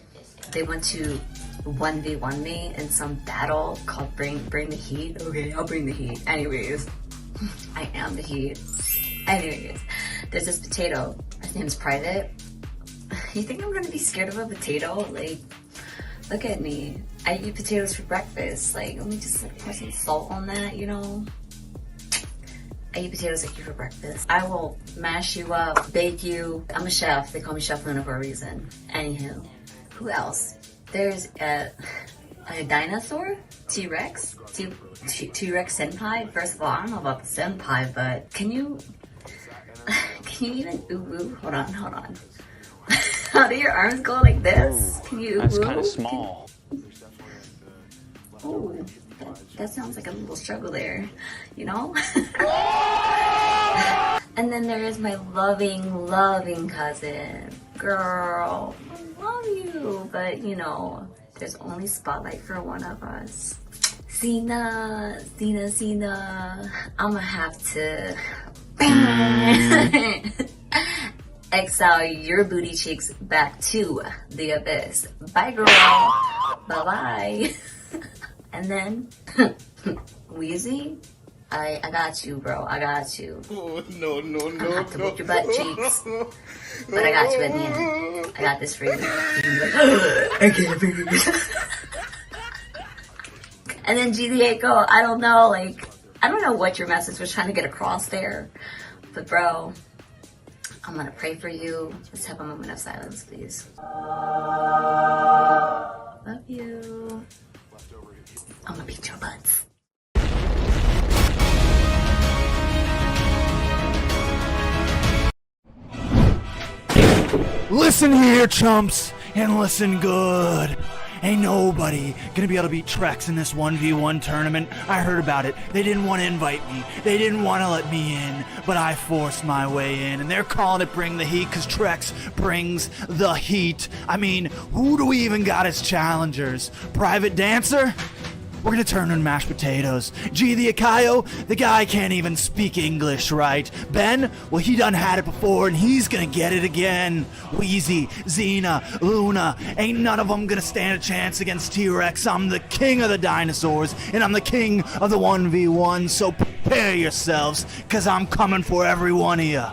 they want to 1v1 me in some battle called Bring the Heat. Okay, I'll bring the heat. Anyways, I am the heat. Anyways, there's this potato. His name's Private. You think I'm gonna be scared of a potato? Like, look at me. I eat potatoes for breakfast. Like, let me just pour some salt on that, you know? I eat potatoes like you for breakfast. I will mash you up, bake you. I'm a chef. They call me Chef Luna for a reason. Anywho, who else? There's a dinosaur? T-Rex? T-Rex senpai? First of all, I don't know about the senpai, but can you even ooh? Hold on. How do your arms go like this? Can you? That's kind of small. Oh, that sounds like a little struggle there, you know? And then there is my loving cousin. Girl, I love you, but you know, there's only spotlight for one of us. Xena. I'ma have to exile your booty cheeks back to the abyss. Bye, girl. Bye-bye. And then, Wheezy, I got you, bro. I got you. Oh, no. I have to whip your butt cheeks. But I got you at the end. I got this for you. You can be like, I can't breathe. And then GD8 go, I don't know what your message was trying to get across there. But bro, I'm gonna pray for you. Let's have a moment of silence, please. Love you. I'm gonna beat your butts. Listen here, chumps, and listen good. Ain't nobody gonna be able to beat Trex in this 1v1 tournament. I heard about it. They didn't want to invite me. They didn't want to let me in, but I forced my way in, and they're calling it Bring the Heat because Trex brings the heat. I mean, who do we even got as challengers? Private Dancer? We're gonna turn on mashed potatoes. G the Akayo, the guy can't even speak English, right? Ben, well, he done had it before and he's gonna get it again. Wheezy, Xena, Luna, ain't none of them gonna stand a chance against T-Rex. I'm the king of the dinosaurs and I'm the king of the 1v1, so prepare yourselves, cause I'm coming for every one of you.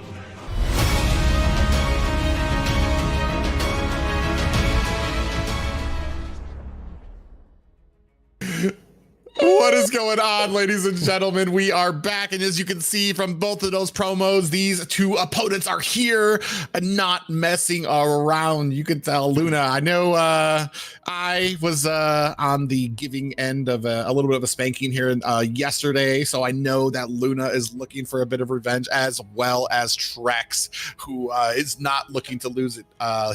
What is going on, ladies and gentlemen? We are back, and as you can see from both of those promos, these two opponents are here and not messing around. You can tell Luna. I know I was on the giving end of a little bit of a spanking here yesterday, so I know that Luna is looking for a bit of revenge, as well as Trex, who is not looking to lose it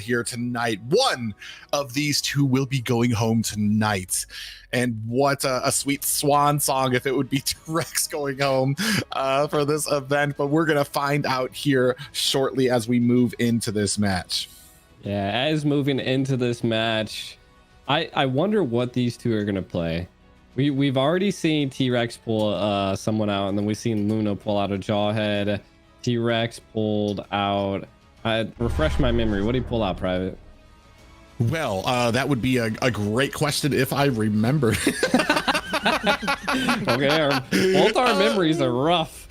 here tonight. One of these two will be going home tonight. And what a sweet swan song if it would be Trex going home for this event. But we're going to find out here shortly as we move into this match. Yeah, as moving into this match, I wonder what these two are going to play. We've already seen T-Rex pull someone out, and then we've seen Luna pull out a Jawhead. T-Rex pulled out... refresh my memory. What did he pull out, Private? Well, that would be a great question if I remember. Okay, both our memories are rough.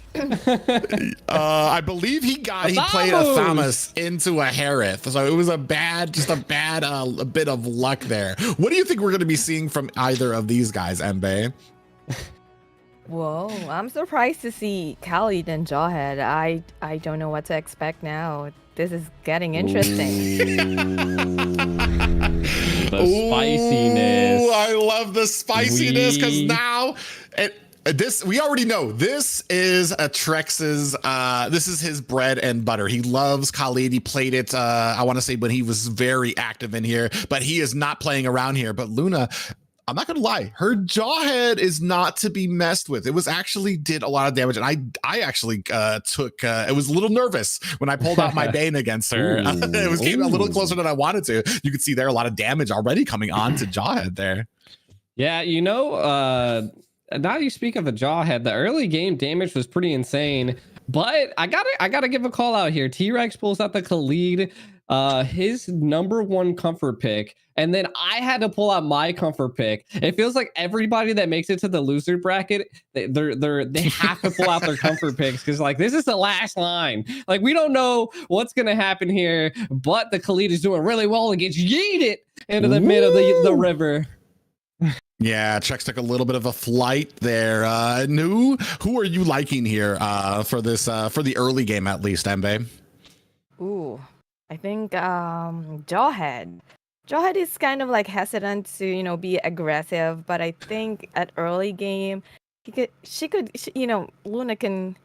I believe he played a Thamus into a Harith, so it was a bit of luck there. What do you think we're going to be seeing from either of these guys, Imbe? Whoa, I'm surprised to see Khalid and Jawhead. I don't know what to expect now. This is getting interesting. The spiciness. Ooh, I love the spiciness because now we already know this is a Trex's this is his bread and butter. He loves Khalid. He played it I want to say when he was very active in here, but he is not playing around here. But Luna, I'm not gonna lie, her Jawhead is not to be messed with. It was actually did a lot of damage, and I actually it was a little nervous when I pulled out my Bane against her. It was getting a little closer than I wanted to. You could see there a lot of damage already coming on to Jawhead there. Yeah, you know, now you speak of the Jawhead, the early game damage was pretty insane. But I gotta give a call out here. T-Rex pulls out the Khalid, his #1 comfort pick, and then I had to pull out my comfort pick. It feels like everybody that makes it to the loser bracket, they have to pull out their comfort picks because like this is the last line. Like we don't know what's gonna happen here, but the Khalid is doing really well and gets yeeted into the mid of the river. Yeah, Trex took a little bit of a flight there. Who are you liking here for this for the early game at least, Imbe? Ooh, I think Jawhead. Jawhead is kind of like hesitant to be aggressive, but I think at early game Luna can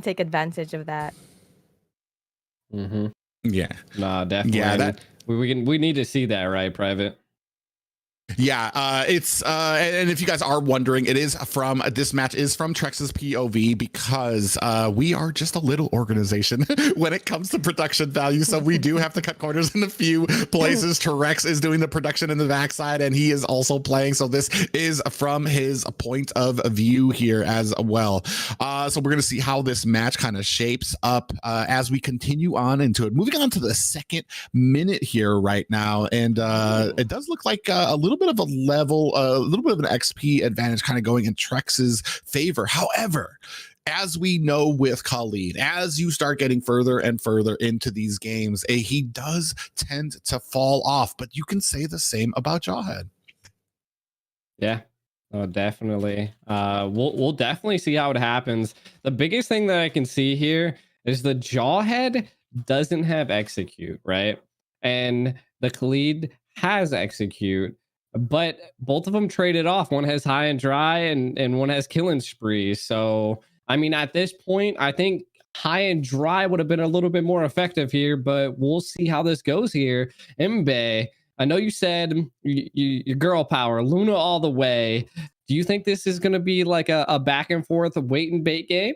take advantage of that. Mm-hmm. Yeah. Nah, definitely. Yeah, we need to see that, right, Private? Yeah, it's and if you guys are wondering, this match is from Trex's POV because we are just a little organization when it comes to production value, so we do have to cut corners in a few places. Trex is doing the production in the backside, and he is also playing, so this is from his point of view here as well. So we're gonna see how this match kind of shapes up as we continue on into it. Moving on to the second minute here right now, and it does look like a little bit of a level, a little bit of an XP advantage kind of going in Trex's favor. However, as we know with Khalid, as you start getting further and further into these games, he does tend to fall off, but you can say the same about Jawhead. Yeah, definitely. We'll definitely see how it happens. The biggest thing that I can see here is the Jawhead doesn't have execute, right? And the Khalid has execute. But both of them traded off. One has high and dry and one has killing spree. So, I mean, at this point, I think high and dry would have been a little bit more effective here, but we'll see how this goes here. Imbe, I know you said you girl power, Luna all the way. Do you think this is going to be like a back and forth wait and bait game?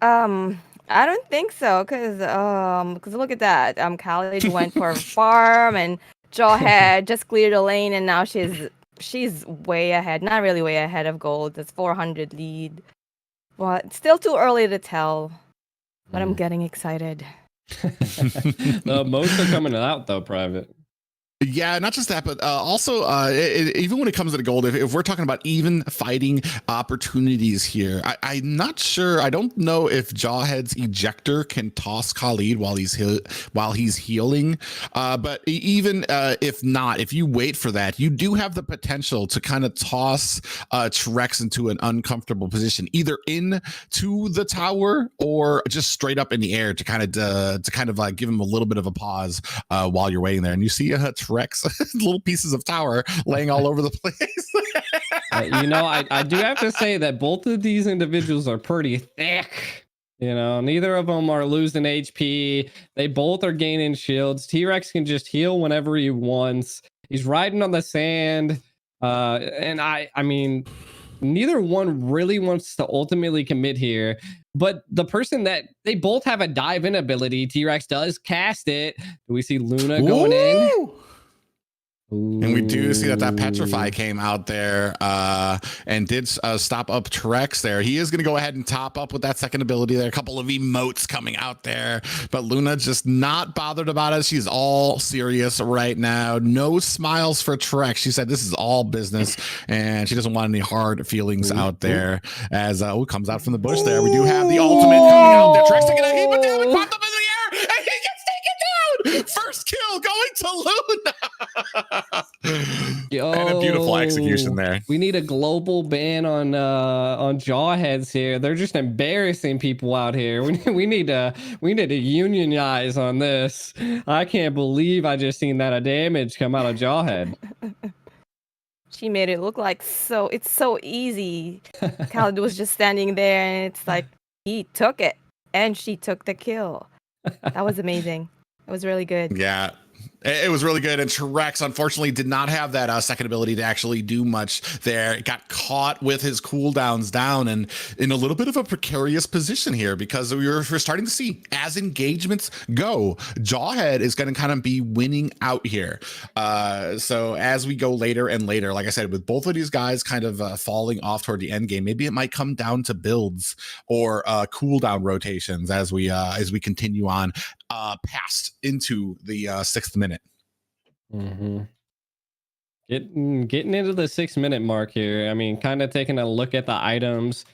I don't think so, because look at that. Khalid went for a farm and Jawhead just cleared the lane, and now she's she's way ahead. Not really way ahead of gold. It's 400 lead. Well, it's still too early to tell, but I'm getting excited. Most are coming out though, private. Yeah, not just that, but also even when it comes to the gold, if we're talking about even fighting opportunities here, I'm not sure. I don't know if Jawhead's ejector can toss Khalid while he's healing. But even if not, if you wait for that, you do have the potential to kind of toss Trex into an uncomfortable position, either into the tower or just straight up in the air to kind of like give him a little bit of a pause while you're waiting there. And you see Trex, little pieces of tower laying all over the place. You know, I do have to say that both of these individuals are pretty thick. You know, neither of them are losing HP. They both are gaining shields. T-Rex can just heal whenever he wants. He's riding on the sand. And I mean, neither one really wants to ultimately commit here. But the person that they both have a dive in ability, T-Rex does cast it. Do we see Luna going in? And we do see that Petrify came out there and did stop up Trex there. He is going to go ahead and top up with that second ability there. A couple of emotes coming out there. But Luna just not bothered about it. She's all serious right now. No smiles for Trex. She said this is all business and she doesn't want any hard feelings out there. As comes out from the bush there. We do have the ultimate coming out there. Trex taking a heap of damage, popped up in the air, and he gets taken down. First kill going to Luna. Yo, and a beautiful execution there. We need a global ban on Jawheads here. They're just embarrassing people out here. We need to unionize on this. I can't believe I just seen that damage come out of Jawhead. She made it look like it's so easy. Khalid was just standing there and it's like he took it and she took the kill. That was amazing. It was really good. Yeah. It was really good, and Trex unfortunately did not have that second ability to actually do much there. It got caught with his cooldowns down and in a little bit of a precarious position here because we're starting to see as engagements go, Jawhead is going to kind of be winning out here. So as we go later and later, like I said, with both of these guys kind of falling off toward the end game, maybe it might come down to builds or cooldown rotations as we continue on past into the 6th minute. Getting into the 6-minute mark here. I mean, kind of taking a look at the items.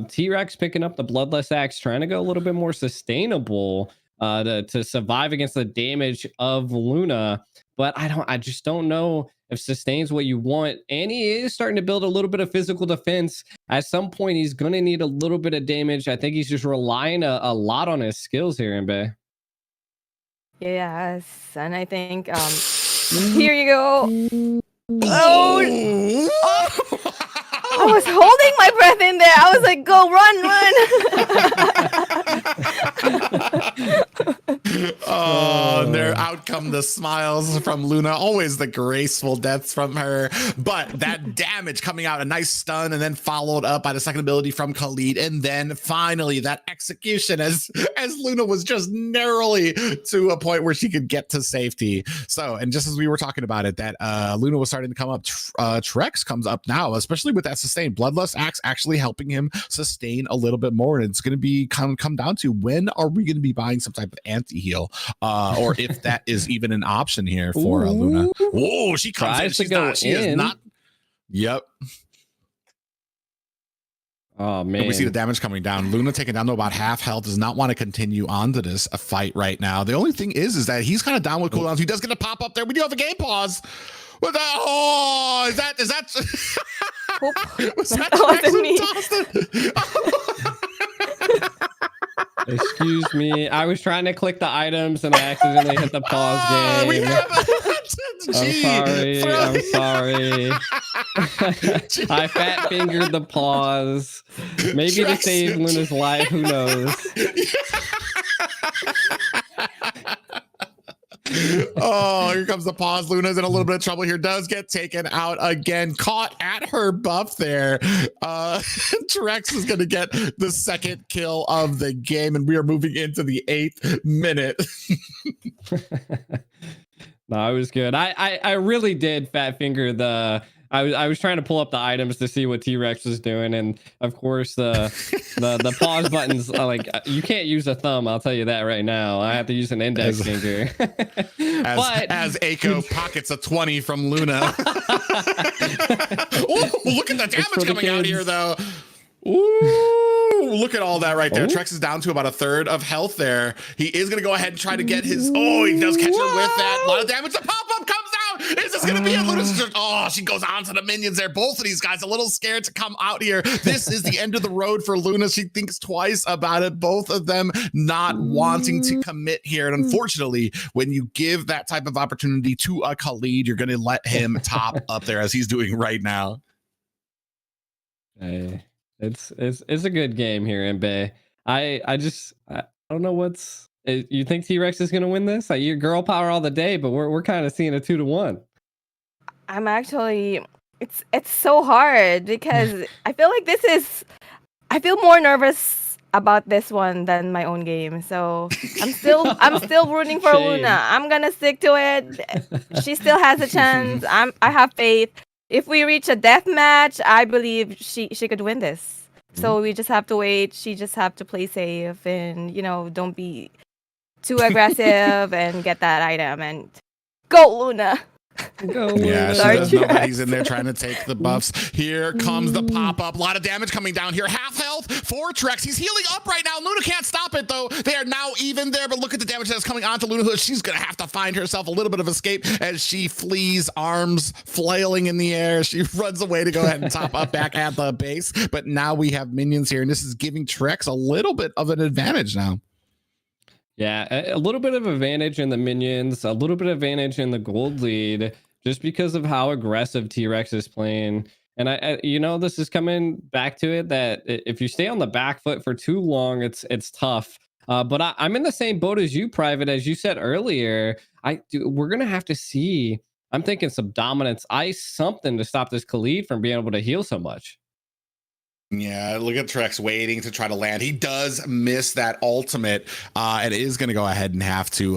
T-Rex picking up the Bloodless Axe, trying to go a little bit more sustainable to survive against the damage of Luna. But I just don't know if sustain's what you want. And he is starting to build a little bit of physical defense. At some point, he's going to need a little bit of damage. I think he's just relying a lot on his skills here, Imbe. Yes, and I think here you go. Oh! I was holding my breath in there. I was like, go run. Oh, and there out come the smiles from Luna. Always the graceful deaths from her. But that damage coming out, a nice stun, and then followed up by the second ability from Khalid. And then finally that execution as Luna was just narrowly to a point where she could get to safety. So, and just as we were talking about it, that Luna was starting to come up. Trex comes up now, especially with that sustained Bloodlust Axe actually helping him sustain a little bit more. And it's going to be come down to when are we going to be buying some type of anti-heal or if that is even an option here for Luna. Oh, she comes in. She's not. She is not. Yep. Oh, man. And we see the damage coming down. Luna taken down to about half health, does not want to continue on to this fight right now. The only thing is that he's kind of down with cooldowns. He does get a pop up there. We do have a game pause. What the? Oh, is that? Was that Excuse me. I was trying to click the items and I accidentally hit the pause game. I'm sorry. I fat fingered the pause. Maybe to save Luna's life. Who knows? Oh, here comes the pause. Luna's in a little bit of trouble here. Does get taken out again. Caught at her buff there. Trex is going to get the second kill of the game, and we are moving into the 8th minute. No, it was good. I really did fat finger the. I was trying to pull up the items to see what T-Rex was doing, and of course the pause buttons like you can't use a thumb. I'll tell you that right now. I have to use an index finger. As Aiko pockets a 20 from Luna. Ooh, look at the damage coming out here, though. Ooh, look at all that right there. Trex is down to about a third of health there. He is going to go ahead and try to get his... Oh, he does catch her with that. A lot of damage. The pop-up comes out. Is this going to be it? Luna's just... Oh, she goes on to the minions there. Both of these guys a little scared to come out here. This is the end of the road for Luna. She thinks twice about it. Both of them not wanting to commit here. And unfortunately, when you give that type of opportunity to a Khalid, you're going to let him top up there as he's doing right now. Hey. It's a good game here, Imbe. I don't know what's. You think T-Rex is gonna win this? Like, you're girl power all the day, but we're kind of seeing a 2-1. I'm actually. It's so hard because I feel like I feel more nervous about this one than my own game. So I'm still rooting for Luna. I'm gonna stick to it. She still has a chance. I have faith. If we reach a death match, I believe she could win this. So we just have to wait. She just have to play safe and, don't be too aggressive and get that item and go Luna. Yeah, nobody's in there trying to take the buffs. Here comes the pop-up. A lot of damage coming down here. Half health for Trex. He's healing up right now. Luna can't stop it, though. They are now even there, but look at the damage that's coming onto Luna. She's going to have to find herself a little bit of escape as she flees, arms flailing in the air. She runs away to go ahead and top up back at the base. But now we have minions here, and this is giving Trex a little bit of an advantage now. Yeah, a little bit of advantage in the minions, a little bit of advantage in the gold lead, just because of how aggressive T-Rex is playing. And this is coming back to it that if you stay on the back foot for too long, it's tough. But I'm in the same boat as you, Private, as you said earlier. We're gonna have to see. I'm thinking some dominance ice, something to stop this Khalid from being able to heal so much. Yeah, look at Trex waiting to try to land. He does miss that ultimate and is going to go ahead and have to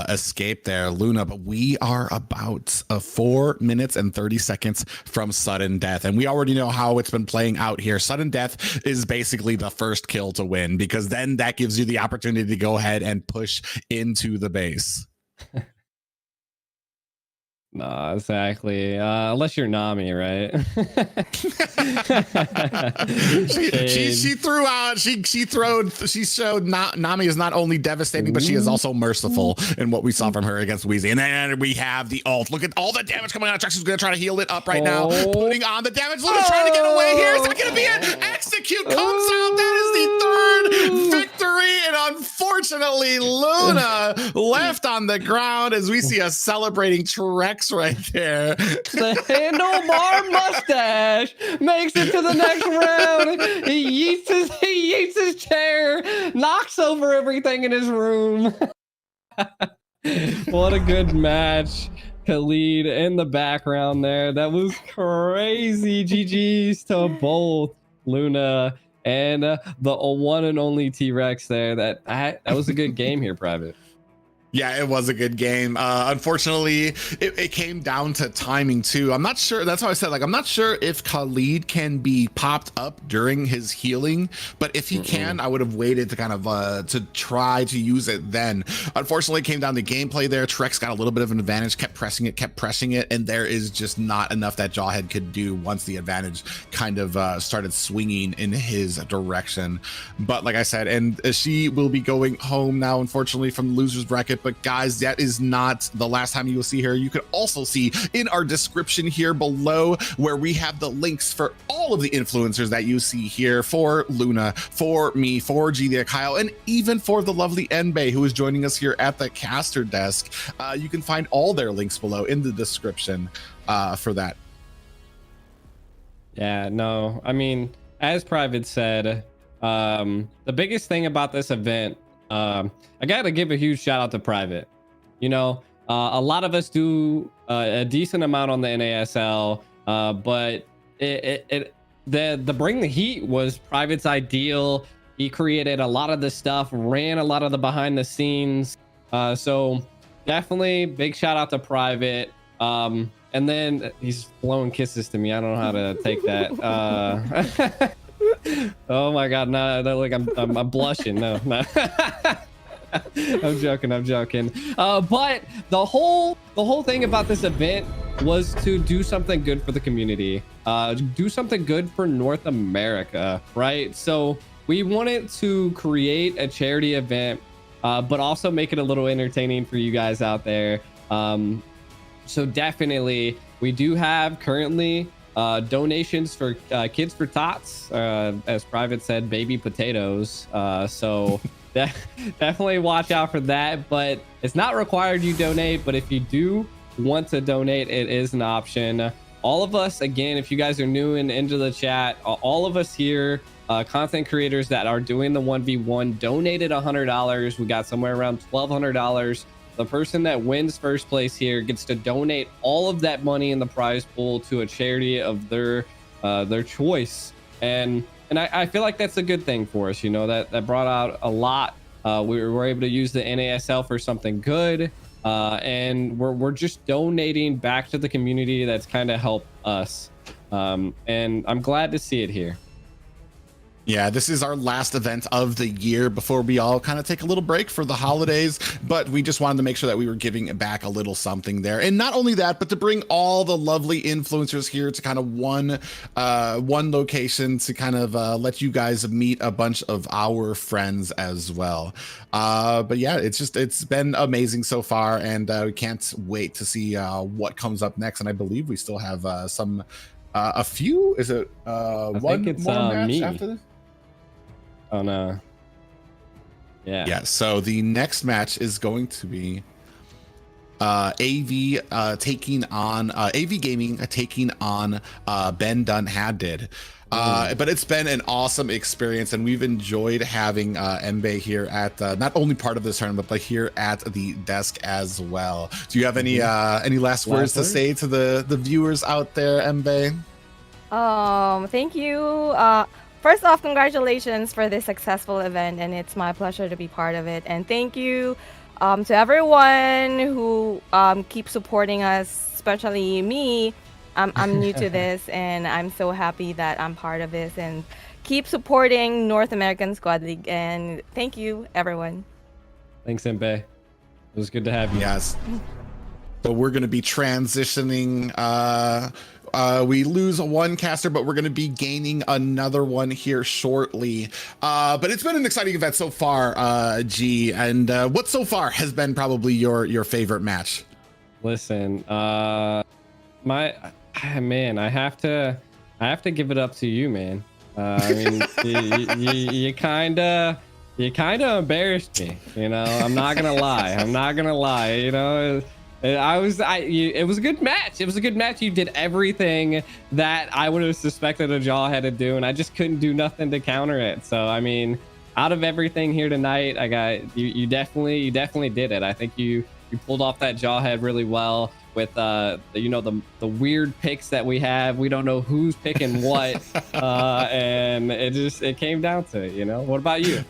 escape there, Luna. But we are about 4 minutes and 30 seconds from sudden death. And we already know how it's been playing out here. Sudden death is basically the first kill to win, because then that gives you the opportunity to go ahead and push into the base. No, exactly. Unless you're Nami, right? she threw out. She showed Nami is not only devastating, but she is also merciful in what we saw from her against Wheezy. And then we have the ult. Look at all the damage coming out. Trex is going to try to heal it up right now, putting on the damage. Luna's trying to get away here. Is that going to be it? Execute comes out. That is the third victory, and unfortunately, Luna left on the ground as we see a celebrating Trex right there. The handlebar mustache makes it to the next round. He yeets his chair, knocks over everything in his room. What a good match. Khalid in the background there. That was crazy. GG's to both Luna and the one and only T-Rex there. That was a good game here, Private. Yeah, it was a good game. Unfortunately, it came down to timing too. I'm not sure. That's why I said, I'm not sure if Khalid can be popped up during his healing, but if he can, I would have waited to kind of to try to use it then. Unfortunately, it came down to gameplay there. Trex got a little bit of an advantage, kept pressing it, and there is just not enough that Jawhead could do once the advantage kind of started swinging in his direction. But like I said, and she will be going home now, unfortunately, from the losers bracket. But guys, that is not the last time you will see her. You can also see in our description here below where we have the links for all of the influencers that you see here, for Luna, for me, for Xena, Kyle, and even for the lovely Imbe, who is joining us here at the caster desk. You can find all their links below in the description for that. Yeah, no, I mean, as Private said, the biggest thing about this event, I gotta give a huge shout out to Private. A lot of us do a decent amount on the NASL, but the Bring the Heat was Private's ideal. He created a lot of the stuff, ran a lot of the behind the scenes. So definitely big shout out to Private. And then he's blowing kisses to me. I don't know how to take that. Oh my god, no, like I'm blushing. No. I'm joking. But the whole thing about this event was to do something good for the community, do something good for North America, right? So we wanted to create a charity event, but also make it a little entertaining for you guys out there. So definitely, we do have currently donations for Kids for Tots, as Private said, baby potatoes. So definitely watch out for that. But it's not required you donate. But if you do want to donate, it is an option. All of us, again, if you guys are new and into the chat, all of us here, content creators that are doing the 1v1, donated $100. We got somewhere around $1,200. The person that wins first place here gets to donate all of that money in the prize pool to a charity of their choice. And I feel like that's a good thing for us. You know, that brought out a lot. We were able to use the NASL for something good. And we're just donating back to the community that's kind of helped us. And I'm glad to see it here. Yeah, this is our last event of the year before we all kind of take a little break for the holidays, but we just wanted to make sure that we were giving back a little something there. And not only that, but to bring all the lovely influencers here to kind of one location to kind of let you guys meet a bunch of our friends as well. But yeah, it's been amazing so far, and we can't wait to see what comes up next. And I believe we still have a few. Is it one more match me after this? Oh no. Yeah. So the next match is going to be AV taking on AV Gaming taking on Ben Dunn-Haddad. But it's been an awesome experience, and we've enjoyed having Imbe here at not only part of this tournament, but here at the desk as well. Do you have any last words to say to the viewers out there, Imbe? Thank you. First off, congratulations for this successful event, and it's my pleasure to be part of it. And thank you to everyone who keeps supporting us, especially me. I'm new to this, and I'm so happy that I'm part of this. And keep supporting North American Squad League. And thank you, everyone. Thanks, Imbe. It was good to have you. Yes. So we're going to be transitioning. We lose one caster, but we're going to be gaining another one here shortly. But it's been an exciting event so far, G. And what so far has been probably your favorite match? Listen, I have to give it up to you, man. I mean, you kind of embarrassed me. You know, I'm not gonna lie. You know. It was a good match. It was a good match. You did everything that I would have suspected a Jawhead to do, and I just couldn't do nothing to counter it. So, I mean, out of everything here tonight, I got you definitely did it. I think you pulled off that Jawhead really well with the weird picks that we have. We don't know who's picking what, and it came down to it. You know, what about you?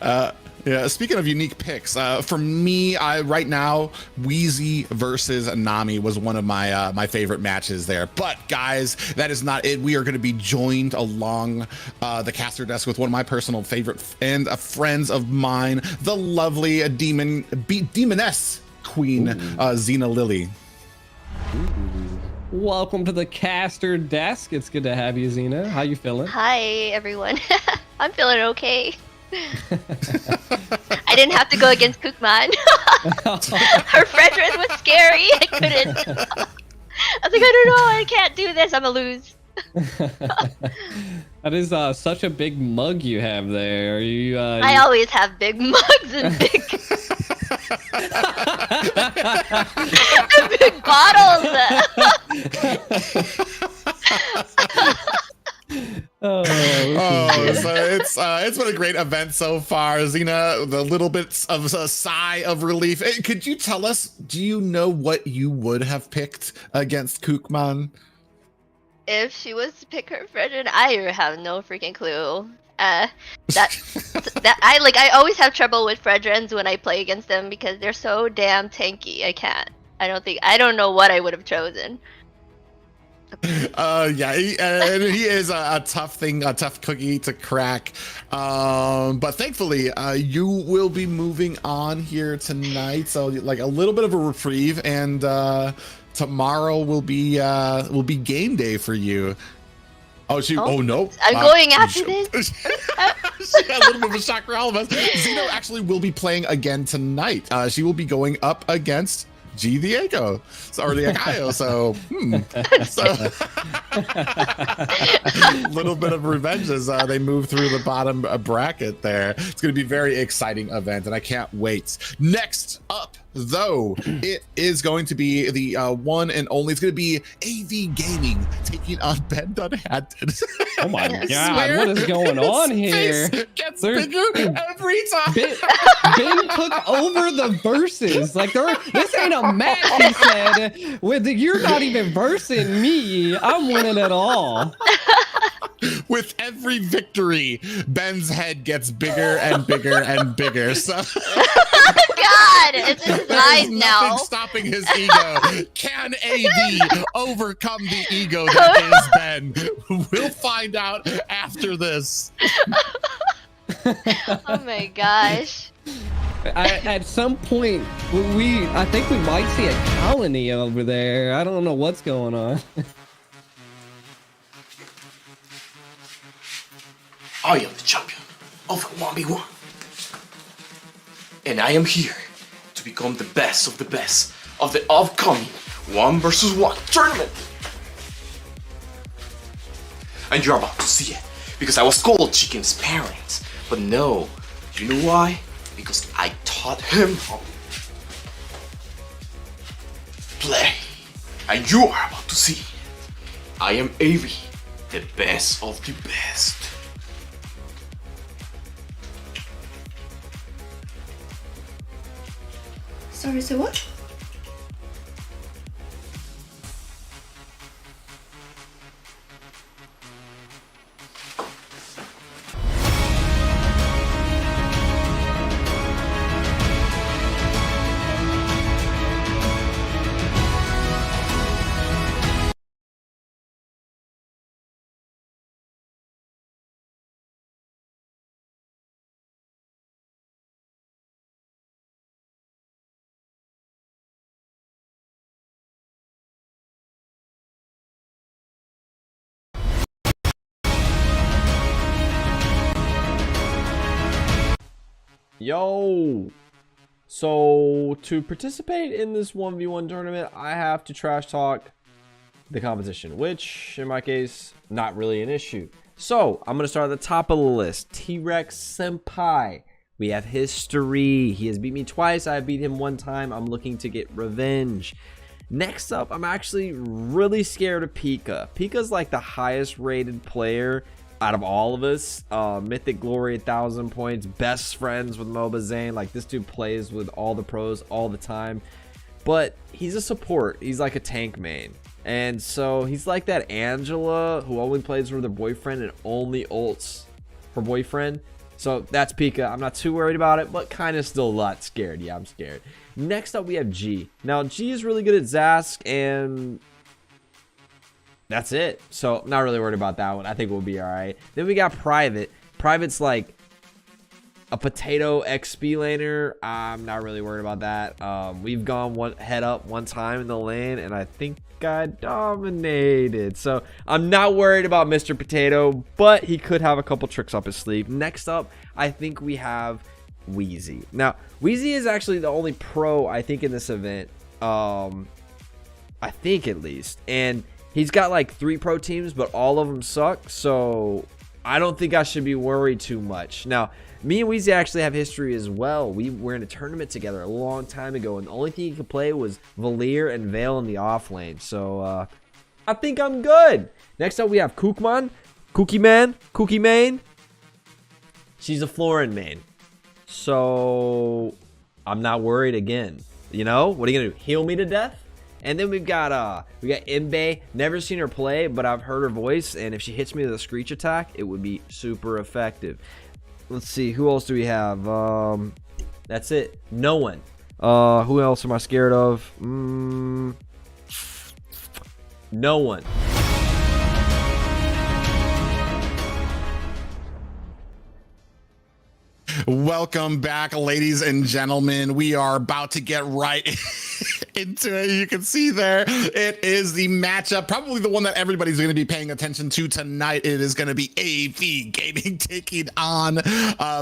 Yeah, speaking of unique picks, for me, right now, Wheezy versus Nami was one of my favorite matches there. But guys, that is not it. We are going to be joined along the caster desk with one of my personal favorite and friends of mine, the lovely demoness queen, Xena Lily. Welcome to the caster desk. It's good to have you, Xena. How you feeling? Hi, everyone. I'm feeling okay. I didn't have to go against Kukman. Her Frederick was scary. I couldn't. I was like, I don't know. I can't do this. I'm gonna lose. That is such a big mug you have there. Are you? I always have big mugs and big, and big bottles. So it's been a great event so far, Xena. The little bits of a sigh of relief. Hey, could you tell us? Do you know what you would have picked against Kukman? If she was to pick her Frederick, I have no freaking clue. That I always have trouble with Fredrens when I play against them because they're so damn tanky. I can't. I don't know what I would have chosen. Yeah, he is a tough cookie to crack. But thankfully, you will be moving on here tonight, so like a little bit of a reprieve, and tomorrow will be game day for you. Oh, oh no! I'm going after this. A little bit of a shock for all of us. Xena actually will be playing again tonight. She will be going up against G Diego, or the Akayo. So, a little bit of revenge as they move through the bottom bracket there. It's going to be a very exciting event, and I can't wait. Next up, though, it is going to be the one and only. It's going to be AV Gaming taking on Ben Dunhatton. Oh my god, what is going on here? Gets bigger every time. Ben took over the verses. Like, this ain't a match, he said. You're not even versing me. I'm winning it all. With every victory, Ben's head gets bigger and bigger and bigger. So God, it's his eyes now. Nothing stopping his ego. Can AV overcome the ego that is Ben? We'll find out after this. Oh my gosh. At some point, I think we might see a colony over there. I don't know what's going on. I am the champion of 1v1. And I am here to become the best of the upcoming 1 vs 1 tournament. And you're about to see it, because I was called Chicken's parents. But no, you know why? Because I taught him how to play. And you are about to see it. I am AV, the best of the best. Sorry, so what? Yo! So, to participate in this 1v1 tournament, I have to trash talk the competition, which, in my case, not really an issue. So, I'm going to start at the top of the list. T-Rex Senpai. We have history. He has beat me twice. I beat him one time. I'm looking to get revenge. Next up, I'm actually really scared of Pika. Pika's like the highest rated player out of all of us. Mythic Glory, 1,000 points, best friends with MOBA Zane. Like, this dude plays with all the pros all the time, but he's a support. He's like a tank main, and so he's like that Angela who only plays with her boyfriend and only ults her boyfriend. So that's Pika. I'm not too worried about it, but kind of still a lot scared. Yeah, I'm scared. Next up, we have G. Now, G is really good at Zask, and that's it. So not really worried about that one. I think we'll be all right. Then we got Private. Private's like a potato XP laner. I'm not really worried about that. We've gone head up one time in the lane, and I think I dominated. So I'm not worried about Mr. Potato, but he could have a couple tricks up his sleeve. Next up, I think we have Wheezy. Now, Wheezy is actually the only pro, I think, in this event. I think, at least. And he's got like 3 pro teams, but all of them suck, so I don't think I should be worried too much. Now, me and Wheezy actually have history as well. We were in a tournament together a long time ago, and the only thing he could play was Valir and Vale in the off lane, so I think I'm good. Next up, we have Kukman. Cookie main. She's a Florin main, so I'm not worried again. You know, what are you gonna do? Heal me to death? And then we got Imbe. Never seen her play, but I've heard her voice, and if she hits me with a screech attack, it would be super effective. Let's see, who else do we have? That's it. No one. Who else am I scared of? No one. Welcome back, ladies and gentlemen. We are about to get right into it. You can see there, it is the matchup, probably the one that everybody's going to be paying attention to tonight. It is going to be AV Gaming taking on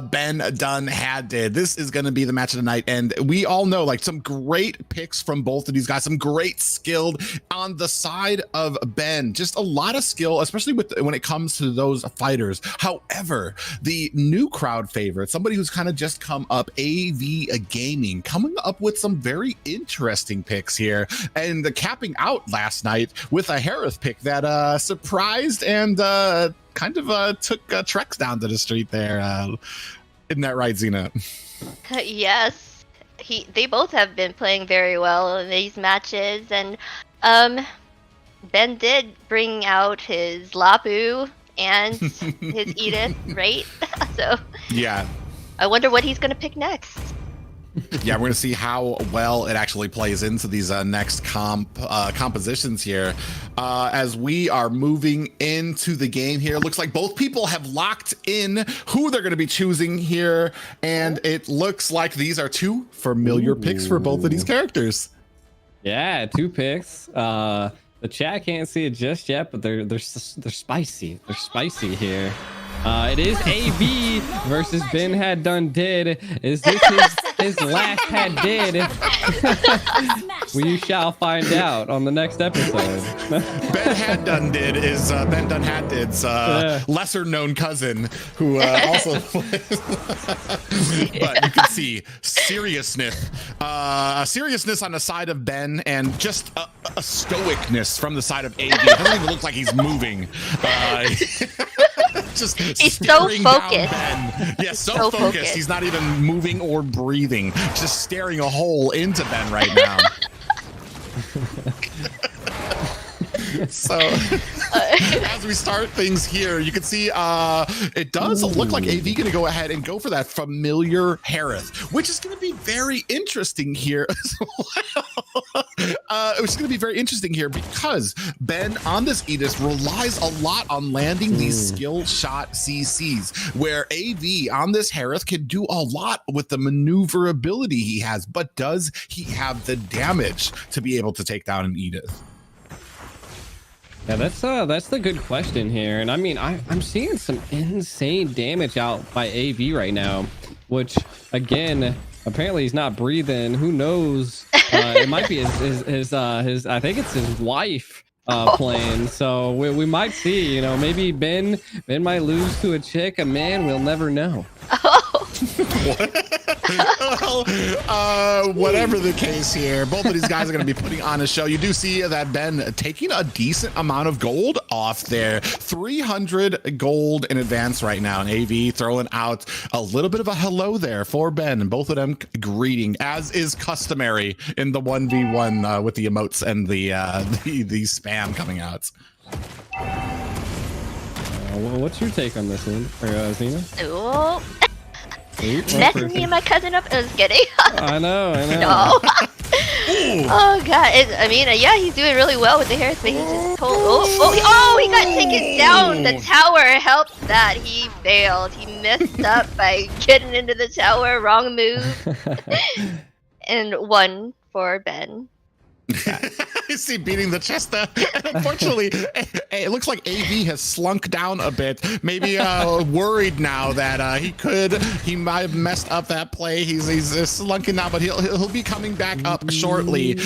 Ben Dunn Haddad. This is going to be the match of the night, and we all know like some great picks from both of these guys, some great skilled on the side of Ben. Just a lot of skill, especially when it comes to those fighters. However, the new crowd favorite, somebody who's kind of just come up, AV Gaming, coming up with some very interesting picks here, and the capping out last night with a Harith pick that surprised and kind of took Trex down to the street there. Isn't that right, Xena? Yes, they both have been playing very well in these matches, and Ben did bring out his Lapu and his Edith, right? So yeah, I wonder what he's gonna pick next. Yeah, we're going to see how well it actually plays into these next compositions here. As we are moving into the game here, looks like both people have locked in who they're going to be choosing here, and it looks like these are two familiar picks for both of these characters. Yeah, 2 picks. The chat can't see it just yet, but they're spicy. They're spicy here. It is AV versus Ben Had Done Did. Is this his last had did? We shall find out on the next episode. Ben Had Done Did is Ben Dunn Had Did's lesser known cousin who also plays. But you can see seriousness on the side of Ben, and just a stoicness from the side of AV. It doesn't even look like he's moving. Just he's so focused. Yeah, so focused. He's not even moving or breathing. Just staring a hole into Ben right now. So as we start things here, you can see it does look like AV going to go ahead and go for that familiar Harith, which is going to be very interesting here as well. It's going to be very interesting here because Ben on this Edith relies a lot on landing these skill shot CCs, where AV on this Harith can do a lot with the maneuverability he has, but does he have the damage to be able to take down an Edith? Yeah, that's the good question here. And I mean, I'm seeing some insane damage out by AV right now, which again, apparently he's not breathing. Who knows? It might be his I think it's his wife playing. So we might see, maybe Ben might lose to a chick, a man, we'll never know. Well, whatever the case here, both of these guys are going to be putting on a show. You do see that Ben taking a decent amount of gold off there, 300 gold in advance right now, and AV throwing out a little bit of a hello there for Ben, and both of them greeting, as is customary in the 1v1 with the emotes and the spam coming out. What's your take on this one, Xena? Oh. Messing me and my cousin up. I was kidding. I know. No. Oh god. Yeah, he's doing really well with the hair, but he's just told. He got taken down. The tower helped that. He failed. He messed up by getting into the tower. Wrong move. And 1 for Ben. You see beating the chest. Unfortunately, it looks like AV has slunk down a bit. Maybe worried now that he might have messed up that play. He's slunking now, but he'll be coming back up shortly.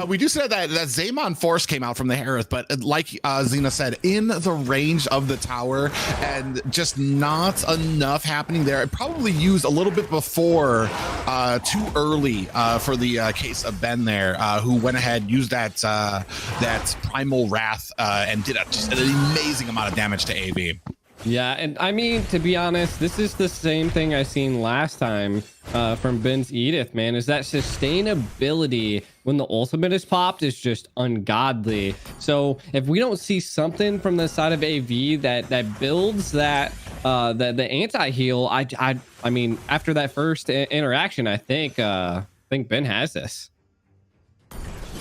We do say that Xamon Force came out from the Harith, but like Xena said, in the range of the tower, and just not enough happening there. It probably used a little bit before, too early for the case of Ben there, who went ahead, used that Primal Wrath and did just an amazing amount of damage to AV. Yeah, and I mean, to be honest, this is the same thing I seen last time from Ben's Edith, man, is that sustainability when the ultimate is popped is just ungodly. So if we don't see something from the side of AV that builds that the anti-heal, I mean, after that first interaction, I think Ben has this.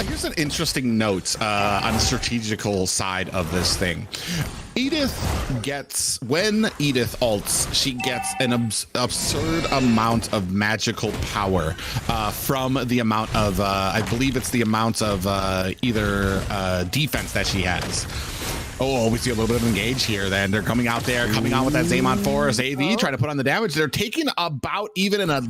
Here's an interesting note on the strategical side of this thing. Edith gets, when Edith ults, she gets an absurd amount of magical power from the amount of, I believe it's the amount of either defense that she has. Oh, we see a little bit of engage here then. They're coming out there, coming on with that Xamon Force. AV trying to put on the damage. They're taking about even in a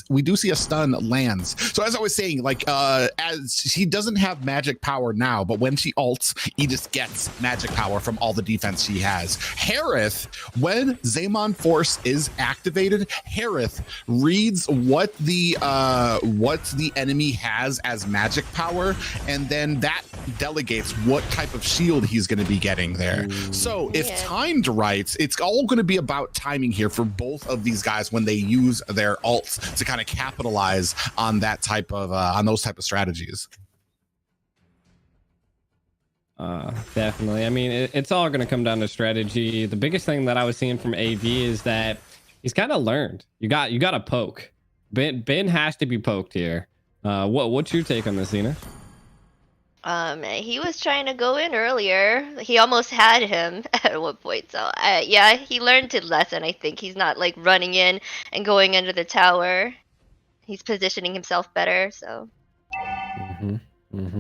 we do see a stun lands. So as I was saying, like, as she doesn't have magic power now, but when she ults, Edith gets magic power from all the defense she has. Harith, when Xamon Force is activated, Harith reads what the enemy has as magic power, and then that delegates what type of shield he's going to be getting there. So if timed right, it's all going to be about timing here for both of these guys when they use their ults to kind of capitalize on that type of on those type of strategies. Definitely. I mean, it's all going to come down to strategy. The biggest thing that I was seeing from AV is that he's kind of learned. You got to poke. Ben has to be poked here. What's your take on this, Xena? He was trying to go in earlier. He almost had him at one point. So, yeah, he learned his lesson, I think. He's not, like, running in and going under the tower. He's positioning himself better, so...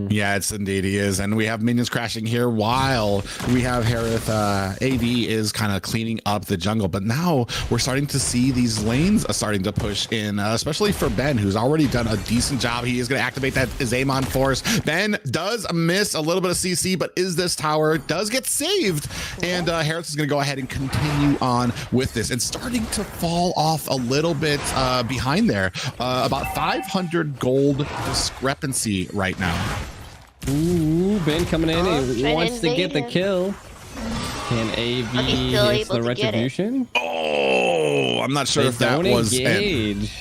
Yeah, it's indeed he is, and we have minions crashing here while we have Harith. AV is kind of cleaning up the jungle, but now we're starting to see these lanes starting to push in, especially for Ben, who's already done a decent job. He is going to activate that Xamon Force. Ben does miss a little bit of CC, but is this tower does get saved, and Harith is going to go ahead and continue on with this, and starting to fall off a little bit behind there, about 500 gold discrepancy right now. Ooh, Ben coming in. He wants to get the kill. Can AV hit the retribution? Oh, I'm not sure if that was engage.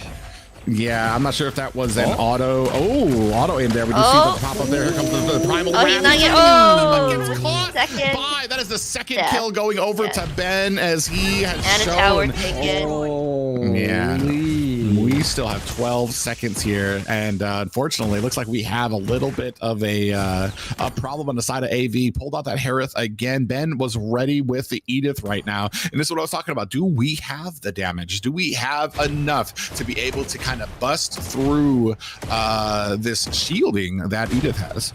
Yeah, I'm not sure if that was an auto. Oh, auto aim there. We do see the pop up there. Here comes the primal. Oh, he's not getting. Gets caught by. That is the second kill going over to Ben as he has and shown. A tower taken. Oh, yeah. We still have 12 seconds here, and unfortunately, it looks like we have a little bit of a problem on the side of AV. Pulled out that Harith again. Ben was ready with the Edith right now, and this is what I was talking about. Do we have the damage? Do we have enough to be able to kind of bust through this shielding that Edith has?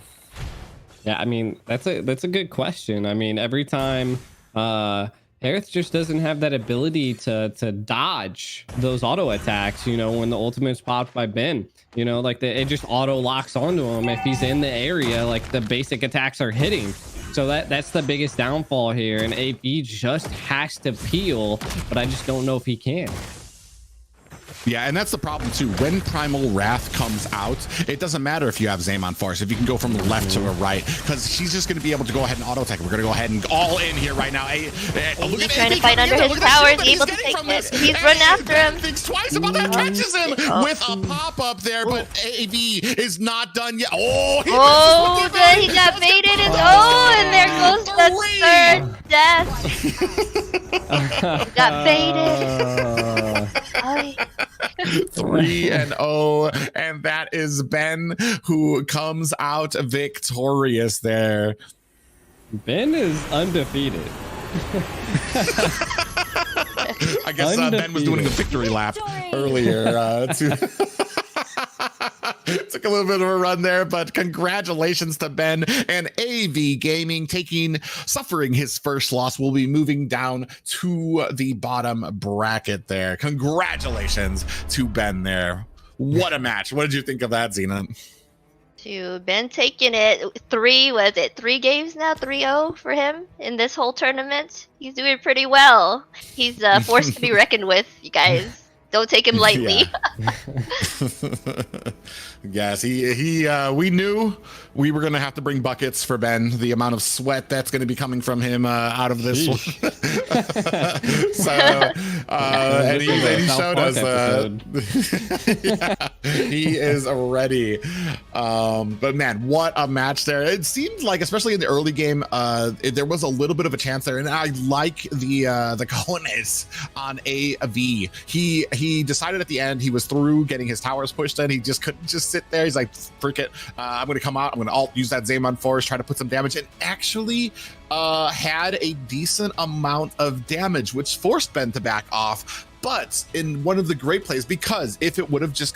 Yeah, I mean, that's a good question. I mean, every time Harith just doesn't have that ability to dodge those auto attacks, you know, when the ultimate's popped by Ben. You know, like it just auto locks onto him if he's in the area, like the basic attacks are hitting. So that's the biggest downfall here, and AV just has to peel, but I just don't know if he can. Yeah, and that's the problem too. When Primal Wrath comes out, it doesn't matter if you have Xamon Force, if you can go from the left to the right, because she's just going to be able to go ahead and auto attack. We're going to go ahead and all in here right now. He's trying to fight under his tower. He's able to take it. He's running after him. Thinks twice about that. Catches him with a pop up there, but AV is not done yet. Oh, he got baited. And there goes the third death. Got baited. 3-0, and that is Ben who comes out victorious there. Ben is undefeated. I guess Ben was doing a victory lap earlier. Took a little bit of a run there, but congratulations to Ben, and AV Gaming suffering his first loss. Will be moving down to the bottom bracket there. Congratulations to Ben there. What a match. What did you think of that, Xena? To Ben taking it 3 games now, 3-0 for him in this whole tournament. He's doing pretty well. He's a force to be reckoned with, you guys. Don't take him lightly. Yes, we knew we were gonna have to bring buckets for Ben. The amount of sweat that's gonna be coming from him out of this one. So, and he showed us. Yeah, he is ready. But man, what a match there! It seemed like, especially in the early game, there was a little bit of a chance there, and I like the cojones on AV. He decided at the end he was through getting his towers pushed in. He just couldn't just sit there. He's like, frick it, I'm gonna come out, I'm gonna use that Xamon Force, try to put some damage, and actually had a decent amount of damage, which forced Ben to back off. But in one of the great plays, because if they would have just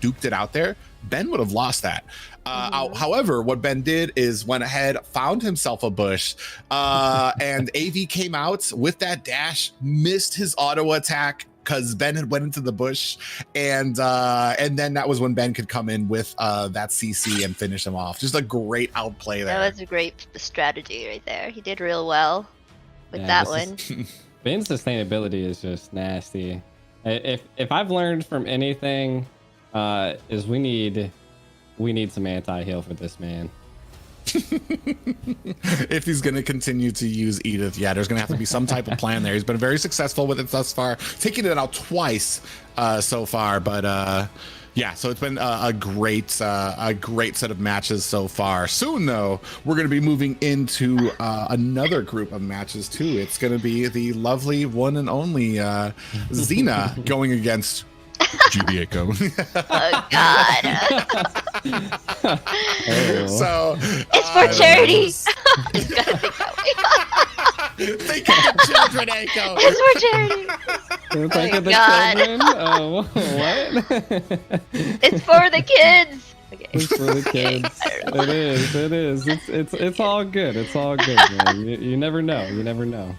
duped it out there, Ben would have lost that. However, what Ben did is went ahead, found himself a bush, and AV came out with that dash, missed his auto attack because Ben had went into the bush, and then that was when Ben could come in with that CC and finish him off. Just a great outplay there. That was a great strategy right there. He did real well with that one. Ben's sustainability is just nasty. If I've learned from anything, is we need some anti-heal for this man. If he's going to continue to use Edith, yeah, there's going to have to be some type of plan there. He's been very successful with it thus far, taking it out twice so far. But yeah, so it's been a great set of matches so far. Soon, though, we're going to be moving into another group of matches too. It's going to be the lovely one and only Xena going against Echo. Oh God. So it's for charity. Think of the children, Echo. It's for charity. Think of the children? Oh, what? It's for the kids. Okay. It's for the kids. It is. It's all good. It's all good, man. You never know. You never know.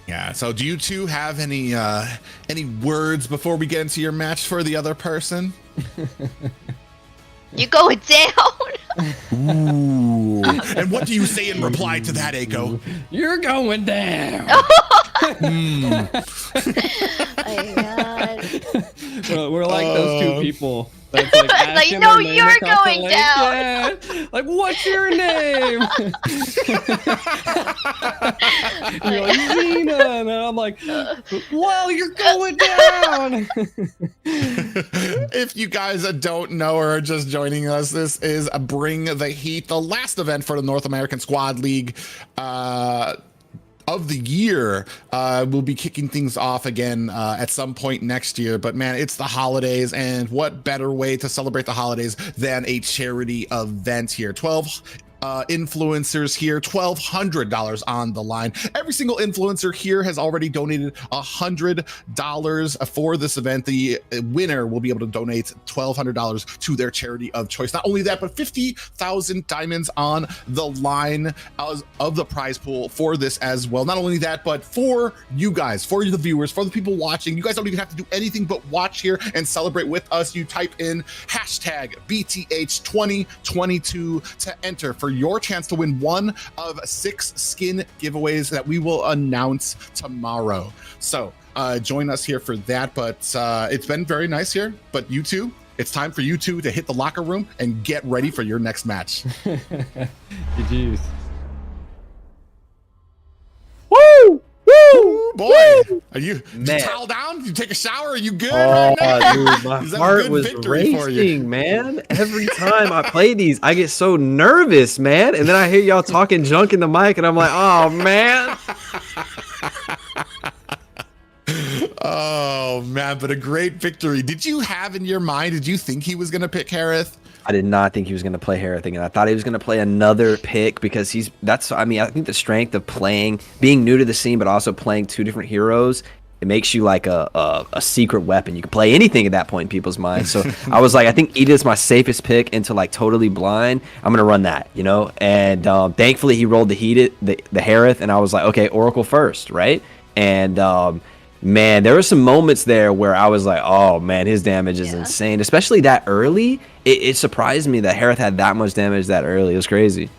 Yeah, so do you two have any words before we get into your match for the other person? You going down? Ooh. And what do you say in reply to that, Echo? You're going down. Oh my God. We're like those two people. That's like, like, no, you're going down. Yeah. Like, what's your name? You're like, Xena. And I'm like, well, you're going down. If you guys don't know or are just joining us, this is Bring the Heat, the last event for the North American Squad League of the year. We'll be kicking things off again at some point next year, but man, it's the holidays, and what better way to celebrate the holidays than a charity event here. 12 influencers here, $1,200 on the line. Every single influencer here has already donated $100 for this event. The winner will be able to donate $1,200 to their charity of choice. Not only that, but 50,000 diamonds on the line of the prize pool for this as well. Not only that, but for you guys, for the viewers, for the people watching, you guys don't even have to do anything but watch here and celebrate with us. You type in hashtag BTH2022 to enter for your chance to win one of 6 skin giveaways that we will announce tomorrow. So join us here for that. But it's been very nice here. But you two, it's time for you two to hit the locker room and get ready for your next match. GG's. Woo! Woo! Boy, are you towel down? You take a shower? Are you good? Oh, right now? dude, my heart was racing, man. Every time I play these, I get so nervous, man. And then I hear y'all talking junk in the mic, and I'm like, oh, man. Oh, man, but a great victory. Did you have in your mind, did you think he was going to pick Harith? I did not think he was going to play Harith, and I thought he was going to play another pick because I think the strength of being new to the scene, but also playing 2 different heroes, it makes you like a secret weapon. You can play anything at that point in people's minds. So I was like, I think Edith's my safest pick into like totally blind. I'm going to run that, you know? And thankfully he rolled the Harith, and I was like, okay, Oracle first, right? And man, there were some moments there where I was like, oh man, his damage is insane, especially that early. It surprised me that Harith had that much damage that early. It was crazy.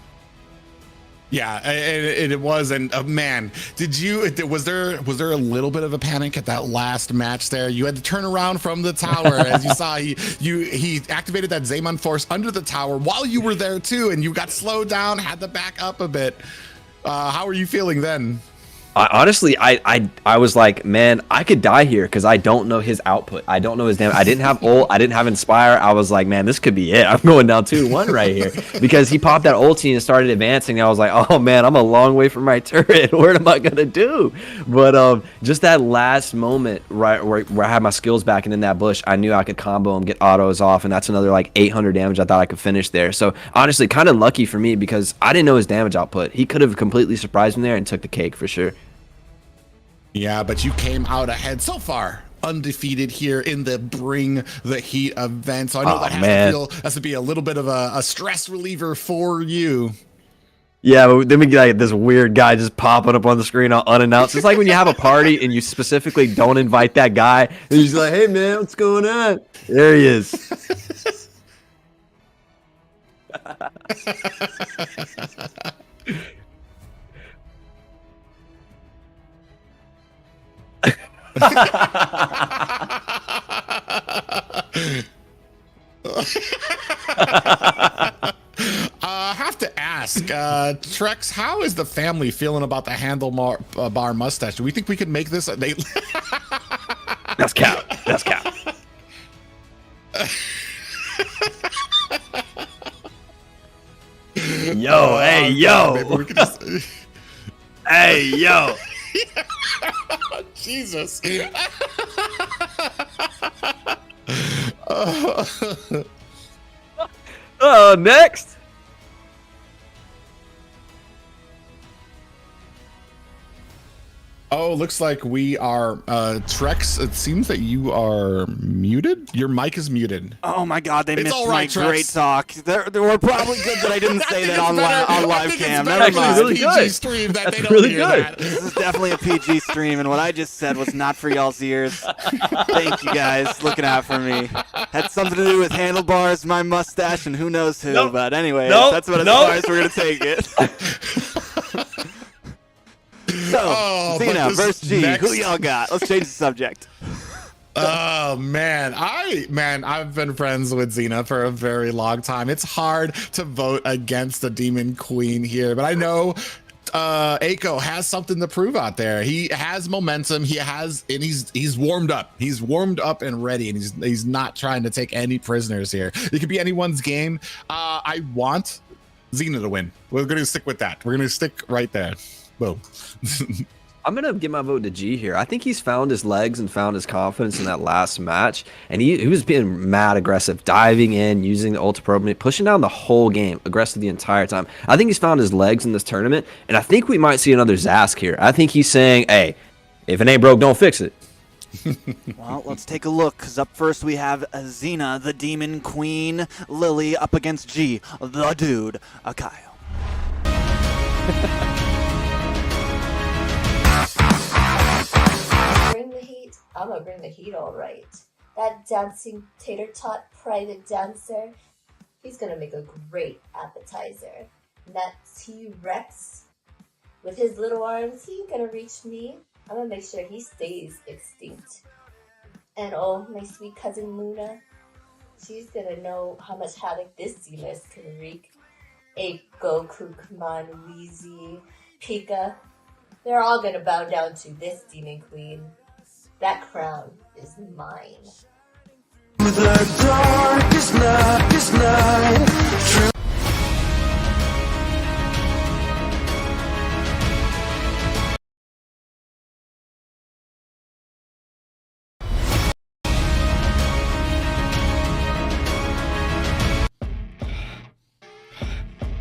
Yeah, it was, and man, was there a little bit of a panic at that last match there? You had to turn around from the tower, as you saw. He activated that Xenon force under the tower while you were there too, and you got slowed down, had to back up a bit. How were you feeling then? Honestly, I was like, man, I could die here because I don't know his output. I don't know his damage. I didn't have ult. I didn't have inspire. I was like, man, this could be it. I'm going down 2-1 right here because he popped that ulti and started advancing. And I was like, oh man, I'm a long way from my turret. What am I gonna do? But just that last moment, right where I had my skills back and in that bush, I knew I could combo him, get autos off, and that's another like 800 damage. I thought I could finish there. So honestly, kind of lucky for me because I didn't know his damage output. He could have completely surprised me there and took the cake for sure. Yeah, but you came out ahead so far, undefeated here in the Bring the Heat event. So I know that has to be a little bit of a stress reliever for you. Yeah, but then we get like this weird guy just popping up on the screen unannounced. It's like when you have a party and you specifically don't invite that guy, and he's like, "Hey man, what's going on?" There he is. I have to ask, Trex, how is the family feeling about the handlebar mustache? Do we think we could make this? That's cap. That's cap. Yo, hey, yo. Hey, yo. Jesus. Next. Oh, looks like we are Trex. It seems that you are muted. Your mic is muted. Oh my God, they missed my Trex. great talk. They were probably good that I didn't say that on live cam. Never mind. Really PG stream that they don't really hear good. that. This is definitely a PG stream, and what I just said was not for y'all's ears. Thank you guys, looking out for me. Had something to do with handlebars, my mustache, and who knows who. Nope. But anyway, Nope. that's about as Nope. far as we're gonna take it. So, Xena versus G. Who y'all got? Let's change the subject. Oh man, I've been friends with Xena for a very long time. It's hard to vote against the Demon Queen here, but I know Aiko has something to prove out there. He has momentum. He's warmed up. He's warmed up and ready, and he's not trying to take any prisoners here. It could be anyone's game. I want Xena to win. We're gonna stick with that. We're gonna stick right there. Boom. I'm going to give my vote to G here. I think he's found his legs and found his confidence in that last match. And he was being mad aggressive, diving in, using the ultra probe, pushing down the whole game, aggressive the entire time. I think he's found his legs in this tournament. And I think we might see another Zask here. I think he's saying, hey, if it ain't broke, don't fix it. Well, let's take a look, because up first we have Xena, the Demon Queen, Lily, up against G, the dude, Akayo. Bring the heat. I'm gonna bring the heat all right. That dancing tater tot private dancer, he's gonna make a great appetizer. And that T-Rex, with his little arms, he ain't gonna reach me. I'm gonna make sure he stays extinct. And oh, my sweet cousin Luna, she's gonna know how much havoc this Z-list can wreak. Eiko, Kukman, Wheezy, Pika, they're all gonna bow down to this Demon Queen. That crown is mine. The darkest night.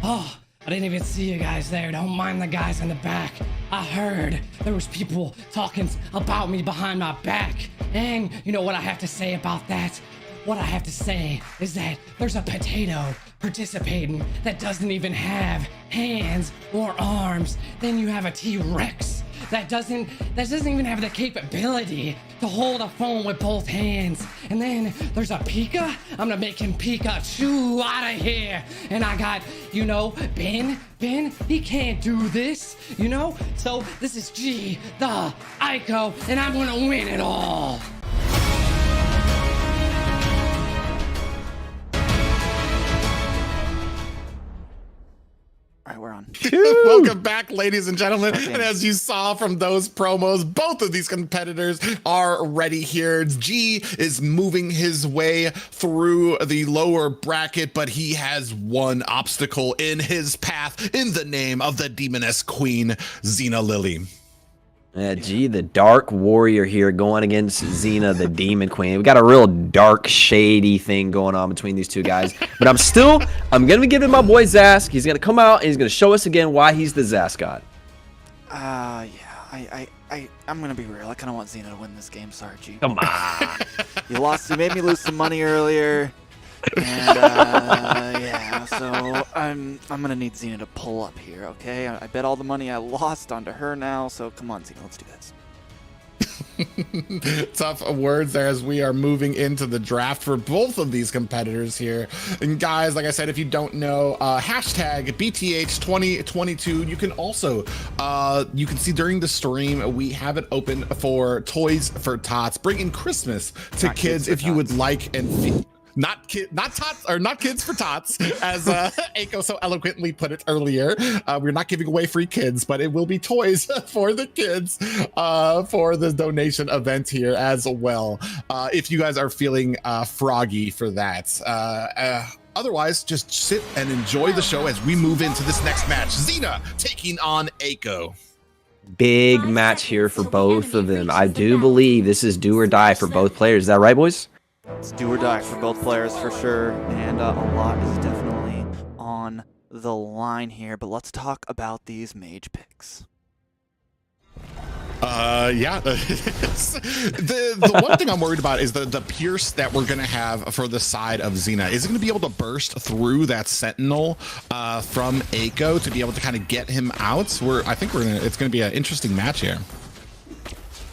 Oh, I didn't even see you guys there. Don't mind the guys in the back. I heard there was people talking about me behind my back. And you know what I have to say about that? What I have to say is that there's a potato participating that doesn't even have hands or arms. Then you have a T-Rex that doesn't even have the capability to hold a phone with both hands. And then there's a Pika. I'm gonna make him Pikachu out of here. And I got, you know, Ben, he can't do this, you know? So this is G, the Ico, and I'm gonna win it all. All right, we're on. Welcome back, ladies and gentlemen. And as you saw from those promos, both of these competitors are ready here. G is moving his way through the lower bracket, but he has one obstacle in his path in the name of the demoness queen, Xena Lily. Yeah, G, the dark warrior here going against Xena, the demon queen. We got a real dark, shady thing going on between these two guys. But I'm going to give it my boy Zask. He's going to come out and he's going to show us again why he's the Zask god. Yeah, I'm going to be real. I kind of want Xena to win this game. Sorry, G. Come on. You made me lose some money earlier. And, yeah, so I'm gonna need Xena to pull up here, okay? I bet all the money I lost onto her now, so come on, Xena, let's do this. Tough words there as we are moving into the draft for both of these competitors here. And guys, like I said, if you don't know, hashtag BTH2022, you can also, you can see during the stream, we have it open for Toys for Tots, bringing Christmas to kids if you would like and not kids for tots, as Aiko so eloquently put it earlier. We're not giving away free kids, but it will be toys for the kids for the donation event here as well. If you guys are feeling froggy for that. Otherwise, just sit and enjoy the show as we move into this next match. Xena taking on Aiko. Big match here for both of them. I do believe this is do or die for both players. Is that right, boys? It's do or die for both players for sure, and a lot is definitely on the line here, but let's talk about these mage picks. Yeah, the one thing I'm worried about is the pierce that we're gonna have for the side of Xena. Is it gonna be able to burst through that sentinel from Aiko to be able to kind of get him out? I think it's gonna be an interesting match here.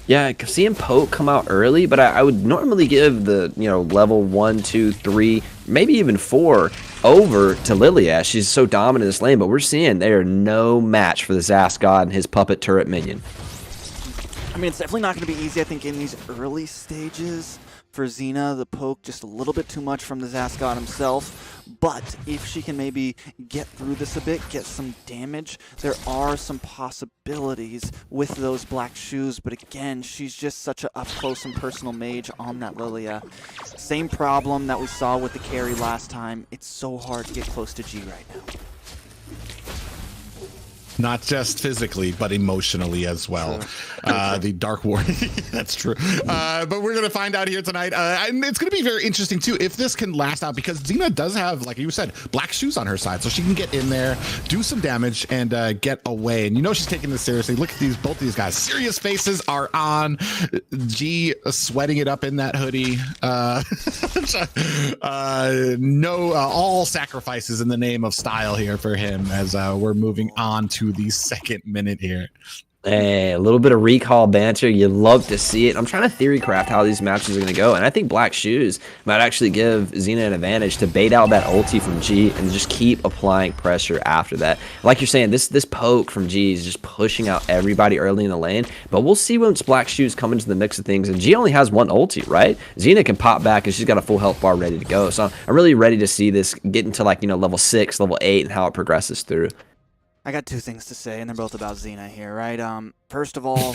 Yeah, seeing Poke come out early, but I would normally give the, level 1, 2, 3, maybe even 4 over to Lilia. She's so dominant in this lane, but we're seeing they are no match for the Zask god and his puppet turret minion. I mean, it's definitely not going to be easy, I think, in these early stages for Xena. The Poke just a little bit too much from the Zask god himself. But if she can maybe get through this a bit, get some damage, there are some possibilities with those black shoes. But again, she's just such a up-close and personal mage on that Lilia. Same problem that we saw with the carry last time. It's so hard to get close to G right now. Not just physically, but emotionally as well. The Dark Warrior, that's true. But we're going to find out here tonight. And it's going to be very interesting, too, if this can last out, because Xena does have, like you said, black shoes on her side. So she can get in there, do some damage, and get away. And she's taking this seriously. Look at both of these guys. Serious faces are on. G sweating it up in that hoodie. All sacrifices in the name of style here for him as we're moving on to the second minute here. Hey, a little bit of recall banter. You love to see it. I'm trying to theory craft how these matches are going to go, and I think Black Shoes might actually give Xena an advantage to bait out that ulti from G and just keep applying pressure after that. Like you're saying, this poke from G is just pushing out everybody early in the lane, but we'll see once Black Shoes come into the mix of things, and G only has one ulti, right? Xena can pop back, and she's got a full health bar ready to go, so I'm really ready to see this get into level 6, level 8, and how it progresses through. I got two things to say, and they're both about Xena here, right? First of all,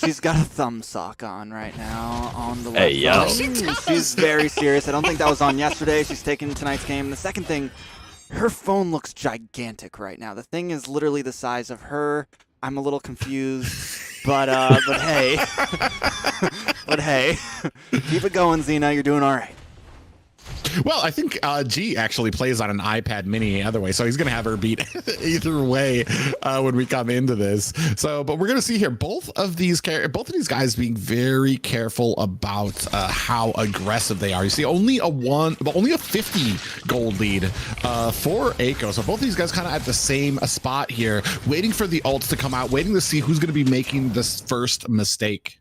she's got a thumb sock on right now on the left. Hey, yo. She's very serious. I don't think that was on yesterday. She's taking tonight's game. The second thing, her phone looks gigantic right now. The thing is literally the size of her. I'm a little confused, but hey. But hey, keep it going, Xena. You're doing all right. Well, I think G actually plays on an iPad mini other way, so he's going to have her beat either way when we come into this. So, but we're going to see here both of these guys being very careful about how aggressive they are. You see, only a 50 gold lead for Eiko. So both these guys kind of at the same spot here, waiting for the ults to come out, waiting to see who's going to be making this first mistake.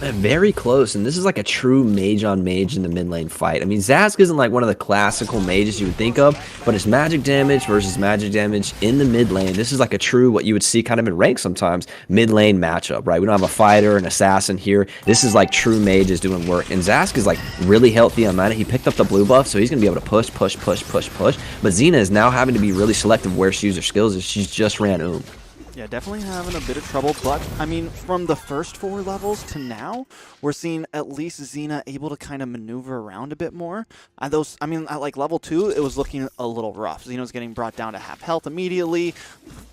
Very close, and this is like a true mage on mage in the mid lane fight. I mean, Zask isn't like one of the classical mages you would think of, but it's magic damage versus magic damage in the mid lane. This is like a true, what you would see kind of in rank sometimes, mid lane matchup, right? We don't have a fighter, an assassin here. This is like true mages doing work, and Zask is like really healthy on mana. He picked up the blue buff, so he's going to be able to push. But Xena is now having to be really selective where she uses her skills, as she's just ran Yeah, definitely having a bit of trouble, but I mean, from the first 4 levels to now, we're seeing at least Xena able to kind of maneuver around a bit more. At like level 2, it was looking a little rough. Xena's getting brought down to half health immediately,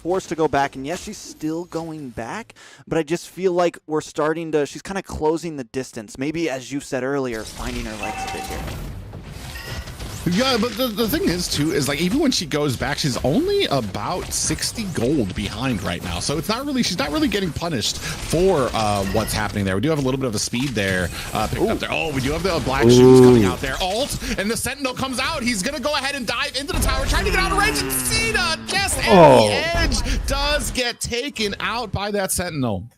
forced to go back, and yes, she's still going back, but I just feel like she's kind of closing the distance. Maybe, as you said earlier, finding her legs a bit here. Yeah, but the thing is, too, is like even when she goes back, she's only about 60 gold behind right now. So she's not really getting punished for what's happening there. We do have a little bit of a speed there picked up there. Oh, we do have the black shoes coming out there. Ult, and the Sentinel comes out. He's going to go ahead and dive into the tower, trying to get out of range. And Xena, just at the edge, does get taken out by that Sentinel.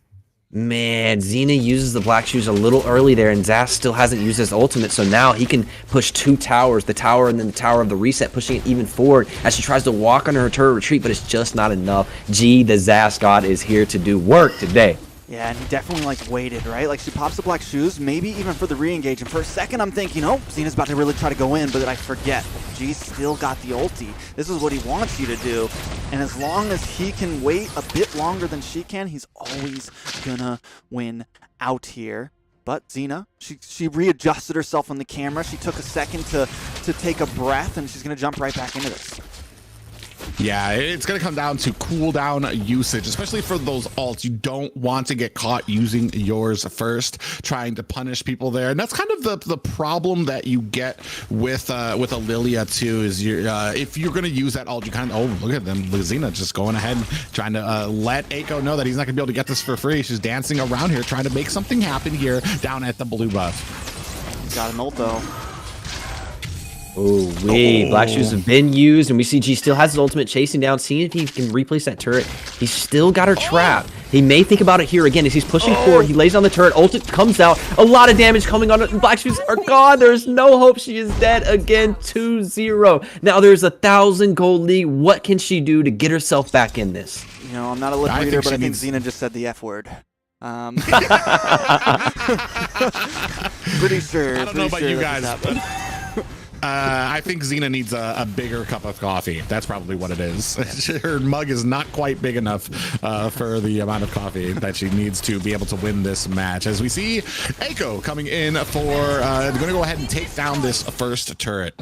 Man, Xena uses the black shoes a little early there, and Zask still hasn't used his ultimate, so now he can push 2 towers, the tower and then the tower of the reset, pushing it even forward as she tries to walk under her turret retreat, but it's just not enough. G, the Zask god, is here to do work today. Yeah, and he definitely like waited, right? Like she pops the black shoes, maybe even for the re-engage. And for a second, I'm thinking, oh, Xena's about to really try to go in, but then I forget. G's still got the ulti. This is what he wants you to do. And as long as he can wait a bit longer than she can, he's always gonna win out here. But Xena, she readjusted herself on the camera. She took a second to take a breath, and she's gonna jump right back into this. Yeah, it's going to come down to cooldown usage, especially for those ults. You don't want to get caught using yours first, trying to punish people there. And that's kind of the problem that you get with a Lilia too, is if you're going to use that ult, you kind of, oh, look at them. Xena just going ahead and trying to let Eiko know that he's not going to be able to get this for free. She's dancing around here, trying to make something happen here down at the blue buff. He's got an ult though. Black shoes have been used, and we see G still has his ultimate, chasing down, seeing if he can replace that turret. He's still got her trapped. He may think about it here again as he's pushing forward. He lays on the turret, ultimate comes out, a lot of damage coming on it. Black shoes are gone. There's no hope. She is dead again. 2-0. Now there's 1,000 gold lead. What can she do to get herself back in this? You know, I'm not a lip reader, but I think Xena just said the F word. Pretty sure. I don't know about you guys, but I think Xena needs a bigger cup of coffee. That's probably what it is. Her mug is not quite big enough for the amount of coffee that she needs to be able to win this match. As we see Eiko coming in for, going to go ahead and take down this first turret.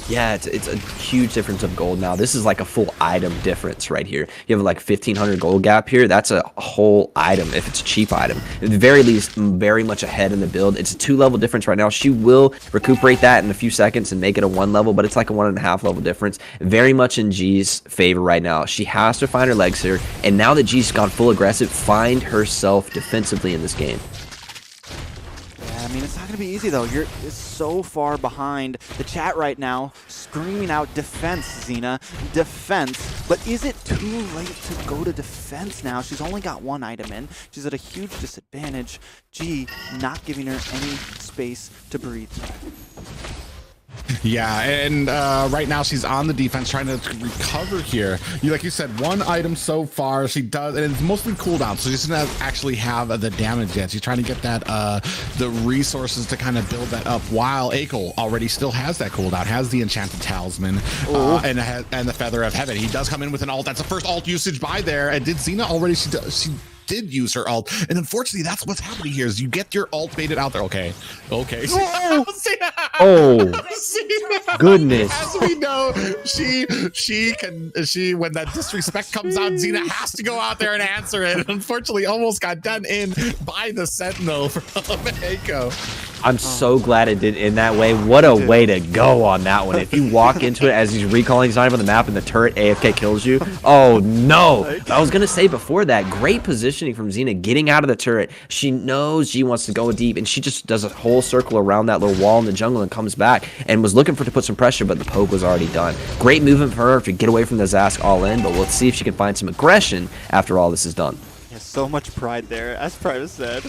Yeah, it's a huge difference of gold now. This is like a full item difference right here. You have like 1,500 gold gap here. That's a whole item if it's a cheap item. At the very least, very much ahead in the build. It's a 2-level difference right now. She will recuperate that in a few seconds and make it a 1 level, but it's like a 1.5 level difference. Very much in G's favor right now. She has to find her legs here, and now that G's gone full aggressive, find herself defensively in this game. I mean, it's not going to be easy, though. It's so far behind. The chat right now screaming out defense, Xena. Defense. But is it too late to go to defense now? She's only got 1 item in. She's at a huge disadvantage. G not giving her any space to breathe. Yeah, and right now she's on the defense trying to recover here. Like you said, 1 item so far. She does, and it's mostly cooldown, so she doesn't actually have the damage yet. She's trying to get that the resources to kind of build that up, while Eiko already still has that cooldown, has the enchanted talisman and the feather of heaven. He does come in with an ult. That's the first ult usage by there. And did Xena already? She did use her ult, and unfortunately that's what's happening here, is you get your ult baited out there. Okay. Goodness. As we know, she when that disrespect comes out, Xena has to go out there and answer it. Unfortunately, almost got done in by the Sentinel from Eiko. I'm so glad it did in that way. What a way to go on that one. If you walk into it as he's recalling, he's not even on the map, and the turret AFK kills you. Oh, no. I was going to say before that, great positioning from Xena getting out of the turret. She knows G wants to go deep, and she just does a whole circle around that little wall in the jungle and comes back and was looking for to put some pressure, but the poke was already done. Great movement for her to get away from the Zask all in, but let's see if she can find some aggression after all this is done. Yeah, so much pride there. As Private said,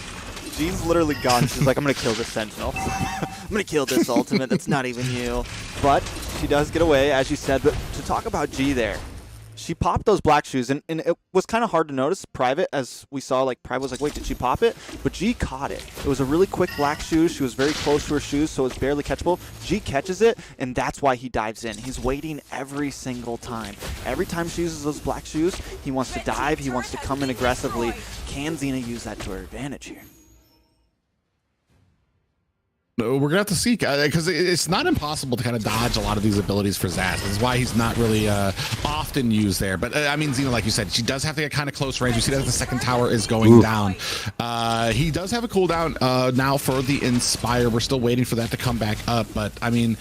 Jean's literally gone. She's like, I'm going to kill this Sentinel. I'm going to kill this ultimate. That's not even you. But she does get away, as you said. But to talk about G there, she popped those black shoes. And it was kind of hard to notice. Private, as we saw, like, Private was like, wait, did she pop it? But G caught it. It was a really quick black shoe. She was very close to her shoes, so it's barely catchable. G catches it, and that's why he dives in. He's waiting every single time. Every time she uses those black shoes, he wants to dive. He wants to come in aggressively. Can Xena use that to her advantage here? We're gonna have to see, because it's not impossible to kind of dodge a lot of these abilities for Zaz. This is why he's not really often used there. But I mean, Xena, like you said, she does have to get kind of close range. You see that the second tower is going down. He does have a cooldown now for the Inspire. We're still waiting for that to come back up. But I mean,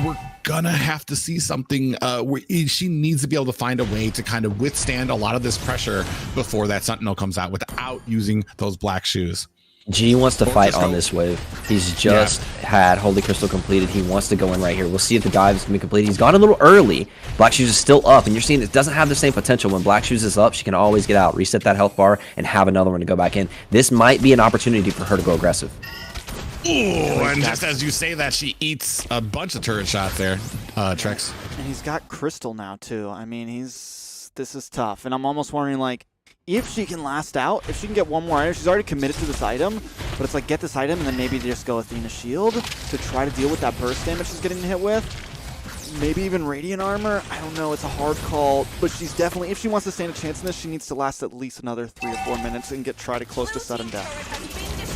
we're gonna have to see something where she needs to be able to find a way to kind of withstand a lot of this pressure before that Sentinel comes out without using those black shoes. G wants to fight on this wave. He's just had Holy Crystal completed. He wants to go in right here. We'll see if the dive is going to be completed. He's gone a little early. Black Shoes is still up, and you're seeing it doesn't have the same potential. When Black Shoes is up, she can always get out, reset that health bar, and have another one to go back in. This might be an opportunity for her to go aggressive. Ooh, and just as you say that, she eats a bunch of turret shots there, Trex. And he's got Crystal now, too. I mean, this is tough. And I'm almost wondering, like, if she can last out, if she can get one more item, she's already committed to this item, but it's like get this item and then maybe just go Athena Shield to try to deal with that burst damage she's getting hit with. Maybe even Radiant Armor. I don't know. It's a hard call, but she's definitely, if she wants to stand a chance in this, she needs to last at least another 3 or 4 minutes and try to close to sudden death.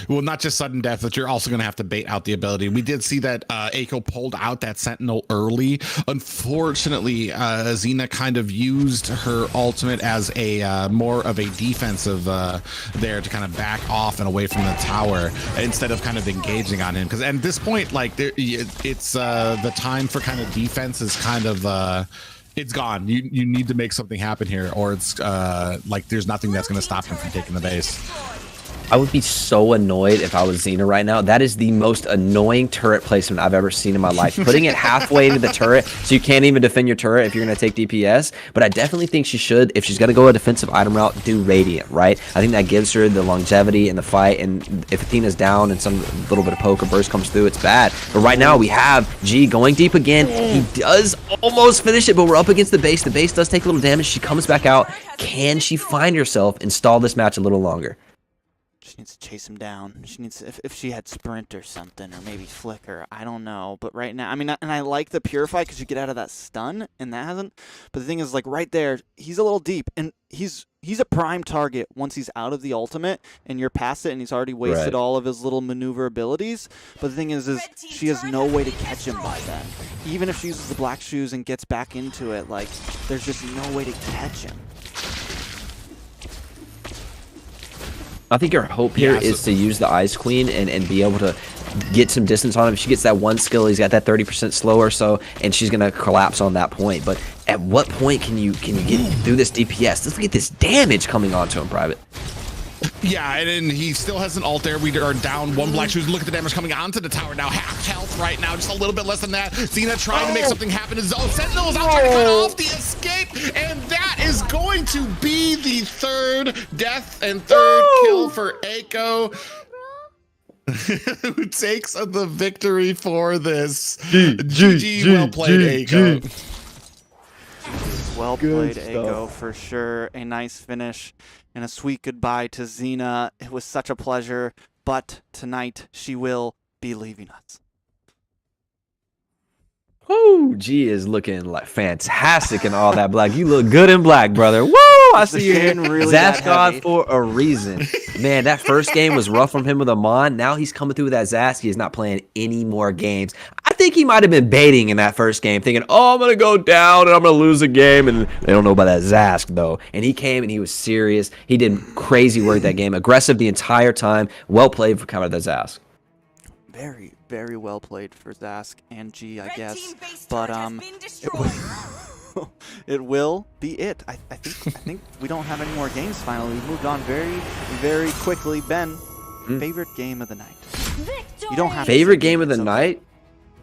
Well, not just sudden death, but you're also going to have to bait out the ability. We did see that Eiko pulled out that Sentinel early. Unfortunately, Xena kind of used her ultimate as a more of a defensive there to kind of back off and away from the tower instead of kind of engaging on him. Because at this point, like it's the time for kind of defense is kind of it's gone. You need to make something happen here, or it's like there's nothing that's going to stop him from taking the base. I would be so annoyed if I was Xena right now. That is the most annoying turret placement I've ever seen in my life. Putting it halfway into the turret so you can't even defend your turret if you're going to take DPS. But I definitely think she should, if she's going to go a defensive item route, do Radiant, right? I think that gives her the longevity in the fight. And if Athena's down and some little bit of poke or burst comes through, it's bad. But right now we have G going deep again. He does almost finish it, but we're up against the base. The base does take a little damage. She comes back out. Can she find herself and stall this match a little longer? She needs to chase him down. She needs to, if she had Sprint or something, or maybe Flicker. I don't know. But right now, I mean, and I like the Purify because you get out of that stun, and that hasn't. But the thing is, like right there, he's a little deep, and he's a prime target once he's out of the ultimate, and you're past it, and he's already wasted all of his little maneuver abilities. But the thing is she has no way to catch him by then. Even if she uses the black shoes and gets back into it, like there's just no way to catch him. I think her hope here is to use the Ice Queen and be able to get some distance on him. If she gets that one skill, he's got that 30% slow or so, and she's going to collapse on that point. But at what point can you get through this DPS? Let's get this damage coming onto him, Private. Yeah, and then he still has an ult there. We are down one black shoes. Look at the damage coming onto the tower now. Half health right now, just a little bit less than that. Xena trying to make something happen. Sentinel is out trying to cut off the escape, and that is going to be the third death and third kill for Eiko. Who takes the victory for this. GG, well played, Eiko. Well played, Eiko, for sure. A nice finish and a sweet goodbye to Xena. It was such a pleasure, but tonight she will be leaving us. Whoo, G is looking like fantastic in all that black. You look good in black, brother. Woo! I see you here. Really Zaskon for a reason. Man, that first game was rough from him with Amon. Now he's coming through with that Zask. He is not playing any more games. I think he might have been baiting in that first game, thinking, oh, I'm going to go down and I'm going to lose a game. And they don't know about that Zask, though. And he came and he was serious. He did crazy work that game. Aggressive the entire time. Well played for counter the Zask. Very, very well played for Zask and G, I guess. But it will be it. I think we don't have any more games. Finally, we moved on very, very quickly. Ben, favorite game of the night? You don't have favorite game of the night.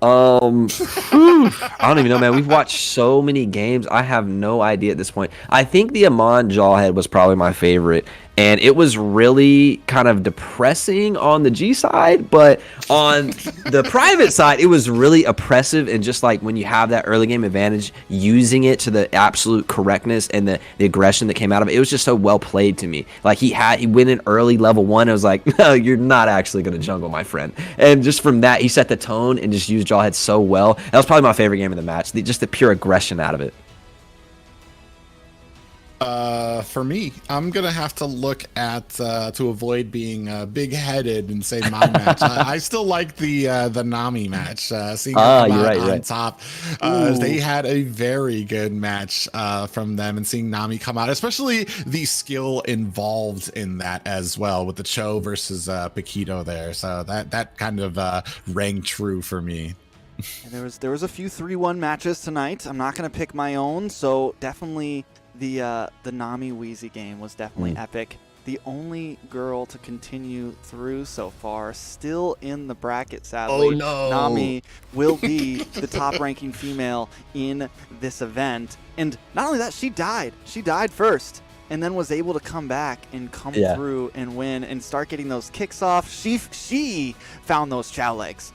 I don't even know, man. We've watched so many games. I have no idea at this point. I think the Amon Jawhead was probably my favorite. And it was really kind of depressing on the G side, but on the private side, it was really oppressive. And just like when you have that early game advantage, using it to the absolute correctness and the aggression that came out of it, it was just so well played to me. Like he went in early level 1. It was like, no, you're not actually going to jungle, my friend. And just from that, he set the tone and just used Jawhead so well. That was probably my favorite game of the match. Just the pure aggression out of it. For me, I'm gonna have to look at to avoid being big-headed and say my match. I still like the Nami match. Seeing her come out on top, they had a very good match from them, and seeing Nami come out, especially the skill involved in that as well with the Cho versus Paquito there. So that kind of rang true for me. And there was a few 3-1 matches tonight. I'm not gonna pick my own, so definitely. The Nami Wheezy game was definitely epic. The only girl to continue through so far, still in the bracket, sadly. Oh no! Nami will be the top-ranking female in this event. And not only that, she died. She died first, and then was able to come back and come through and win and start getting those kicks off. She found those chow legs.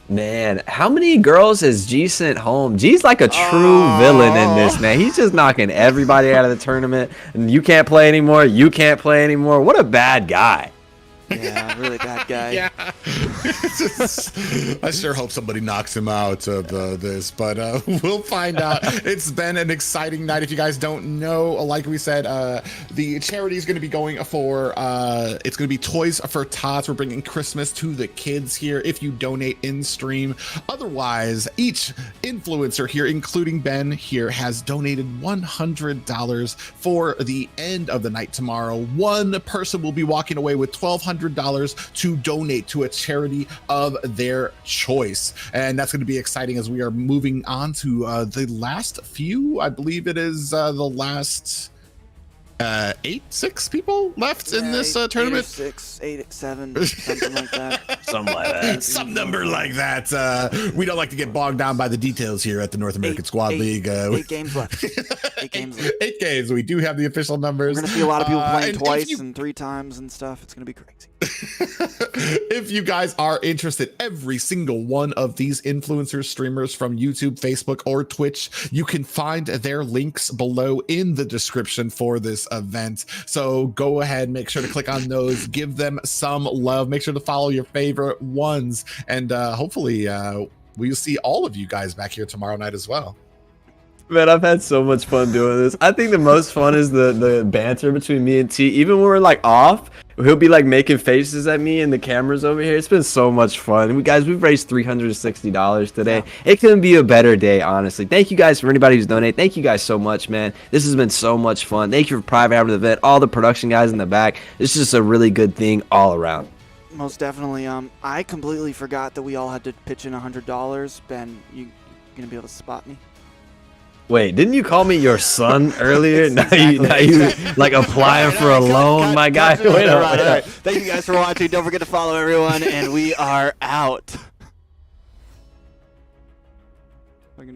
Man, how many girls has G sent home? G's like a true villain in this, man. He's just knocking everybody out of the tournament. And you can't play anymore. You can't play anymore. What a bad guy. Yeah, really bad guy. Yeah. I sure hope somebody knocks him out of this, but we'll find out. It's been an exciting night. If you guys don't know, like we said, the charity is going to be going for, it's going to be Toys for Tots. We're bringing Christmas to the kids here if you donate in stream. Otherwise, each influencer here, including Ben here, has donated $100 for the end of the night tomorrow. One person will be walking away with $1,200 to donate to a charity of their choice, and that's going to be exciting as we are moving on to the last few. I believe it is the last 6 people left in this tournament. 8, 7, something like that. Something like that. Some number like that. We don't like to get bogged down by the details here at the North American Squad League. 8 games left. 8 games left. 8 games. We do have the official numbers. We're gonna see a lot of people playing twice and 3 times and stuff. It's gonna be crazy. If you guys are interested, every single one of these influencers, streamers from YouTube, Facebook, or Twitch, you can find their links below in the description for this event. So go ahead, make sure to click on those, give them some love, make sure to follow your favorite ones, and hopefully we'll see all of you guys back here tomorrow night as well. Man, I've had so much fun doing this. I think the most fun is the banter between me and T. Even when we're like off, he'll be like making faces at me and the cameras over here. It's been so much fun. We've raised $360 today. It couldn't be a better day, honestly. Thank you guys for anybody who's donated. Thank you guys so much, man. This has been so much fun. Thank you for private having the event, all the production guys in the back. This is just a really good thing all around. Most definitely. I completely forgot that we all had to pitch in $100. Ben, you gonna be able to spot me? Wait, didn't you call me your son earlier? Now you like applying for a loan, my guy. Wait, all right. Thank you guys for watching. Don't forget to follow everyone, and we are out.